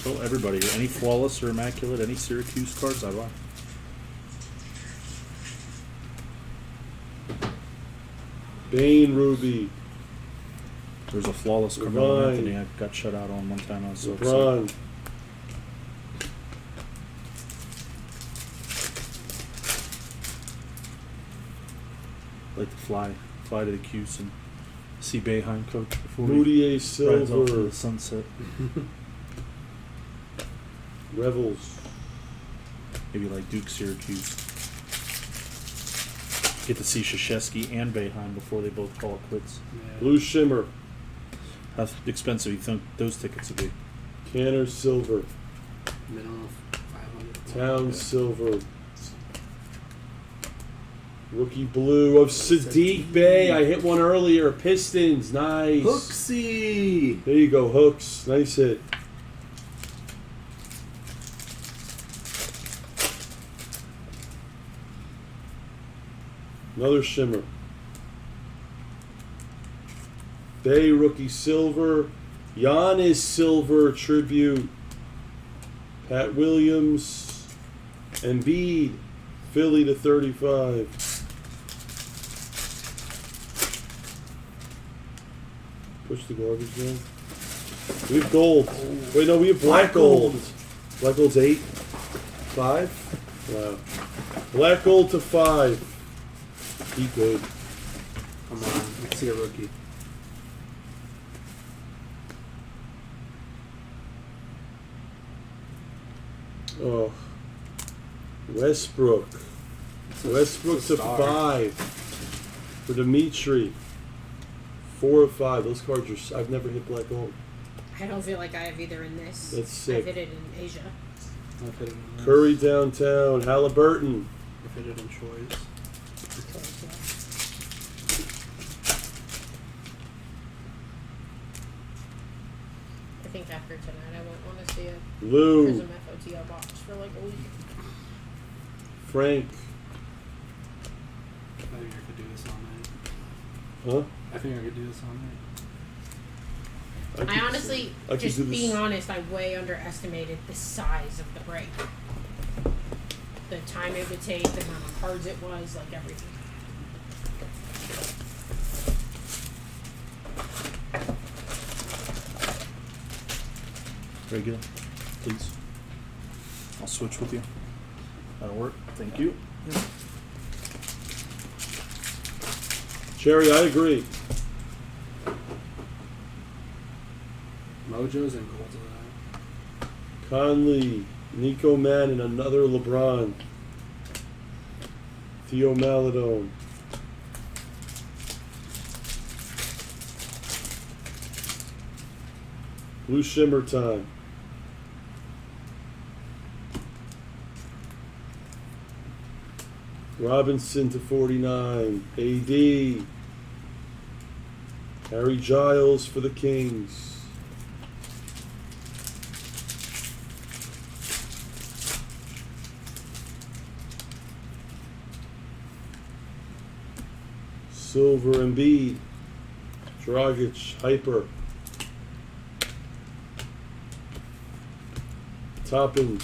Well, everybody, any flawless or immaculate, any Syracuse cards, I buy. Bane, Ruby, There's a flawless Carmelo Divine. Anthony I got shut out on one time. I was so excited. LeBron, Like to fly to the Cuse and see Boeheim coach before Moutier, he rides off into Silver, the sunset. Revels, Maybe like Duke Syracuse. Get to see Krzyzewski and Boeheim before they both call it quits. Yeah. Blue Shimmer, How expensive you think those tickets would be? Canner, Silver, Minimum of 500. Town, Silver, Rookie Blue of Sadiq Bey. I hit one earlier. Pistons, nice. Hooksy! There you go, Hooks. Nice hit. Another Shimmer. Bay Rookie Silver. Giannis Silver Tribute. Pat Williams. Embiid. Philly to 35. Push the garbage down. We have gold. Wait, no, we have black gold. Black gold's 8. 5? Wow. Black gold to 5. Be good. Come on, let's see a rookie. Oh. Westbrook. Westbrook to star. 5. For Dimitri. 4 of 5. Those cards are. I've never hit black gold. I don't feel like I have either in this. That's sick. I've hit it in Asia. I've hit it in this. Curry downtown. Halliburton. I've hit it in Troy's. I think after tonight I won't want to see a Lou. Prism FOTL box for like a week. Frank. I think I could do this all night. Huh? I think I could do this all night. I honestly, I could just do this. being honest, I way underestimated the size of the break. The time it would take, the amount of cards it was, like everything. Regular, please. I'll switch with you. That'll work. Thank you. Cherry, I agree. Mojos and gold. Conley, Nico Mann, and another LeBron. Theo Maladone. Blue Shimmer time. Robinson to 49. AD. Harry Giles for the Kings. Silver Embiid. Dragic. Hyper. Toppin.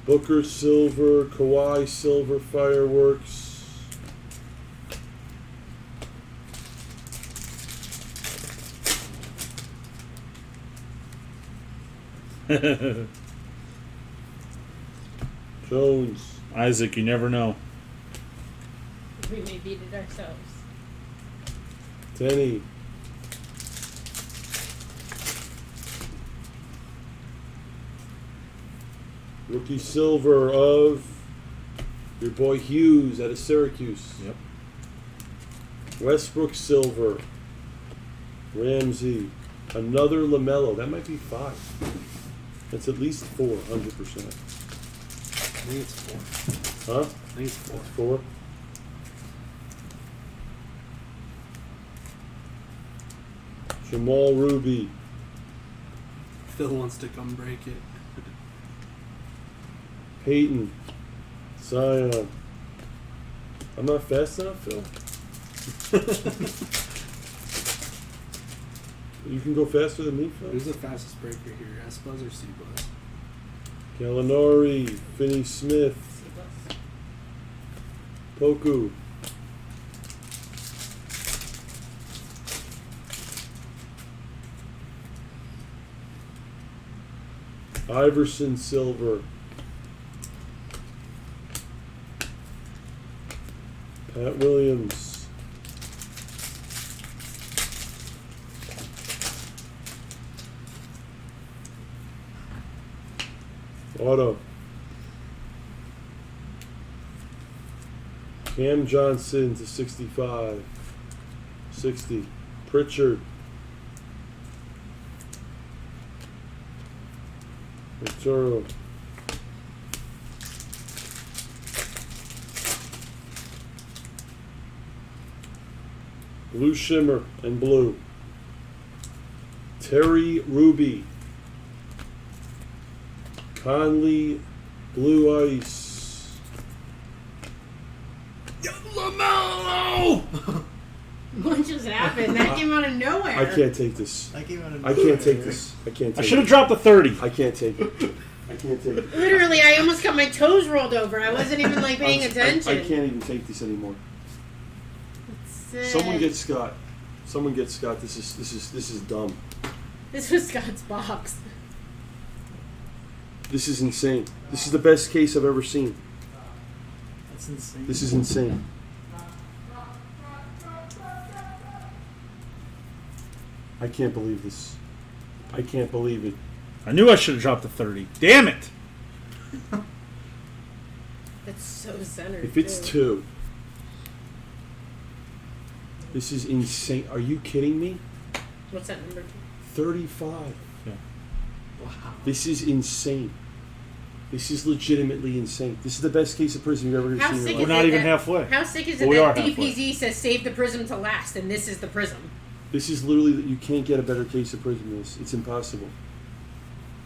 Booker silver, Kawhi silver, fireworks. Jones. Isaac, you never know. We may beat it ourselves. Tenny. Rookie silver of your boy Hughes out of Syracuse. Yep. Westbrook silver. Ramsey. Another LaMelo. That might be 5. That's at least 4, 100%. I think it's 4. Huh? I think it's 4. 4? Jamal Ruby. Phil wants to come break it. Peyton. Zion. I'm not fast enough, Phil. You can go faster than me, Phil. Who's the fastest breaker here? S Buzz or C Buzz? Gallinari. Finney Smith. Poku. Iverson silver. Pat Williams. Auto. Cam Johnson to 65. 60. Pritchard. Arturo. Blue Shimmer and blue. Terry Ruby. Conley Blue Ice. LaMelo! What just happened? That came out of nowhere. I can't take this. That came out of I can't take this. I can't I take should have it. dropped the 30. I can't take it. I can't take it. Literally, I almost got my toes rolled over. I wasn't even like paying attention. I can't even take this anymore. Someone get Scott. Someone get Scott. This is dumb. This was Scott's box. This is insane. This is the best case I've ever seen. That's insane. This is insane. I can't believe this. I can't believe it. I knew I should have dropped the 30. Damn it! That's so centered. If it's too. 2, this is insane. Are you kidding me? What's that number? 35. Yeah. Wow. This is insane. This is legitimately insane. This is the best case of Prism you've ever How seen in sick your We're is life. not it even that- halfway. How sick is Well, it we that are halfway. DPZ says save the Prism to last, and this is the Prism? This is literally, you can't get a better case of Prism than this. It's impossible.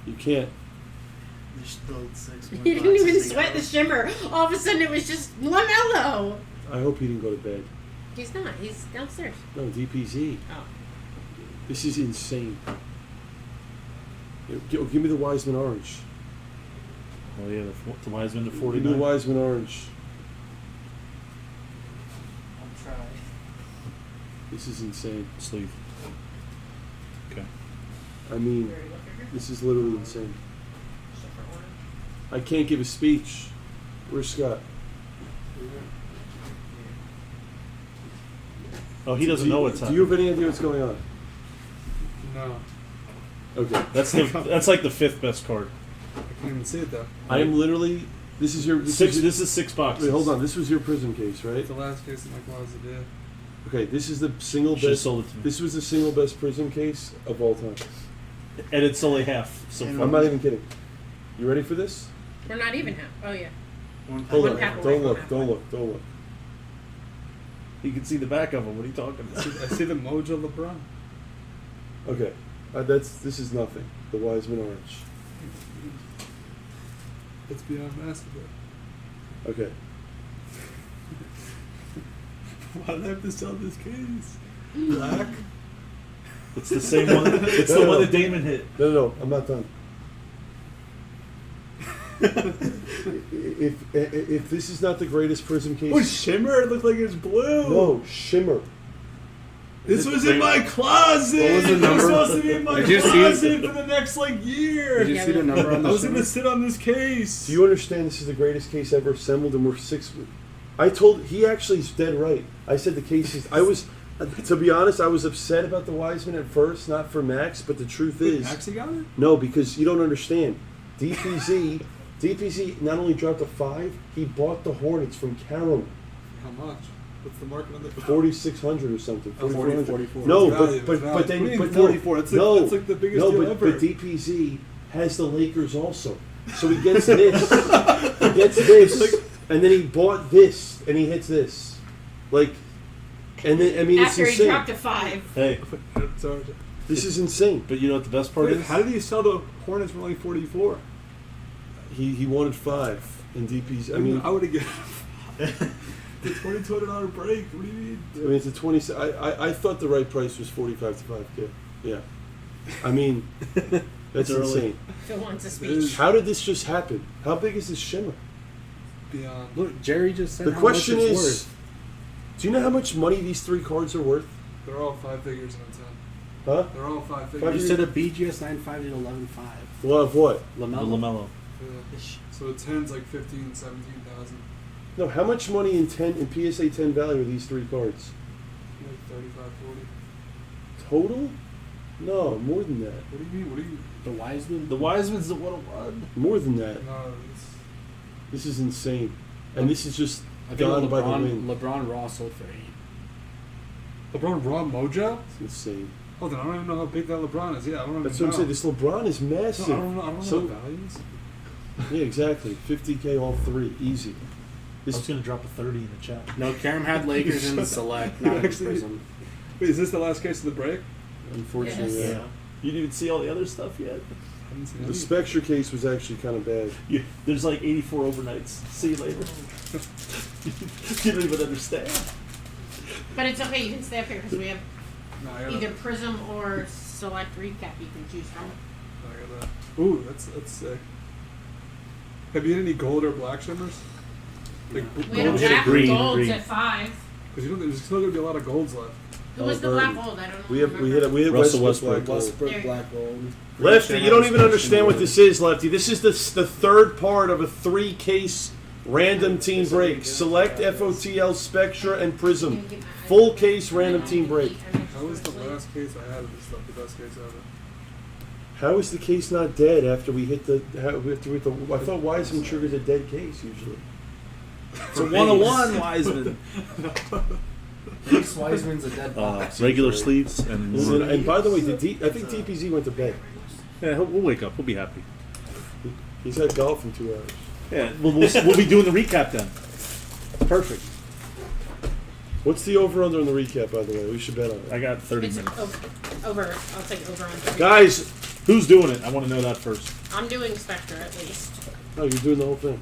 You can't. Just spilled 6 more You didn't even boxes sweat ago. the shimmer. All of a sudden, it was just LaMelo. I hope he didn't go to bed. He's not. He's downstairs. No, DPZ. Oh. This is insane. Give me the Wiseman orange. Oh yeah, the Wiseman to Give me the 49. Wiseman orange. This is insane. Sleeve. Okay. I mean, this is literally insane. I can't give a speech. Where's Scott? Oh, he doesn't know what's Do you happening. have any idea what's going on? No. Okay. That's like the 5th best card. I can't even see it though. I am literally. This is your. This is 6 boxes. Wait, hold on. This was your Prism case, right? It's the last case in my closet, yeah. Okay, this is the single Should've best. sold it to me. This was the single best Prism case of all time. And it's only half so far. I'm not even kidding. You ready for this? We're not even half. Oh yeah. Hold One on. half away Don't from look. half Don't away. look. Don't look. You can see the back of him. What are you talking about? I see the Mojo LeBron. Okay. This is nothing. The Wiseman Orange. It's beyond basketball. Okay. Why did I have to sell this case? Black? It's the same one. It's the one that Damon hit. No, I'm not done. if this is not the greatest Prism case, Oh, shimmer! It looked like it's blue. no shimmer. This was in my closet. What was the It was number? supposed to be in my Did you see- closet for the next year. Did you see the number on I the was shimmer? gonna sit on this case. Do you understand? This is the greatest case ever assembled, and we're 6. I told he actually is dead right. I said the case is. I was, to be honest, I was upset about the Wiseman at first, not for Max, but the truth Wait, is, Maxie got it? no, because you don't understand. DPZ not only dropped a 5, he bought the Hornets from Caroline. How much? What's the market on the 4,600 or something. Oh, 4,400. 44. No, It's value, but it's value. then What do you mean but no, 44? It's like- no, it's like the biggest no, deal but, ever. But DPZ has the Lakers also, so he gets this, he gets this, and then he bought this, and he hits this, like, and then I mean After it's he insane. dropped a 5. Hey, Sorry. This is insane. but you know what the best part Wait, is? how did he sell the Hornets for only 44? He wanted 5 in DPZ. I mean, I would have given the $2,200 break. What do you mean? it's a 20. I thought the right price was 45 to 5K. Yeah, I mean, that's It's early. insane. Phil wants a speech. How did this just happen? How big is this shimmer? Beyond. Look, Jerry just said The how question much it's is, worth. do you know how much money these 3 cards are worth? They're all 5 figures in a 10. Huh? They're all 5 Five You figures. figures. said a BGS 9.5 did 11.5. Well, of what? The LaMelo. LaMelo. Yeah. So a 10's like 15, 17,000. No, how much money in PSA 10 value are these 3 cards? Like 35, 40. Total? No, more than that. What do you mean? What do you The Wiseman. The Wiseman's the 101. More than that. No, it's... This is insane. And this is just I think gone by the wind. LeBron Raw sold for 8. LeBron Raw Mojo? It's insane. Hold on, I don't even know how big that LeBron is. Yeah, I don't even That's know. what I'm saying. This LeBron is No, massive. I don't know. I don't know So- what values. Yeah, exactly. 50K all 3. Easy. I This was gonna drop a 30 in the chat. No, Karam had Lakers in the select, not in Actually- Prism. Wait, is this the last case of the break? unfortunately, Yes. yeah. You didn't even see all the other stuff yet. I haven't seen The any. Spectra case was actually kind of bad. There's like 84 overnights. See you later. You don't even understand. But it's okay, you can stay up here because we have No, I got either that. Prism or Select Recap you can choose from. I got that. Ooh, that's sick. Have you had any gold or black shimmers? Like We had Gold a hit black green, golds green. at 5. because you know there's still gonna be a lot of golds left. Who was the black gold? I don't know. We hit Russell Westbrook Westbrook. black gold. Westbrook, There. Black Gold. Lefty, you don't even understand what this is, Lefty. This is the 3rd part of a 3-case random team break. Select FOTL, Spectra, and Prism. Full case random team break. How was the last case I had of this stuff? The best case ever. How is the case not dead after we hit the? I thought Wiseman triggers a dead case usually. It's a 101 Wiseman. Ace Wiseman's a dead box. Regular usually. sleeves and And by the way, I think DPZ went to bed. yeah, we'll wake up. We'll be happy. He's had golf in 2 hours. Yeah, we'll be doing the recap then. Perfect. What's the over/under on the recap? By the way, we should bet on it. I got 30 It's minutes. over. I'll take over on 3. Guys, Who's doing it? I want to know that first. I'm doing Spectra at least. no, you're doing the whole thing.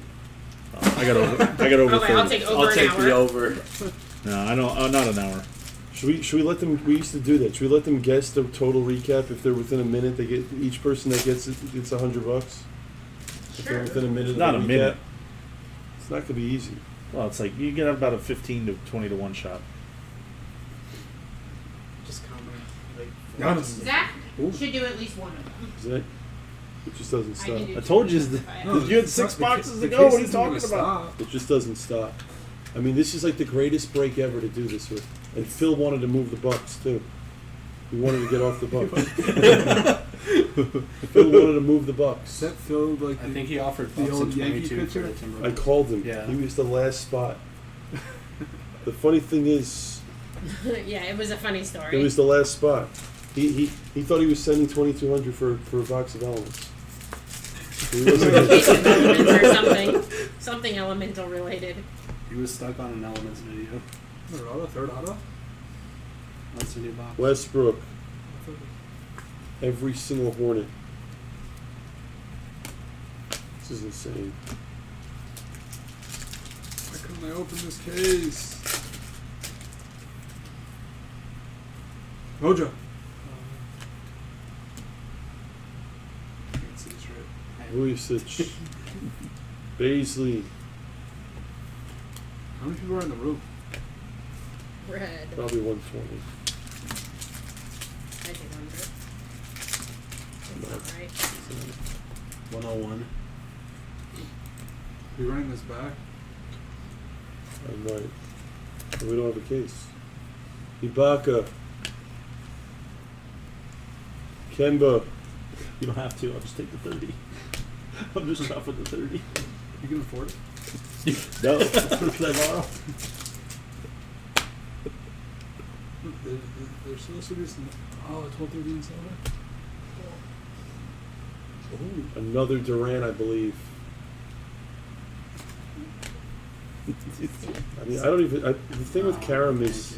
I got over. I got over. Okay, 30. I'll take over an hour. over. No, I don't. Not an hour. Should we let them? We used to do that. Should we let them guess the total recap? If they're within a minute, they get each person that gets it gets $100. If they're Sure. within a minute. of Not the a recap. minute. It's not gonna be easy. Well, it's like you get about a 15 to 20 to 1 shot. Giannis. Zach Ooh. should do at least one of them. Isn't it? It just doesn't I stop. can do I told you, two. you had 6 boxes to go. What are you talking about? It just doesn't stop. I mean, this is like the greatest break ever to do this with. And Phil wanted to move the Bucks too. He wanted to get off the Bucks. Phil wanted to move the Bucks. Is that Phil like I think he offered the Bucks old in Yankee 22 for pitcher? the I Timberwolves. called him. Yeah. He was the last spot. The funny thing is, Yeah, it was a funny story. it was the last spot. He thought he was sending 2,200 for a box of elements. He wasn't. Basic elements or something elemental related. He was stuck on an Elements video. Third auto? That's a new box. Westbrook, every single Hornet. This is insane. Why couldn't I open this case? Mojo. Can't see straight. Vujicic, Baisley, How many people are in the room? Red. probably 120. I did under. That's not right. 101. Are you running this back? I might. But we don't have a case. Ibaka, Kemba, You don't have to. I'll just take the 30. I'm just dropping the 30. You can afford it. No. Can I borrow? There's supposed to be some. Oh, 12:30 in silver. another Durant, I believe. I mean, I don't even. The thing with Karam is,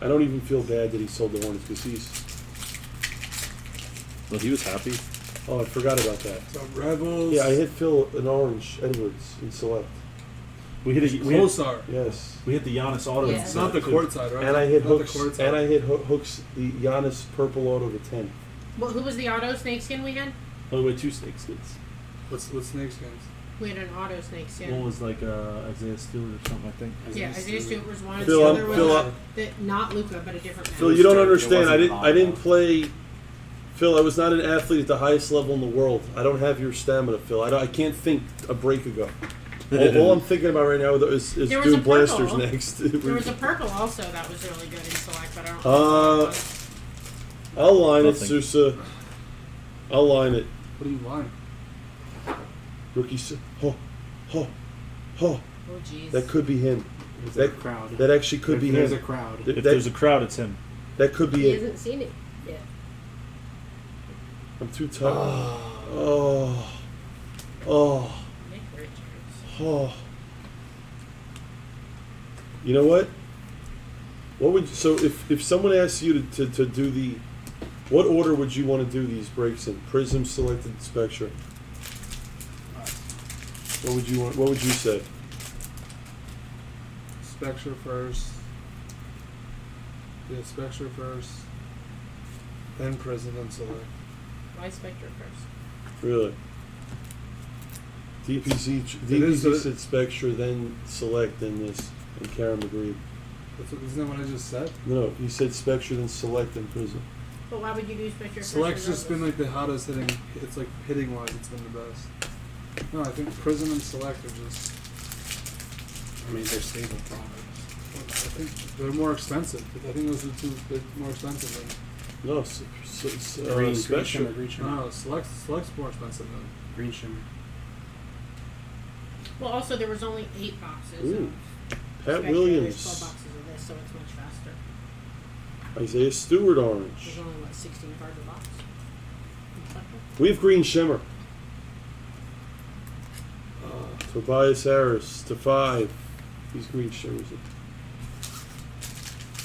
I don't even feel bad that he sold the Hornets because he's. Well, he was happy. Oh, I forgot about that. So Rebels. Yeah, I hit Phil an orange Edwards in select. We hit Closar. Yes. we hit the Giannis auto. Yeah. in It's not the too. court side, right? And I hit Not hooks. The court side. And I hit hooks. The Giannis purple auto to 10. Well, who was the auto snakeskin we had? Oh, we had 2 snake skins. What's snakeskins? We had an auto snakeskin. One was like Isaiah Stewart or something, I think. Yeah, Isaiah Stewart was one. Phil, The other Phil, was not Luca, but a different man. Phil, you don't It understand. I wasn't didn't hot play. Phil, I was not an athlete at the highest level in the world. I don't have your stamina, Phil. I can't think a break ago. All I'm thinking about right now is There was doing a purple. blasters next. There was a purple also that was really good in select, but I don't know. what it was. I'll line it, Nothing. Sousa. I'll line it. What are you lying? Rookie. Oh. Oh, jeez. That could be him. There's That a crowd. that actually could If be there's him. a crowd. Th- If that, there's a crowd, it's him. that could be He it. hasn't seen it yet. I'm too tired. Oh. Nick Richards. Oh. You know what? What would so if someone asked you to do the what order would you want to do these breaks in? Prism, selected, Spectra. What would you want? What would you say? Spectra first. Yeah, Spectra first. Then Prism, then Select. Why Spectra first? Really? DPC It is said Spectra, then Select, then this, and Karam agreed. Isn't that what I just said? No, he said Spectra, then Select, then Prism. But why would you do Spectra first? Select's just been regardless? like the hottest hitting. It's like hitting wise, it's been the best. No, I think Prism and Select are just. I mean, they're stable products. I think they're more expensive. I think those are two big, more expensive than. No, Green Spectra. shimmer, green shimmer. No, Select's more expensive than. Green shimmer. Well, also there was only 8 boxes. Ooh, of Pat Spectra. There's 12 Williams, boxes of this, so it's much faster. Isaiah Stewart, There's orange. only 16 cards a box. in Spectra? We have green shimmer. Tobias Harris to 5. He's green shimmers.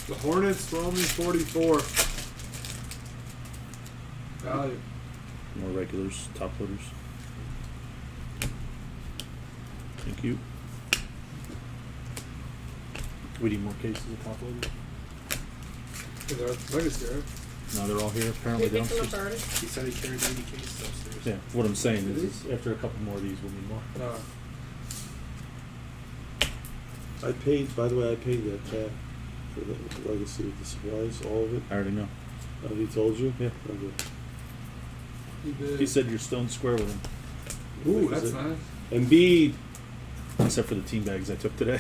The Hornets were only 44. Value. More regulars, top loaders. Thank you. We need more cases of top loaders. They're legacy, right? No, they're all here. Apparently, They they picked don't. them up already. He said he carried 80 cases upstairs. Yeah, what I'm saying is after a couple more of these, we'll need more. No. I paid, by the way, I paid that tab for the legacy with the supplies, all of it. I already know. Oh, he told you? Yeah. Okay. He did. He said you're stone square with him. Ooh, Is that's it- nice. Embiid. Except for the team bags I took today.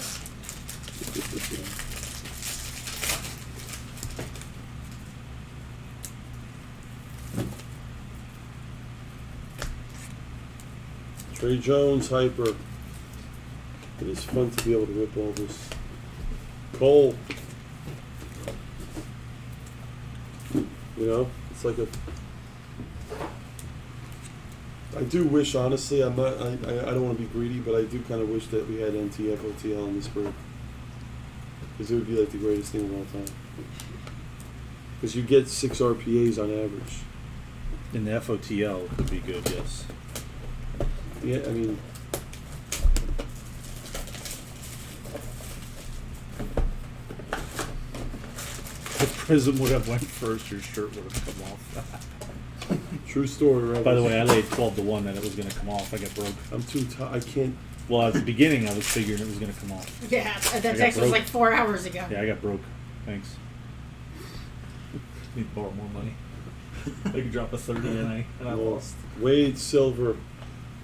Trey Jones, hyper. It is fun to be able to rip all this. Cole. You know, it's like a. I do wish, honestly, I'm not. I don't want to be greedy, but I do kind of wish that we had NTFOTL in this break, because it would be like the greatest thing of all time. Because you get 6 RPAs on average. In the FOTL would be good, yes. Yeah, I mean. If Prism would have went first, your shirt would have come off. True story, right? By the way, I laid 12-1 and it was going to come off. I got broke. I'm too tired. I can't. Well, at the beginning, I was figuring it was going to come off. Yeah, that got text was broke. like 4 hours ago. Yeah, I got broke. Thanks. Need to borrow more money. I could drop a 30 and I Well, lost. Wade Silver.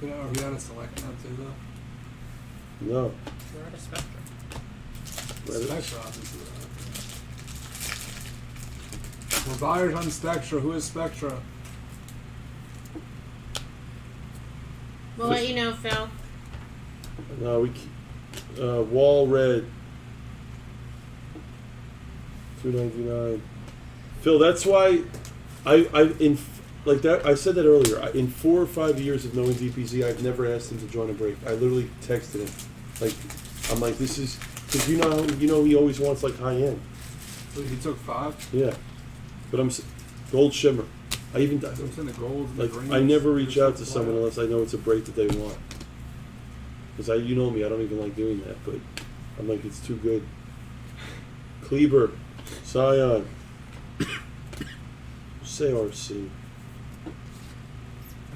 You know, he had a select now too, though. No. We're at a Spectra. Spectra, obviously. We're buyers on Spectra. Who is Spectra? We'll let you know, Phil. No, Wall Red. $2.99. Phil, that's why like that. I said that earlier. In 4 or 5 years of knowing DPZ, I've never asked him to join a break. I literally texted him, like, I'm like, this is because you know he always wants like high end. Wait, he took 5. Yeah, but gold shimmer. I even So it's in the gold. and the like greens. I never reach There's out to no someone flag. unless I know it's a break that they want. Because you know me, I don't even like doing that, but I'm like, it's too good. Kleber, Scion, say RC.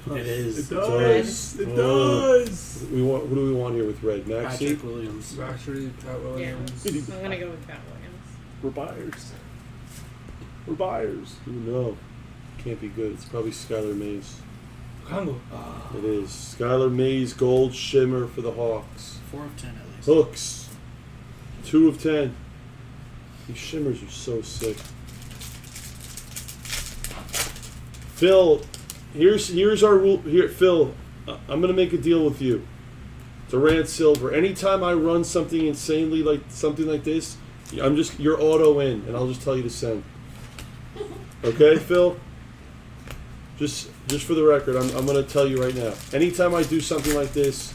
It is. It does. It Oh. does. Who do we want here with red? Maxi? Patrick Williams. Actually, Pat Yeah. Williams. I'm gonna go with Pat Williams. We're buyers. We're buyers. No, can't be good. It's probably Skylar Mays. Congo. It is Skylar Mays gold shimmer for the Hawks. 4 of 10 at least. Hooks, 2 of 10. These shimmers are so sick. Phil, here's our rule. Here, Phil, I'm gonna make a deal with you. Durant Silver. Anytime I run something insanely like something like this, you're auto in, and I'll just tell you to send. Okay, Phil. Just for the record, I'm gonna tell you right now. Anytime I do something like this,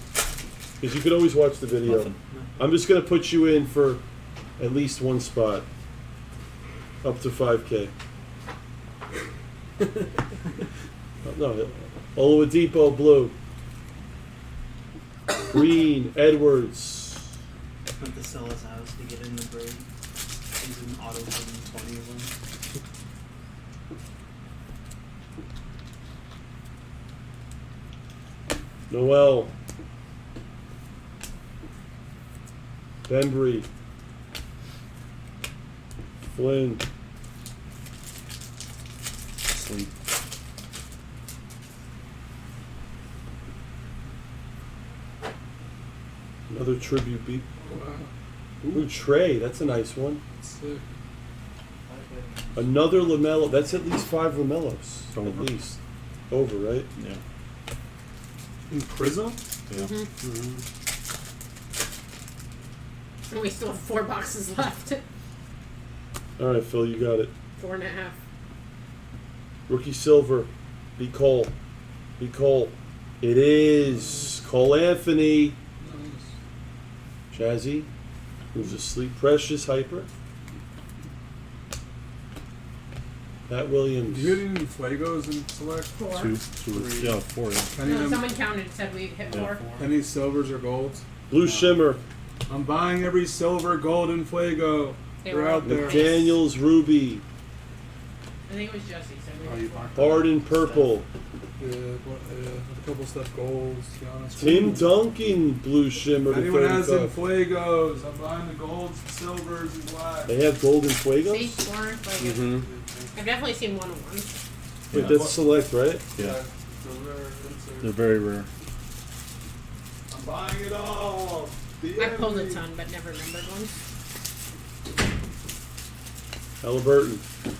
because you can always watch the video, Nothing. I'm just gonna put you in for at least one spot, up to 5K. No, Oladipo blue, green Edwards. Went to sell his house to get in the break. He's an auto for 20 of them. Noel, Bembry, Flynn, Sleep. another tribute beat. Wow. Ooh, Trey, that's a nice one. Sick. Another LaMelo. That's at least 5 LaMelos. At Over. least. Over, right? Yeah. In Prism? Yeah. And we still have 4 boxes left. All right, Phil, you got it. 4.5. Rookie silver. Be Cole. Be Cole. It is Cole Anthony. Nice. Jazzy. Who's asleep. Precious hyper. Pat Williams. Do you get any Fuegos in select? 4. 2, Three. yeah, 4. Yeah. Any, No, of them, someone counted, said we hit Yeah. 4. any silvers or golds? Blue Shimmer. I'm buying every silver, gold, and Fuego. They They're were out all there. nice. McDaniels Ruby. I think it was Jesse said we Oh, hit you 4. marked Harden Purple. Yeah, a couple stuff golds, to be honest. Tim Duncan Blue Shimmer If to anyone has them 35. Fuegos, I'm buying the golds, silvers, and blacks. They have golden See, Fuegos? 4. Like Mm-hmm. I've definitely seen one-on-ones. Wait, Yeah. that's select, right? Yeah. It's a rare insert. They're very rare. I'm buying it all. The I've pulled a enemy. ton, but never remembered ones. Halliburton. I'm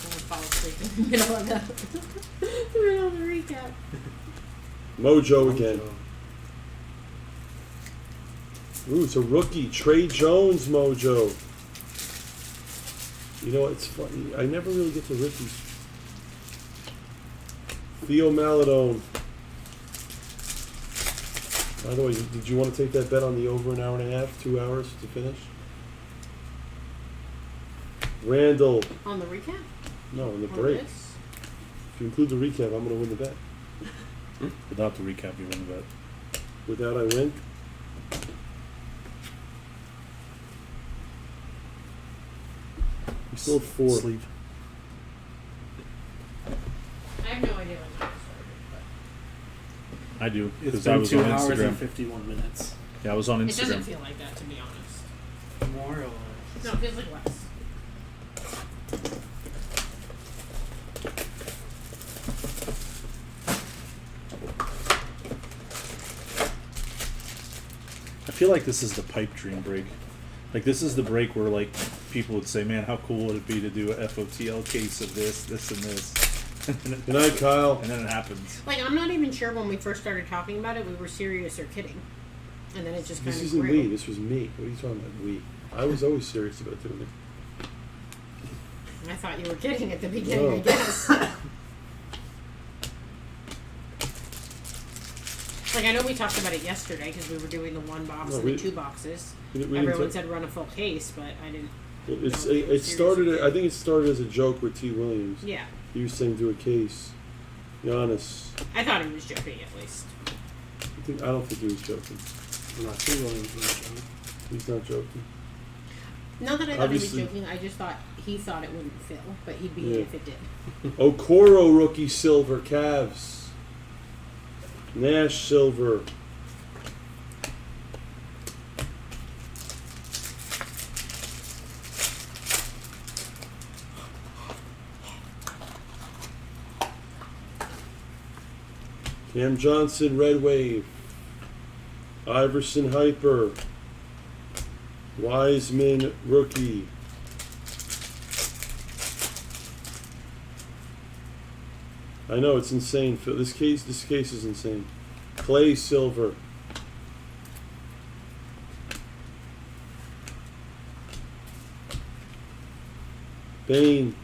gonna fall asleep in the middle of the middle of the recap. Mojo again. Ooh, it's a rookie. Trey Jones mojo. You know what? It's funny. I never really get the rookies. Theo Maladone. By the way, did you want to take that bet on the over an hour and a half, 2 hours to finish? Randall. On the recap? No, in the On break. this? If you include the recap, I'm going to win the bet. Without the recap, you win the bet. Without I win? We still have 4. Sleep. I have no idea when that started, I do It's because I been was 2 on hours and Instagram. 51 minutes. Yeah, I was on but it doesn't Instagram. feel like that, to be honest. More or less. No, it feels like less. I feel like this is the pipe dream break. Like this is the break where like people would say, "Man, how cool would it be to do a FOTL case of this, this, and this?" Good night, Kyle. And then it happens. Like, I'm not even sure when we first started talking about it, we were serious or kidding. And then it just kind This of isn't grew. we. This was me. What are you talking about? We. I was always serious about doing it. I thought you were kidding at the beginning, No. I guess. Like, I know we talked about it yesterday because we were doing the 1 box No, and we- the 2 boxes. We didn't Everyone talk- said run a full case, but I didn't. Well, it's No, we were it started. serious. I think it started as a joke with T. Williams. Yeah. He was saying do a case. Giannis. I thought he was joking at least. I don't think he was joking. Not too long. He's not joking. Not that I thought Obviously- he was joking, I just thought he thought it wouldn't fill, but he'd be Yeah. if it did. Okoro rookie silver. Cavs. Nash silver. Cam Johnson, Red Wave. Iverson, Hyper. Wiseman, rookie. I know it's insane. Phil. This case is insane. Clay, silver. Bane.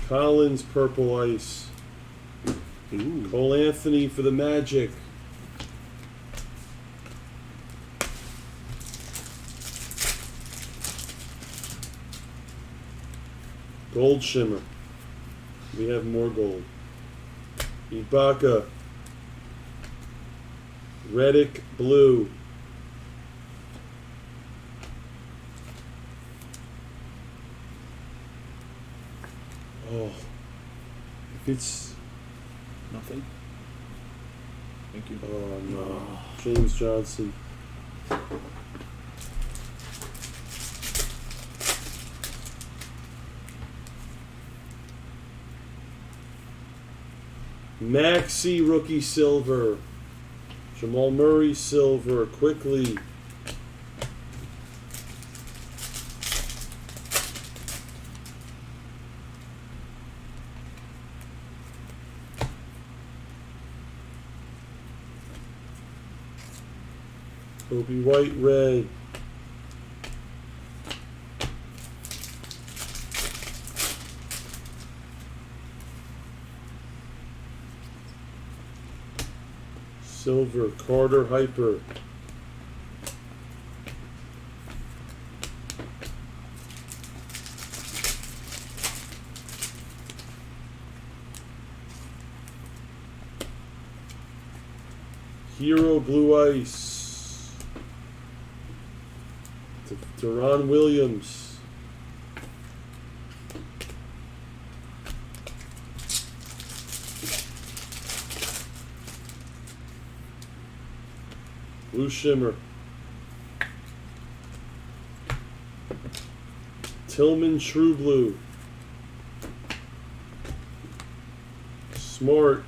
Collins, purple ice. Ooh. Cole Anthony for the Magic. Gold shimmer. We have more gold. Ibaka. Reddick blue. Oh. If it's Nothing. Thank you. oh no. James Johnson. Maxi rookie silver. Jamal Murray silver. Quickly. Kobe White red. Silver, Carter Hyper. Hero Blue Ice. Deron Williams. Blue Shimmer. Tillman True Blue. Smart.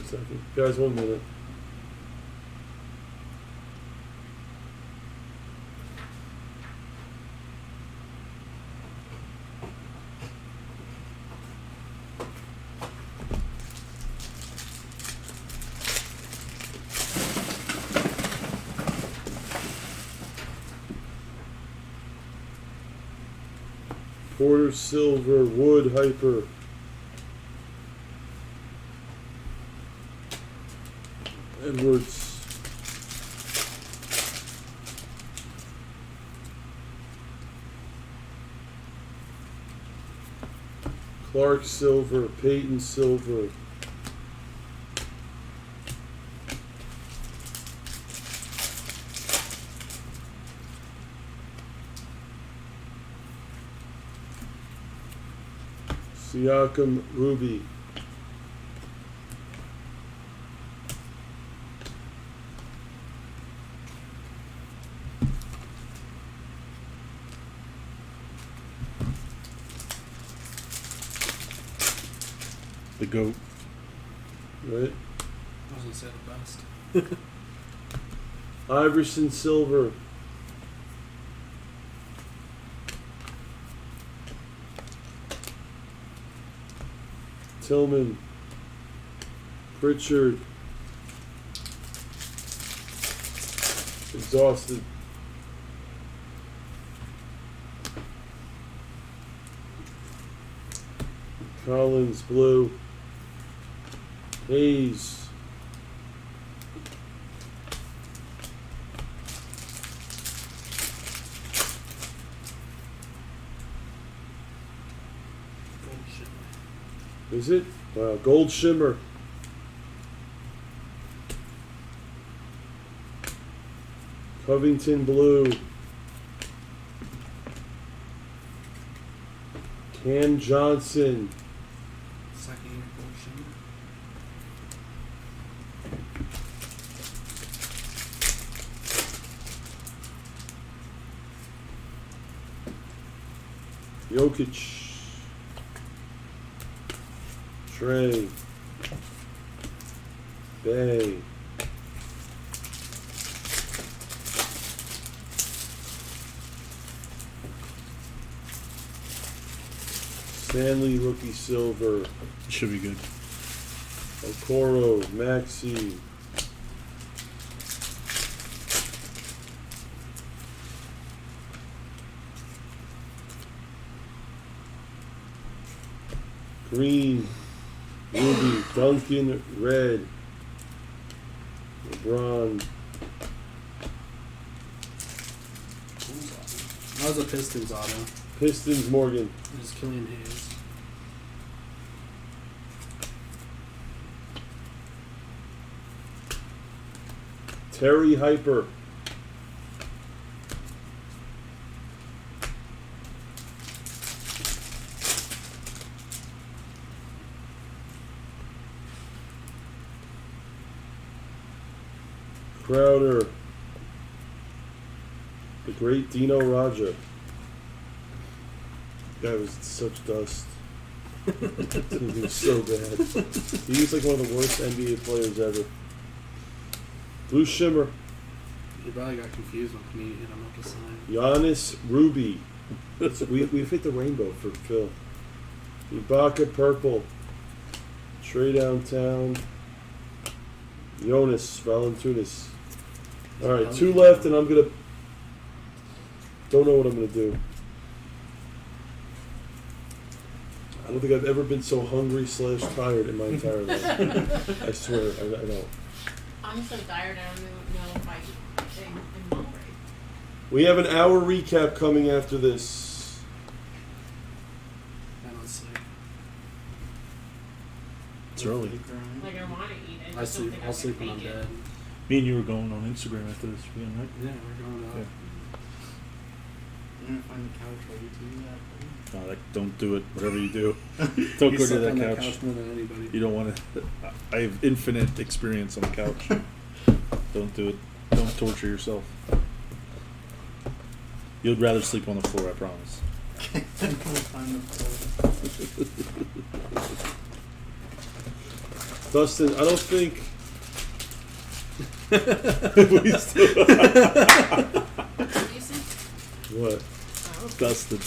Second. Guys, 1 minute. Porter Silver Wood Hyper. Edwards. Clark Silver, Peyton Silver. Siakam Ruby. The GOAT. Right? I was gonna say the best. Iverson Silver. Tillman. Pritchard. Exhausted. Collins Blue. Hayes. Is it? Wow, Gold Shimmer. Covington Blue. Cam Johnson. Second year Gold Shimmer. Jokic. Trey. Bay. Stanley Rookie Silver. Should be good. Okoro. Maxi. Green. Ruby. Duncan. Red. LeBron. That was a Pistons auto. Pistons Morgan. It was Killian Hayes. Terry Hyper. Crowder. The great Dino Raja. That was such dust. He was so bad. He's like one of the worst NBA players ever. Blue Shimmer. You probably got confused when me hit him up a sign. Giannis Ruby. We've hit the rainbow for Phil. Ibaka Purple. Trey Downtown. Jonas Valanciunas. All right, 2 left, and I'm gonna. Don't know what I'm gonna do. I don't think I've ever been so hungry / tired in my entire life. I swear, I don't. I'm so tired I don't even know if I'm hungry. We have an hour recap coming after this. I don't sleep. It's early. Like I want to eat it. I sleep. I'll sleep when I'm dead. Me and you were going on Instagram after this again, right? Yeah, we're going out. Yeah. I'm gonna find the couch while you do that. No, don't do it. Whatever you do, don't You go to slept that on couch. more than anybody. You don't want to. I have infinite experience on the couch. Don't do it. Don't torture yourself. You'd rather sleep on the floor, I promise. Dustin, I don't think. What? Dustin.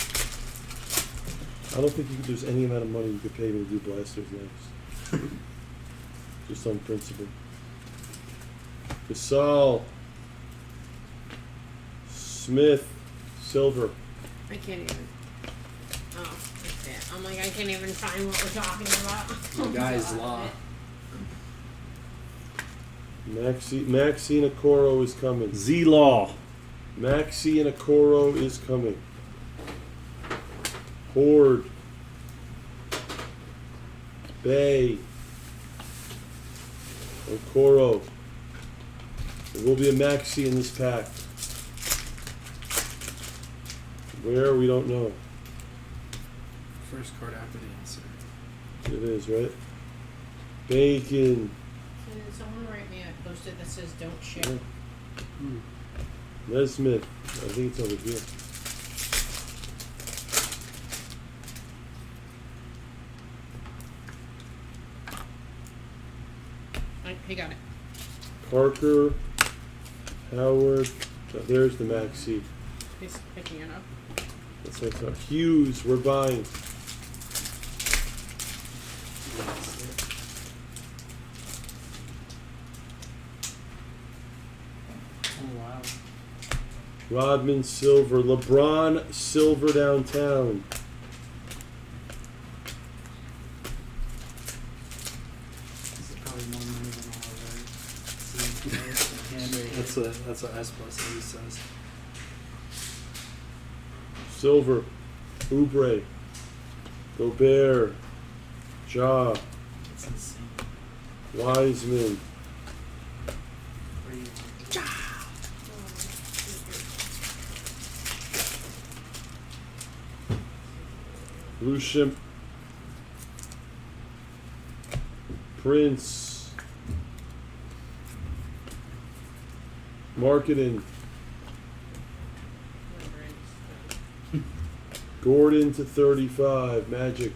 I don't think there's any amount of money you could pay me to do blasters next. Just on principle. Gasol. Smith. Silver. I can't even. Oh, that's it. I'm like, I can't even find what we're talking about. The guy's law. Maxine Okoro is coming. Z-Law. Maxine Okoro is coming. Horde. Bay. Okoro. There will be a Maxi in this pack. Where, we don't know. First card after the answer. It is, right? Bacon. Can someone write me a post-it that says "Don't ship"? Yeah. Nesmith. I think it's over here. He got it. Parker. Howard. There's the Maxi. He's picking it up. That's what I thought. Hughes, we're buying. Oh wow. Rodman Silver. LeBron Silver downtown. This is probably more money than all of ours. That's what S plus always says. Silver. Oubre. Gobert. Ja. It's insane. Wiseman. Lucian. Prince. Marketing. Gordon to 35. Magic.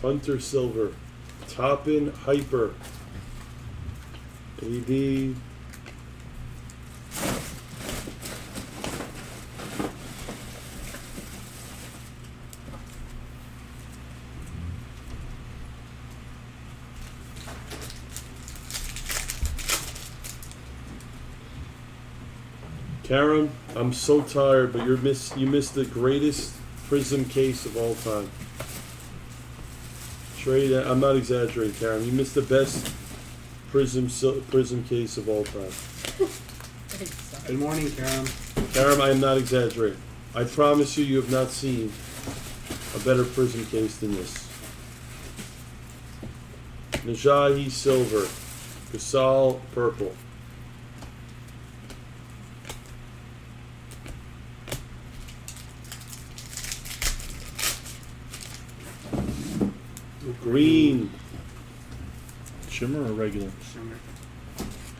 Hunter Silver. Toppin Hyper. AD. Karen, I'm so tired, but you missed the greatest Prism case of all time. Trade, I'm not exaggerating, Karen. You missed the best Prism case of all time. Good morning, Karam. Karen, I am not exaggerating. I promise you have not seen a better Prism case than this. Najahi Silver. Gasol Purple. Green. Shimmer or regular? Shimmer.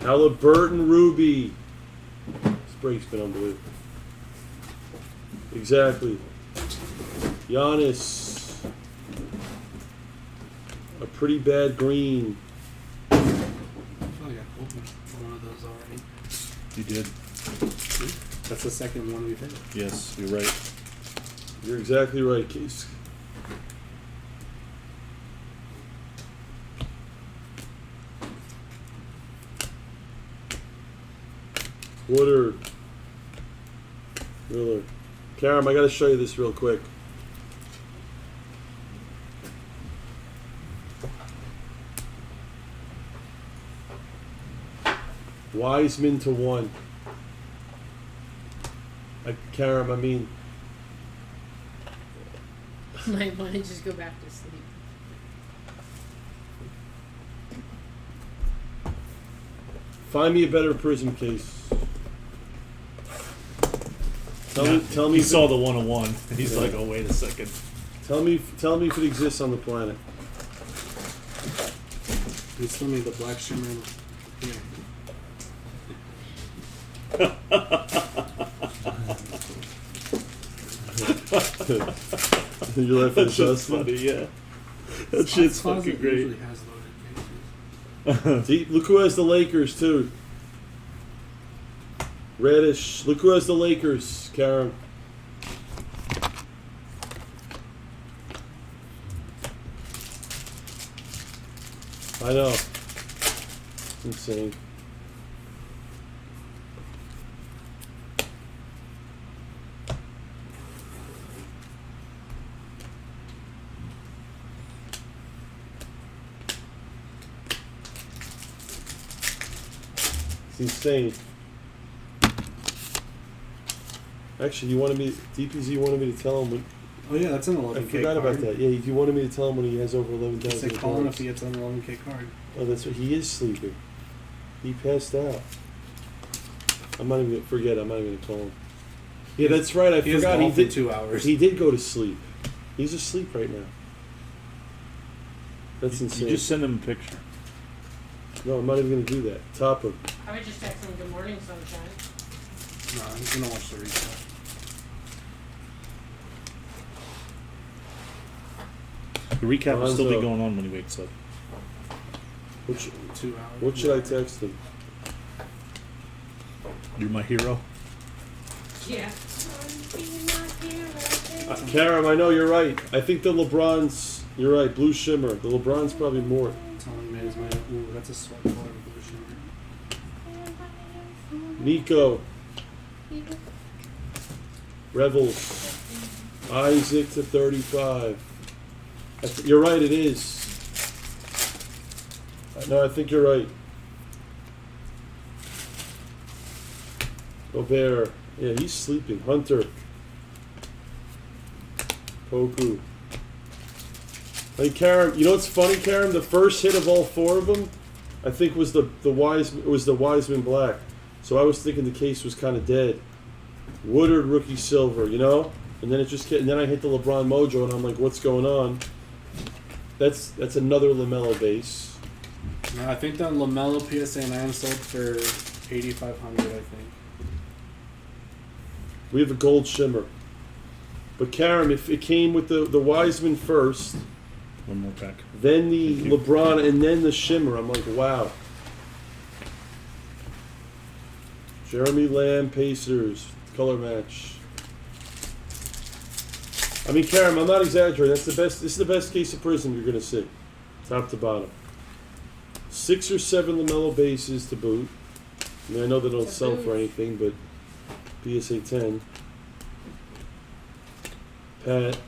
Halliburton Ruby. This break's been unbelievable. Exactly. Giannis. A pretty bad green. I feel like I opened one of those already. You did. That's the second one we've hit. Yes, you're right. You're exactly right, Case. Woodard. Miller. Karam, I gotta show you this real quick. Wiseman to 1. Karam, I mean, Might want to just go back to sleep. find me a better Prism case. Tell me He if saw the 101. And he's like, oh, wait a second. Tell me if it exists on the planet. Please tell me the black shimmer. Yeah. You're laughing That's just funny, yeah. That shit's Closet fucking great. usually has loaded cases. See, look who has the Lakers too. Reddish. Look who has the Lakers, Karen. I know. Insane. It's insane. Actually, you wanted me, DPZ wanted me to tell him when, Oh yeah, that's an I 11K forgot card. about that. Yeah, you wanted me to tell him when he has over He 11,000. said call him if cards. he gets an 11K card. Oh, that's what he is sleeping. He passed out. I'm not even gonna forget. I'm not even gonna call him. Yeah, that's right. I He has forgot. He golf in did. 2 hours. He did go to sleep. He's asleep right now. That's insane. You just send him a picture. No, I'm not even gonna do that. Top him. I would just text him good morning, sunshine. No, he's gonna watch the replay. The recap will still be Lonzo. going on when he wakes up. What, sh- 2 hours. what should I text him? You're my hero. Yeah. Karam, I know you're right. I think the LeBron's. You're right. Blue shimmer. The LeBron's probably more. Telling me is my. Ooh, that's a sweat color blue shimmer. Nico. Revels. Isaac to 35. You're right, it is. No, I think you're right. Gobert. Yeah, he's sleeping. Hunter. Poku. Hey, Karen, you know what's funny, Karen? The first hit of all 4 of them, I think was the Wiseman Black. So I was thinking the case was kind of dead. Woodard rookie silver, you know? And then and then I hit the LeBron Mojo, and I'm like, what's going on? That's another LaMelo base. No, I think that LaMelo PSA 9 sold for 8,500. I think. We have a gold shimmer. But Karen, if it came with the Wiseman first, One more pack. then the Thank you. LeBron, and then the shimmer, I'm like, wow. Jeremy Lamb, Pacers, color match. I mean, Karen, I'm not exaggerating. That's the best. This is the best case of Prism you're gonna see, top to bottom. 6 or 7 LaMelo bases to boot. I mean, I know they don't To sell boot. for anything, but PSA 10. Pat.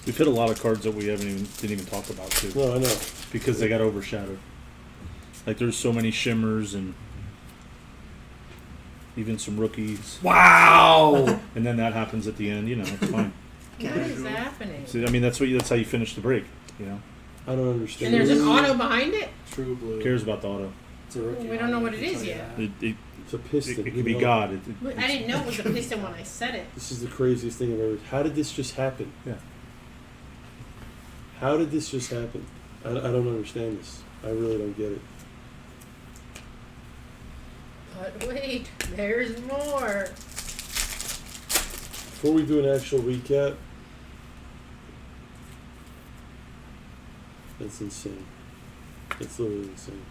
We've hit a lot of cards that we didn't even talk about too, No, I know. because they got overshadowed. Like there's so many shimmers and even some rookies, Wow. and then that happens at the end. You know, it's fine. What is happening? See, I mean, that's how you finish the break. You know, I don't And understand. there's an auto behind it? True blue. who cares about the auto? It's a rookie. We don't know auto, what I it can is tell you yet. that. It's a piston. It you could be know? God. I didn't know it was a piston when I said it. This is the craziest thing I've ever. How did this just happen? Yeah. How did this just happen? I don't understand this. I really don't get it. But wait, there's more. Before we do an actual recap, that's insane. It's literally insane.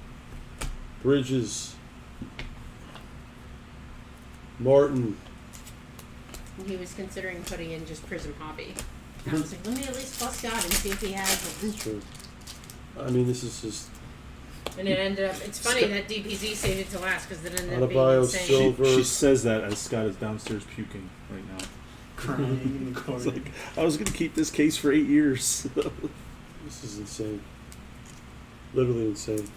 Bridges. Martin. He was considering putting in just Prism Hobby. I was like, let me at least bust out and see if he has one. True. I mean, this is just. And it ended up. It's funny that DPZ saved it to last because it ended up being Autobio insane. Silver. She says that as Scott is downstairs puking right now. Crying in the corner. It's like, I was going to keep this case for 8 years. This is insane. Literally insane.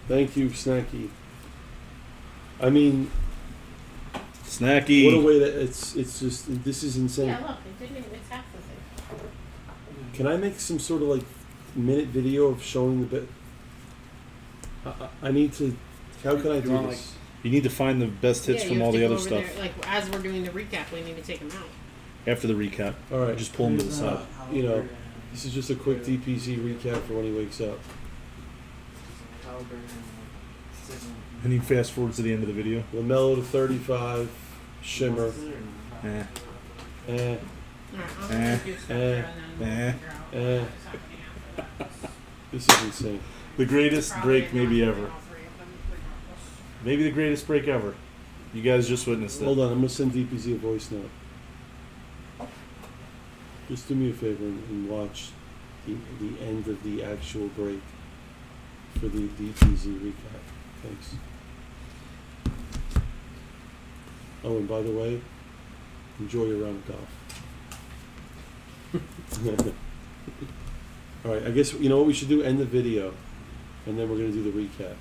Thank you, Snacky. I mean, Snacky. what a way that it's just, this is insane. Yeah, look, it didn't even. It's half the thing. Can I make some sort of like minute video of showing the bit? I need to. How can I do want, this? You need to find the best hits Yeah, from you all have the to other go stuff. over there, like as we're doing the recap, we need to take them out. After the recap. All right. Just pull them to the side. You know, this is just a quick DPZ recap for when he wakes up. And you fast forward to the end of the video. LaMelo to 35, Shimmer. Eh. Eh, Alright, I'm gonna do Spectra and then we'll figure out what's happening after that. this is insane. The greatest Probably break maybe not ever. all three of them, regardless. Maybe the greatest break ever. You guys just witnessed it. Hold on, I'm gonna send DPZ a voice note. Just do me a favor and watch the end of the actual break for the DPZ recap. Thanks. Oh, and by the way, enjoy your round of golf. All right, I guess you know what we should do? End the video, and then we're gonna do the recap.